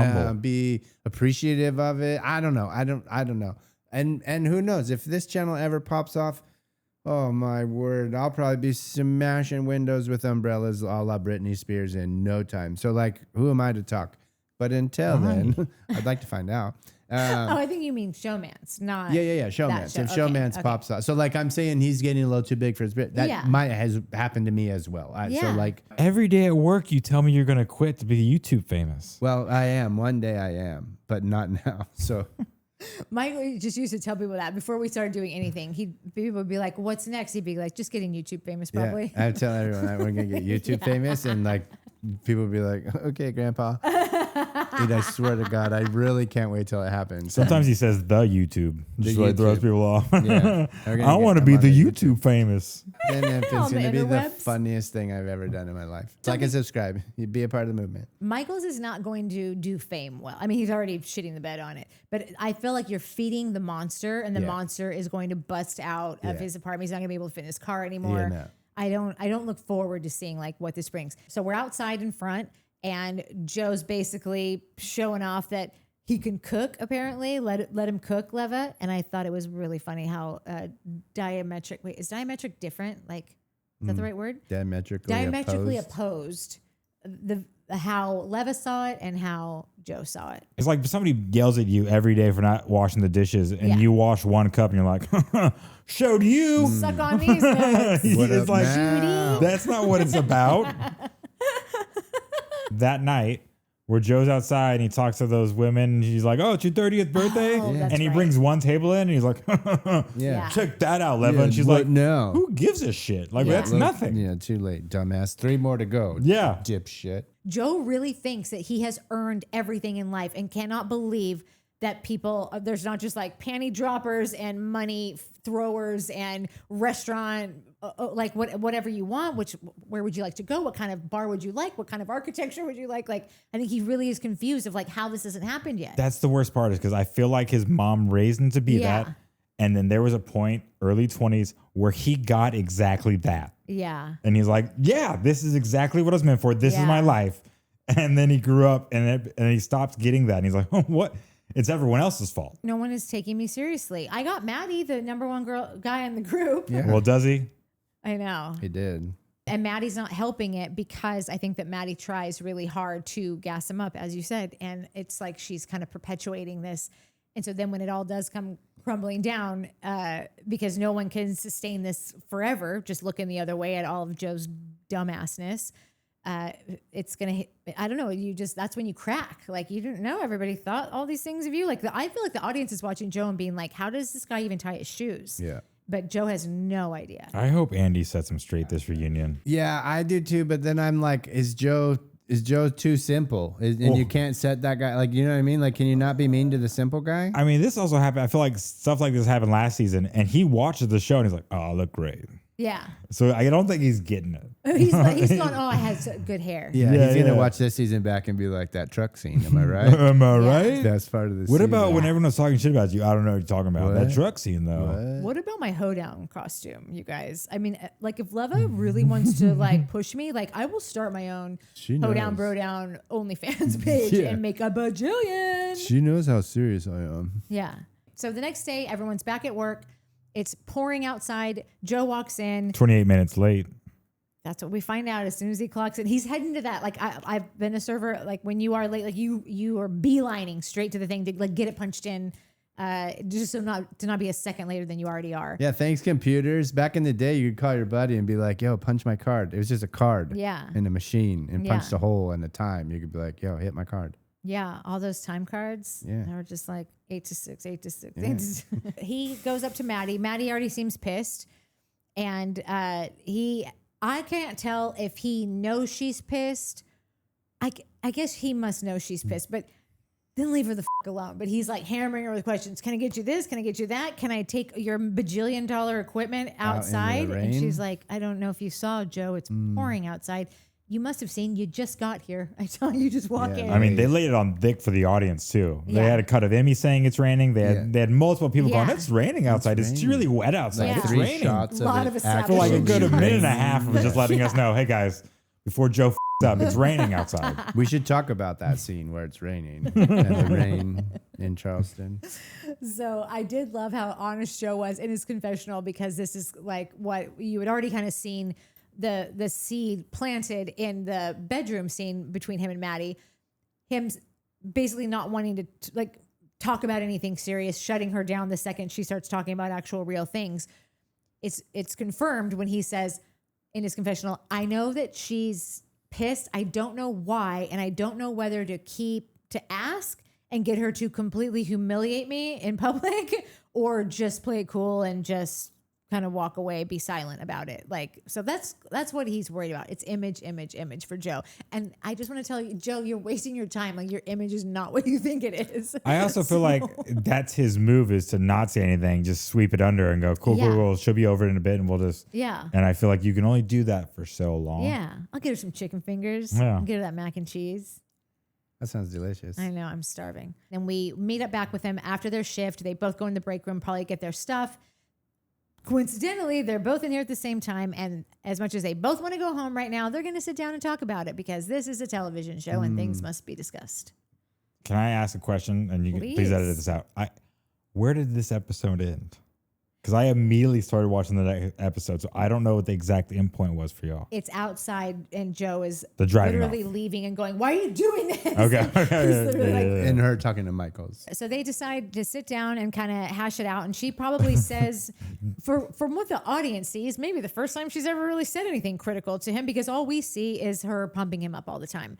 Be appreciative of it. I don't know. I don't know. And who knows if this channel ever pops off? Oh my word! I'll probably be smashing windows with umbrellas, a la Britney Spears, in no time. So like, who am I to talk? But until then, I'd like to find out. I think you mean Showmance, not Showmance. show. If Showmance pops up, so like I'm saying, he's getting a little too big for his Brit. That might has happened to me as well. So like Every day at work, you tell me you're gonna quit to be YouTube famous. well, I am. One day I am, but not now. So. Michael just used to tell people that before we started doing anything. People would be like, "What's next?" He'd be like, "Just getting YouTube famous, probably." Yeah, I tell everyone that we're gonna get YouTube famous, and like people would be like, "Okay, Grandpa." Dude, I swear to God, I really can't wait till it happens. Sometimes he says the YouTube, just like throws YouTube. people off. Yeah. I want to be the YouTube famous. And if On it's the gonna be the interwebs. funniest thing I've ever done in my life. Like and subscribe. You'd be a part of the movement. Michael's is not going to do fame well. I mean, he's already shitting the bed on it. But I feel like you're feeding the monster, and the monster is going to bust out of his apartment. He's not going to be able to fit in his car anymore. Yeah, no. I don't look forward to seeing like what this brings. So we're outside in front, and Joe's basically showing off that he can cook. Apparently, let him cook, Leva. And I thought it was really funny how diametric. Wait, is diametric different? Like, is that the right word? Diametrically opposed. How Leva saw it and how Joe saw it. It's like somebody yells at you every day for not washing the dishes, and you wash one cup, and you're like, "Showed you." Suck on these nuts. It's like now? that's not what it's about. That night, where Joe's outside and he talks to those women. And she's like, "Oh, it's your 30th birthday," that's and he right. brings one table in, and he's like, Yeah. "Check that out, Leva." Yeah, and she's what like, no. "Who gives a shit? Like Yeah. that's nothing." Yeah, too late, dumbass. 3 more to go. Yeah. Dipshit. Joe really thinks that he has earned everything in life and cannot believe that people, there's not just like panty droppers and money throwers and restaurant, like whatever you want, where would you like to go? What kind of bar would you like? What kind of architecture would you like? Like, I think he really is confused of like how this hasn't happened yet. That's the worst part is because I feel like his mom raised him to be that. And then there was a point, early 20s, where he got exactly that. Yeah. And he's like, yeah, this is exactly what I was meant for. This is my life. And then he grew up and he stopped getting that. And he's like, oh, what? It's everyone else's fault. No one is taking me seriously. I got Maddie, the number one guy in the group. Yeah. Well, does he? I know. He did. And Maddie's not helping it because I think that Maddie tries really hard to gas him up, as you said. And it's like she's kind of perpetuating this. And so then when it all does come crumbling down, because no one can sustain this forever, just looking the other way at all of Joe's dumbassness, it's going to, I don't know, that's when you crack. Like, you didn't know everybody thought all these things of you. Like, I feel like the audience is watching Joe and being like, how does this guy even tie his shoes? Yeah. But Joe has no idea. I hope Andy sets him straight this reunion. Yeah, I do too. But then I'm like, is Joe too simple? And you can't set that guy, like, you know what I mean? Like, can you not be mean to the simple guy? I mean, this also happened. I feel like stuff like this happened last season, and he watches the show and he's like, "Oh, I look great." Yeah. So I don't think he's getting it. He's going, oh, I had good hair. Yeah, Yeah, he's gonna yeah. watch this season back and be like, that truck scene. Am I right? Am I right? That's part of the What season. about when everyone was talking shit about you? I don't know what you're talking about. What? That truck scene, though. What about my hoedown costume, you guys? I mean, like, if Leva really wants to like push me, like, I will start my own She hoedown, knows. bro down OnlyFans page Yeah. and make a bajillion. She knows how serious I am. Yeah. So the next day, everyone's back at work. It's pouring outside. Joe walks in. 28 minutes late. That's what we find out as soon as he clocks in. He's heading to that. Like, I've been a server. Like, when you are late, like you are beelining straight to the thing to like get it punched in, just to not be a second later than you already are. Yeah, thanks computers. Back in the day, you could call your buddy and be like, yo, punch my card. It was just a card Yeah. in a machine and Yeah. punched a hole in a time. You could be like, yo, hit my card. Yeah, all those time cards. Yeah. They were just like 8 to 6, 8 to 6, 8 to 6. He goes up to Maddie. Maddie already seems pissed. And I can't tell if he knows she's pissed. I guess he must know she's pissed, but then leave her the fuck alone. But he's like hammering her with questions. Can I get you this? Can I get you that? Can I take your bajillion dollar equipment outside? the And rain? she's like, I don't know if you saw, Joe. It's pouring outside. You must have seen. You just got here. I tell you, just walk Yeah, in. I mean, they laid it on thick for the audience, too. They Yeah. had a cut of Emmy saying it's raining. They had multiple people Yeah. going, it's raining outside. It's raining. really wet outside. Yeah. It's 3 raining. shots Lot of of it. establishing For like a good shots. minute and a half of just letting us know, hey, guys, before Joe up, it's raining outside. We should talk about that scene where it's raining and the rain in Charleston. So I did love how honest Joe was in his confessional, because this is like what you had already kind of seen the seed planted in the bedroom scene between him and Maddie. Him basically not wanting to like talk about anything serious, shutting her down the second she starts talking about actual real things. It's confirmed when he says in his confessional, I know that she's pissed. I don't know why, and I don't know whether to ask and get her to completely humiliate me in public or just play it cool and just kind of walk away, be silent about it. Like, so that's what he's worried about. It's image for Joe. And I just want to tell you, Joe, you're wasting your time. Like, your image is not what you think it is. I also feel like that's his move, is to not say anything, just sweep it under and go, cool, Yeah. cool. She'll be over in a bit and we'll just. Yeah. And I feel like you can only do that for so long. Yeah. I'll get her some chicken fingers. Yeah. I'll get her that mac and cheese. That sounds delicious. I know, I'm starving. And we meet up back with them after their shift. They both go in the break room, probably get their stuff. Coincidentally, they're both in here at the same time. And as much as they both want to go home right now, they're going to sit down and talk about it, because this is a television show and things must be discussed. Can I ask a question? And you can please edit this out. Where did this episode end? Because I immediately started watching the next episode, so I don't know what the exact end point was for y'all. It's outside, and Joe is The driving literally off. leaving and going, why are you doing this? Okay. He's literally like, And her talking to Michols. So they decide to sit down and kind of hash it out. And she probably says, from what the audience sees, maybe the first time she's ever really said anything critical to him, because all we see is her pumping him up all the time.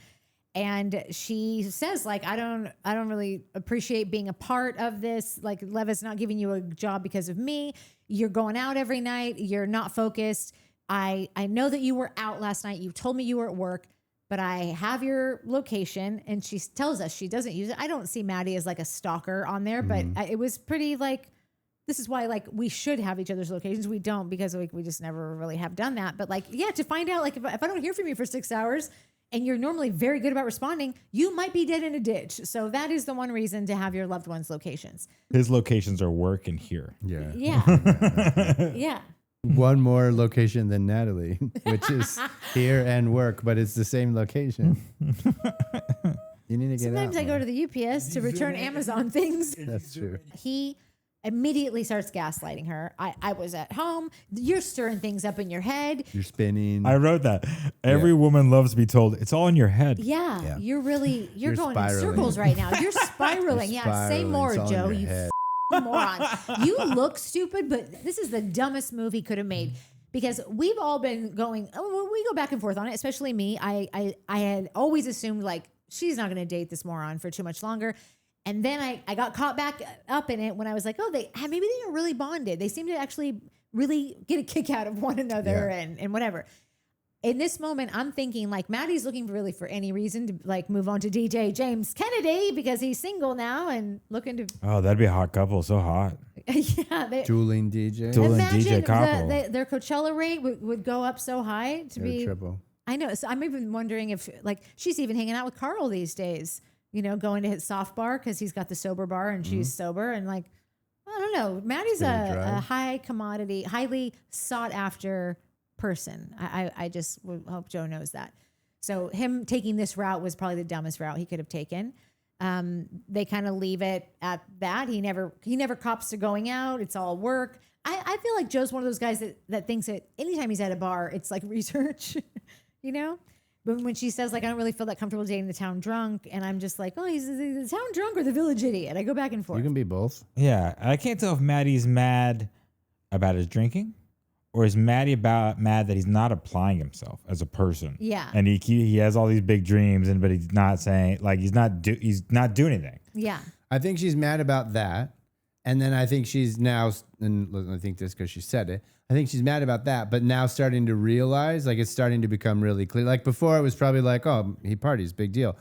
And she says, like, I don't really appreciate being a part of this. Like, Leva's not giving you a job because of me. You're going out every night. You're not focused. I know that you were out last night. You told me you were at work, but I have your location. And she tells us she doesn't use it. I don't see Maddie as like a stalker on there, but it was pretty like, this is why, like, we should have each other's locations. We don't, because like, we just never really have done that. But like, yeah, to find out, like, if I don't hear from you for 6 hours, and you're normally very good about responding, you might be dead in a ditch. So that is the one reason to have your loved one's locations. His locations are work and here. Yeah. Yeah. Yeah. One more location than Natalie, which is here and work, but it's the same location. You need to get Sometimes out. I go to the UPS to return Amazon things. That's true. He immediately starts gaslighting her. I was at home. You're stirring things up in your head. You're spinning. I wrote that. Every woman loves to be told it's all in your head. Yeah. You're going spiraling. in circles right now. You're spiraling. Yeah. Say more, It's all in Joe. your You head. moron. You look stupid, but this is the dumbest move he could have made. Because we've all been going, we go back and forth on it, especially me. I had always assumed, like, she's not going to date this moron for too much longer. And then I got caught back up in it when I was like, maybe they are really bonded. They seem to actually really get a kick out of one another and whatever. In this moment, I'm thinking, like, Maddie's looking really for any reason to, like, move on to DJ James Kennedy because he's single now and looking to. Oh, that'd be a hot couple. So hot. Yeah. Dueling DJ. Dueling Imagine DJ couple. their Coachella rate would go up so high to be triple. I know. So I'm even wondering if, like, she's even hanging out with Carl these days, going to his soft bar because he's got the sober bar and she's sober. And, like, I don't know. Maddie's a high commodity, highly sought after person. I just hope Joe knows that. So him taking this route was probably the dumbest route he could have taken. They kind of leave it at that. He never cops to going out. It's all work. I feel like Joe's one of those guys that thinks that anytime he's at a bar, it's like research, But when she says, like, I don't really feel that comfortable dating the town drunk, and I'm just like, oh, he's the town drunk or the village idiot. I go back and forth. You can be both. Yeah. I can't tell if Maddie's mad about his drinking or is Maddie mad that he's not applying himself as a person. Yeah. And he has all these big dreams, but he's not saying, like, he's not doing anything. Yeah. I think she's mad about that. And then I think she's now, and I think this because she said it, I think she's mad about that, but now starting to realize, like, it's starting to become really clear. Like, before it was probably like, oh, he parties, big deal.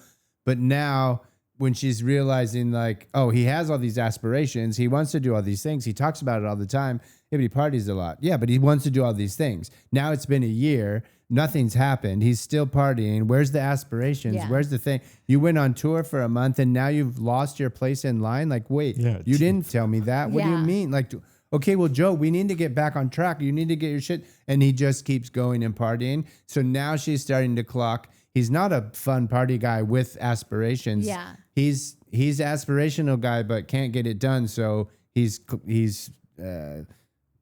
But now when she's realizing, like, oh, he has all these aspirations, he wants to do all these things, he talks about it all the time. Yeah, but he parties a lot. Yeah, but he wants to do all these things. Now it's been a year, nothing's happened. He's still partying. Where's the aspirations? Yeah. Where's the thing? You went on tour for a month and now you've lost your place in line. Like, wait, you didn't tell me that. What do you mean? Like, okay, well, Joe, we need to get back on track. You need to get your shit. And he just keeps going and partying. So now she's starting to clock. He's not a fun party guy with aspirations. Yeah. He's aspirational guy, but can't get it done. So he's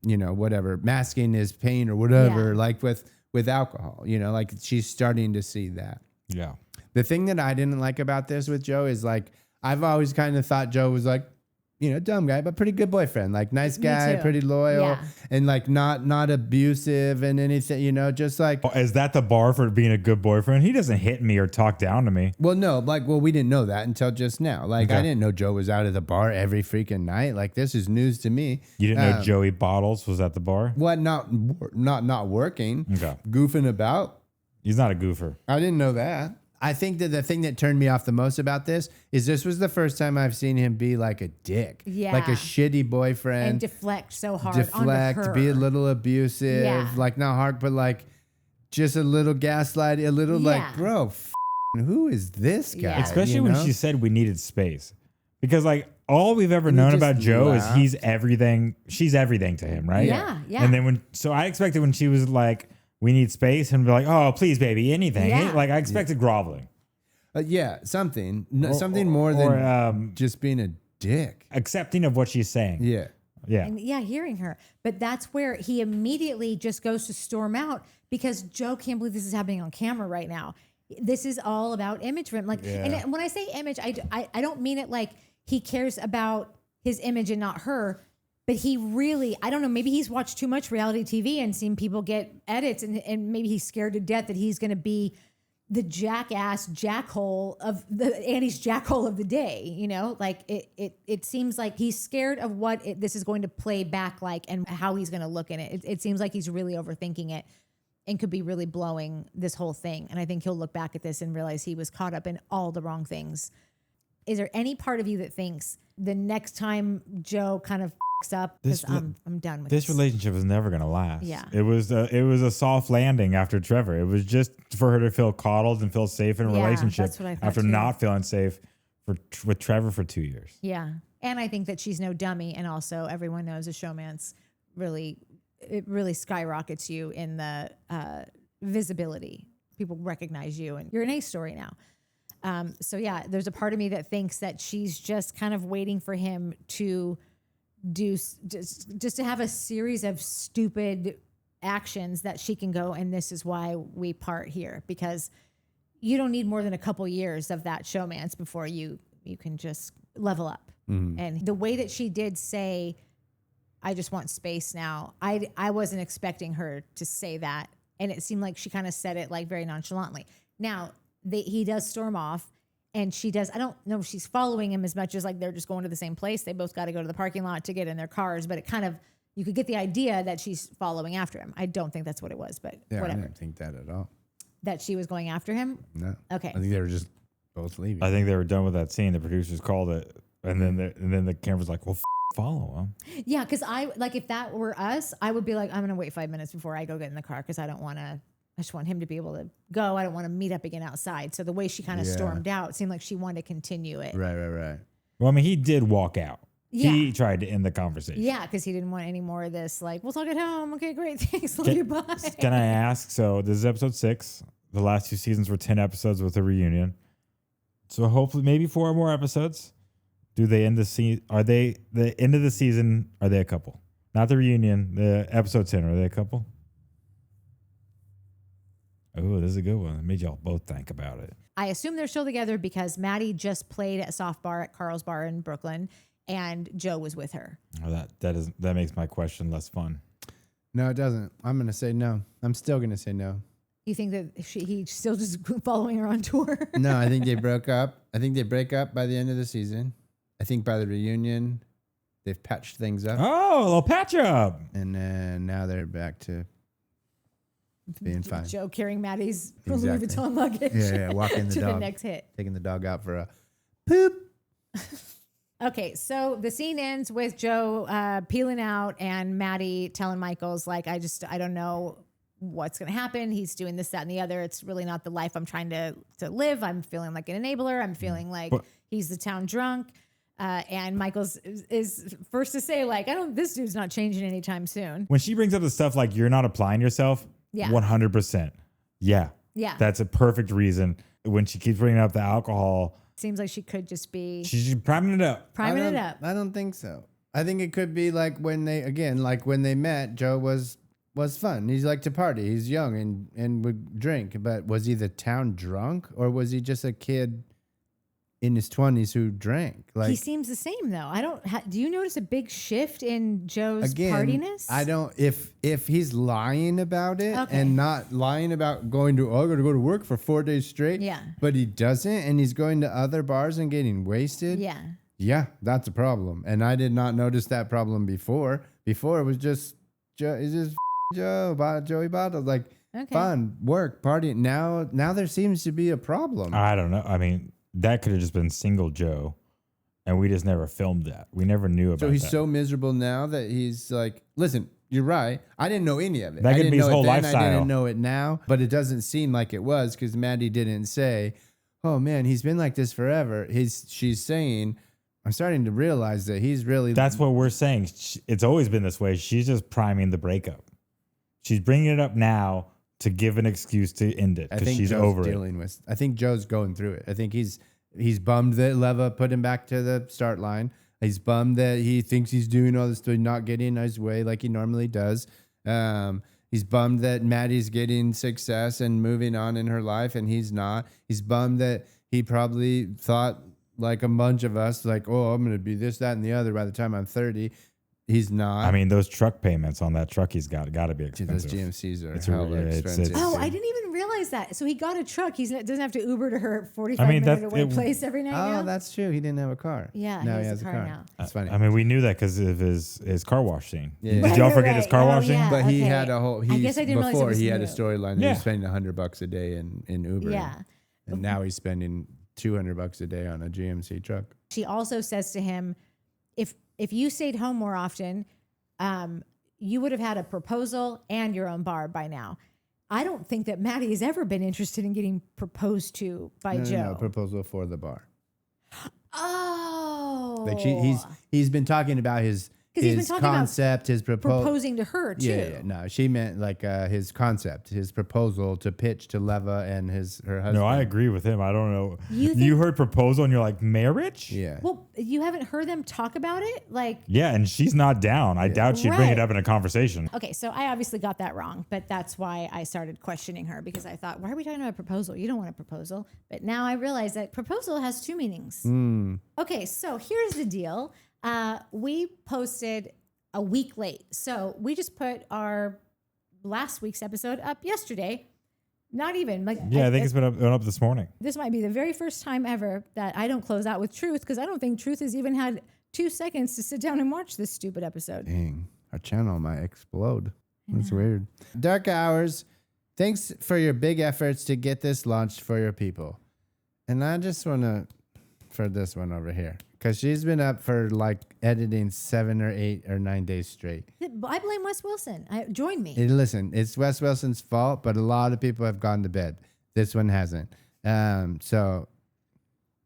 whatever, masking his pain or whatever, like with alcohol, like she's starting to see that. Yeah. The thing that I didn't like about this with Joe is, like, I've always kind of thought Joe was, like, dumb guy, but pretty good boyfriend, like, nice guy, pretty loyal, and, like, not abusive and anything, just like. Oh, is that the bar for being a good boyfriend? He doesn't hit me or talk down to me. Well, no, we didn't know that until just now. Like, I didn't know Joe was out at the bar every freaking night. Like, this is news to me. You didn't know Joey Bottles was at the bar? What? Not working, Okay. goofing about. He's not a goofer. I didn't know that. I think that the thing that turned me off the most about this was the first time I've seen him be like a dick. Yeah. Like a shitty boyfriend. And deflect so hard onto her. Be a little abusive. Yeah. Like, not hard, but, like, just a little gaslight, a little like, bro, who is this guy? Yeah. Especially when she said we needed space. Because, like, all we've ever known about Joe is he's everything. She's everything to him, right? Yeah, yeah. And then so I expected when she was like, we need space, and be like, oh, please, baby, anything. Yeah. Like, I expected groveling. Something. Something more than just being a dick. Accepting of what she's saying. Yeah. Yeah. And hearing her. But that's where he immediately just goes to storm out because Joe can't believe this is happening on camera right now. This is all about image for him. Like, and when I say image, I don't mean it like he cares about his image and not her. But he really, I don't know, maybe he's watched too much reality TV and seen people get edits and maybe he's scared to death that he's going to be the jackass jackhole of the Annie's jackhole of the day, you know, like it seems like he's scared of what this is going to play back like and how he's going to look in it. It seems like he's really overthinking it and could be really blowing this whole thing. And I think he'll look back at this and realize he was caught up in all the wrong things. Is there any part of you that thinks the next time Joe kind of up, because I'm done with this relationship is never gonna last. Yeah, it was a soft landing after Trevor. It was just for her to feel coddled and feel safe in a relationship that's what I thought after too. not feeling safe with Trevor for 2 years. Yeah, and I think that she's no dummy, and also everyone knows a showmance really skyrockets you in the visibility. People recognize you, and you're an A story now. So yeah, there's a part of me that thinks that she's just kind of waiting for him to do just to have a series of stupid actions that she can go, and this is why we part here, because you don't need more than a couple years of that showmance before you can just level up. And the way that she did say, I just want space now, I wasn't expecting her to say that, and it seemed like she kind of said it like very nonchalantly. Now he does storm off. And she does, I don't know if she's following him as much as like they're just going to the same place. They both got to go to the parking lot to get in their cars. But it kind of, you could get the idea that she's following after him. I don't think that's what it was, but whatever. I didn't think that at all. That she was going after him? No. Okay. I think they were just both leaving. I think they were done with that scene. The producers called it, and then the camera's like, well, follow him. Yeah, because if that were us, I would be like, I'm going to wait 5 minutes before I go get in the car because I just want him to be able to go. I don't want to meet up again outside. So the way she kind of stormed out seemed like she wanted to continue it. Right. Well, I mean, he did walk out. Yeah. He tried to end the conversation. Yeah, because he didn't want any more of this. Like, we'll talk at home. Okay, great. Thanks. Love you. Bye. Can I ask? So this is episode 6. The last 2 seasons were 10 episodes with a reunion. So hopefully maybe 4 more episodes. Do they end the season? Are they the end of the season? Are they a couple? Not the reunion. The episode 10. Are they a couple? Oh, this is a good one. It made y'all both think about it. I assume they're still together because Maddie just played at Soft Bar at Carl's Bar in Brooklyn, and Joe was with her. Oh, that makes my question less fun. No, it doesn't. I'm going to say no. I'm still going to say no. You think that he's still just following her on tour? No, I think they broke up. I think they break up by the end of the season. I think by the reunion, they've patched things up. Oh, a little patch up. And then now they're back to being fine. Joe carrying Maddie's Louis Exactly. Vuitton luggage. Yeah, walking the to dog. the next hit. Taking the dog out for a poop. Okay, so the scene ends with Joe peeling out and Maddie telling Michols, like, I don't know what's going to happen. He's doing this, that, and the other. It's really not the life I'm trying to live. I'm feeling like an enabler. I'm feeling like he's the town drunk. And Michols is first to say, like, this dude's not changing anytime soon. When she brings up the stuff like you're not applying yourself, 100%. Yeah. That's a perfect reason. When she keeps bringing up the alcohol, seems like she could just be she's priming it up. I don't think so. I think it could be like when they met, Joe was fun. He's like to party. He's young and would drink. But was he the town drunk, or was he just a kid in his 20s who drank? Like, he seems the same though. Do you notice a big shift in Joe's again, partiness? I don't. If he's lying about it and not lying about going to I got to go to work for 4 days straight. Yeah. But he doesn't, and he's going to other bars and getting wasted. Yeah. Yeah, that's a problem, and I did not notice that problem before. Before it was just Joe. It's just Joey Bottle, like fun work party. Now there seems to be a problem. I don't know. I mean, that could have just been single Joe, and we just never filmed that. We never knew about that. So he's so miserable now that he's like, listen, you're right. I didn't know any of it. That I could didn't be his know whole it then, lifestyle. I didn't know it now, but it doesn't seem like it was because Maddie didn't say, oh man, he's been like this forever. She's saying, I'm starting to realize that he's really. That's what we're saying. It's always been this way. She's just priming the breakup. She's bringing it up now to give an excuse to end it because she's Joe's over dealing with. I think Joe's going through it. I think he's bummed that Leva put him back to the start line. He's bummed that he thinks he's doing all this stuff, not getting his way like he normally does. He's bummed that Maddie's getting success and moving on in her life, and he's not. He's bummed that he probably thought, like a bunch of us, like, oh, I'm going to be this, that, and the other by the time I'm 30. He's not. I mean, those truck payments on that truck he's got to be Dude, expensive. those GMCs are It's hella really- it's- expensive. it's- Oh, dude. I didn't even realize that. So he got a truck. He doesn't have to Uber to her 45 I mean, minute that- away it- place every night now. Oh, that's true. He didn't have a car. Yeah, now he he has has a a car car. now. That's funny. I mean, we knew that because of his car wash scene. Yeah. Did y'all Right, forget right, his car right. Oh, washing? yeah. But he okay. had a whole. I guess I didn't realize it before was he had a new. storyline. He Yeah. was spending $100 a day in Uber. Yeah. And now he's spending $200 a day on a GMC truck. She also says to him, if you stayed home more often, you would have had a proposal and your own bar by now. I don't think that Maddie has ever been interested in getting proposed to by Joe. No, proposal for the bar. Oh, Like he's been talking about his 'Cause he's been talking about concept, his proposal. proposing to her too. Yeah, no, she meant like his concept, his proposal to pitch to Leva and her husband. No, I agree with him. I don't know. You You think- heard proposal and you're like, marriage? Yeah. Well, you haven't heard them talk about it, like. Yeah, and she's not down. I doubt she'd bring Right. it up in a conversation. Okay, so I obviously got that wrong, but that's why I started questioning her because I thought, why are we talking about a proposal? You don't want a proposal. But now I realize that proposal has two meanings. Okay, so here's the deal. We posted a week late. So we just put our last week's episode up yesterday. Not even like Yeah, I think it's been up this morning. this might be the very first time ever that I don't close out with Truth because I don't think Truth has even had 2 seconds to sit down and watch this stupid episode. Dang, our channel might explode. That's weird. Dark Hours, thanks for your big efforts to get this launched for your people. And I just want to, for this one over here, because she's been up for like editing 7 or 8 or 9 days straight. I blame Wes Wilson. Join me. And listen, it's Wes Wilson's fault, but a lot of people have gone to bed. This one hasn't. So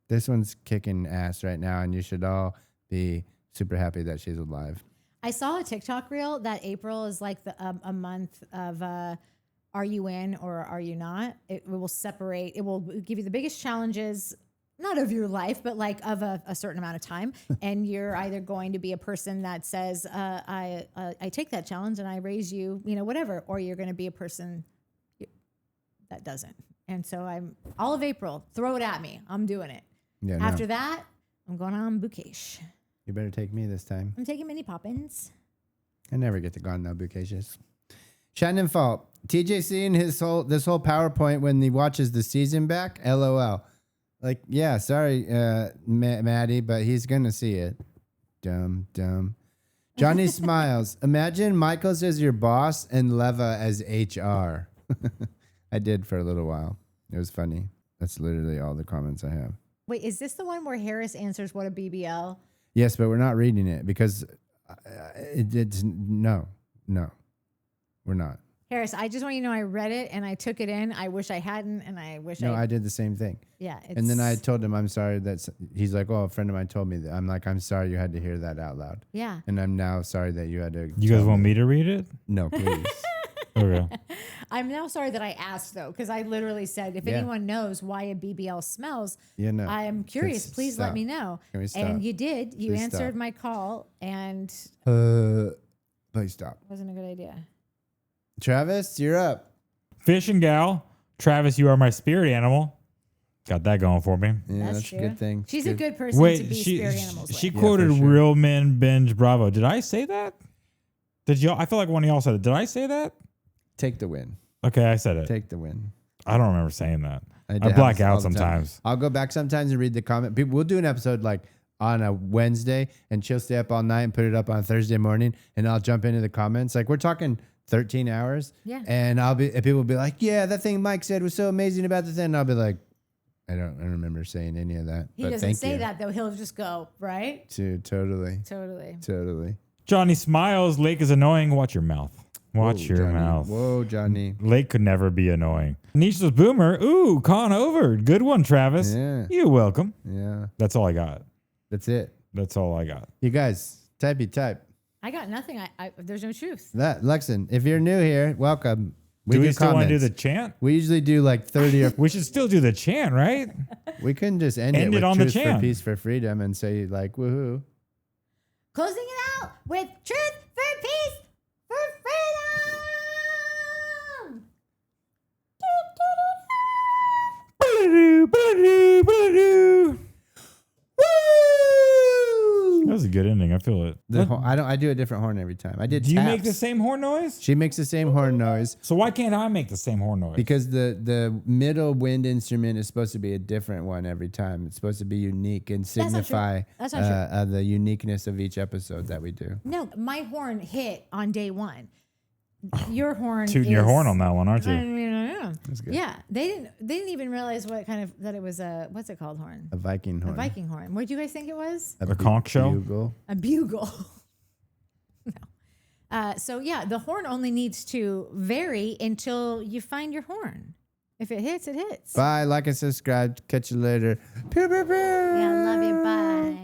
this one's kicking ass right now, and you should all be super happy that she's alive. I saw a TikTok reel that April is like a month of are you in or are you not? It will separate. It will give you the biggest challenges, not of your life, but like of a certain amount of time. And you're either going to be a person that says, I take that challenge and I raise you, whatever, or you're going to be a person that doesn't. And so I'm all of April, throw it at me. I'm doing it. Yeah. After that, I'm going on bouquet. You better take me this time. I'm taking Mini Poppins. I never get to go on no bouquets. Shannon Fault. TJ seeing this whole PowerPoint when he watches the season back. LOL. Like, yeah, sorry, Maddie, but he's gonna see it. Dumb. Johnny smiles. Imagine Michols as your boss and Leva as HR. I did for a little while. It was funny. That's literally all the comments I have. Wait, is this the one where Harris answers what a BBL? Yes, but we're not reading it because it's no, we're not. Harris, I just want you to know I read it and I took it in. I wish I hadn't, and I wish No, I did the same thing. Yeah. And then I told him I'm sorry he's like, oh, a friend of mine told me that. I'm like, I'm sorry you had to hear that out loud. Yeah. And I'm now sorry that you had to. You guys want me to read it? No, please. Okay. I'm now sorry that I asked though, because I literally said, if anyone knows why a BBL smells, Yeah, no. I am curious. Please let me know. Can we stop? And you did. You Please answered stop. my call, and Please stop. it wasn't a good idea. Travis, you're up. Fish and gal. Travis, you are my spirit animal. Got that going for me. Yeah, that's a true. good thing. She's a good person to Wait, be she spirit animals with. quoted for sure. Real Men Binge Bravo. Did I say that? Did y'all? I feel like one of y'all said it. Did I say that? Take the win. Okay, I said it. Take the win. I don't remember saying that. I do black happens all out the time. sometimes. I'll go back sometimes and read the comment. People, we'll do an episode like on a Wednesday, and she'll stay up all night and put it up on Thursday morning, and I'll jump into the comments. Like we're talking 13 hours. Yeah. And people will be like, yeah, that thing Mike said was so amazing about the thing. And I'll be like, I don't remember saying any of that. He but doesn't thank say you. that though. He'll just go, right? Totally. Totally. Johnny smiles. Lake is annoying. Watch your mouth. Watch Whoa, your Johnny. mouth. Whoa, Johnny. Lake could never be annoying. Nisha's boomer. Ooh, con over. Good one, Travis. Yeah. You're welcome. Yeah. That's all I got. That's it. That's all I got. You guys, type. I got nothing. There's no truth. Lexon, if you're new here, welcome. Do we still want to do comments. the chant? We usually do like 30 or We should still do the chant, right? we couldn't just end End it it with on the truth for chant. peace for freedom and say like woohoo. Closing it out with truth for peace for freedom. That was a good ending. I feel it. I do a different horn every time. I did. Do you taps. make the same horn noise? She makes the same horn noise. So why can't I make the same horn noise? Because the middle wind instrument is supposed to be a different one every time. It's supposed to be unique and signify That's not true. The uniqueness of each episode that we do. No, my horn hit on day one. Your horn tooting your horn on that one, aren't you? That's good. Yeah, they didn't even realize what kind of that it was a what's it called horn? A Viking horn. A Viking horn. What do you guys think it was? A conch shell? Bugle. A bugle. No. So yeah, the horn only needs to vary until you find your horn. If it hits, it hits. Bye. Like and subscribe. Catch you later. Pew, pew, pew. Yeah, love you. Bye.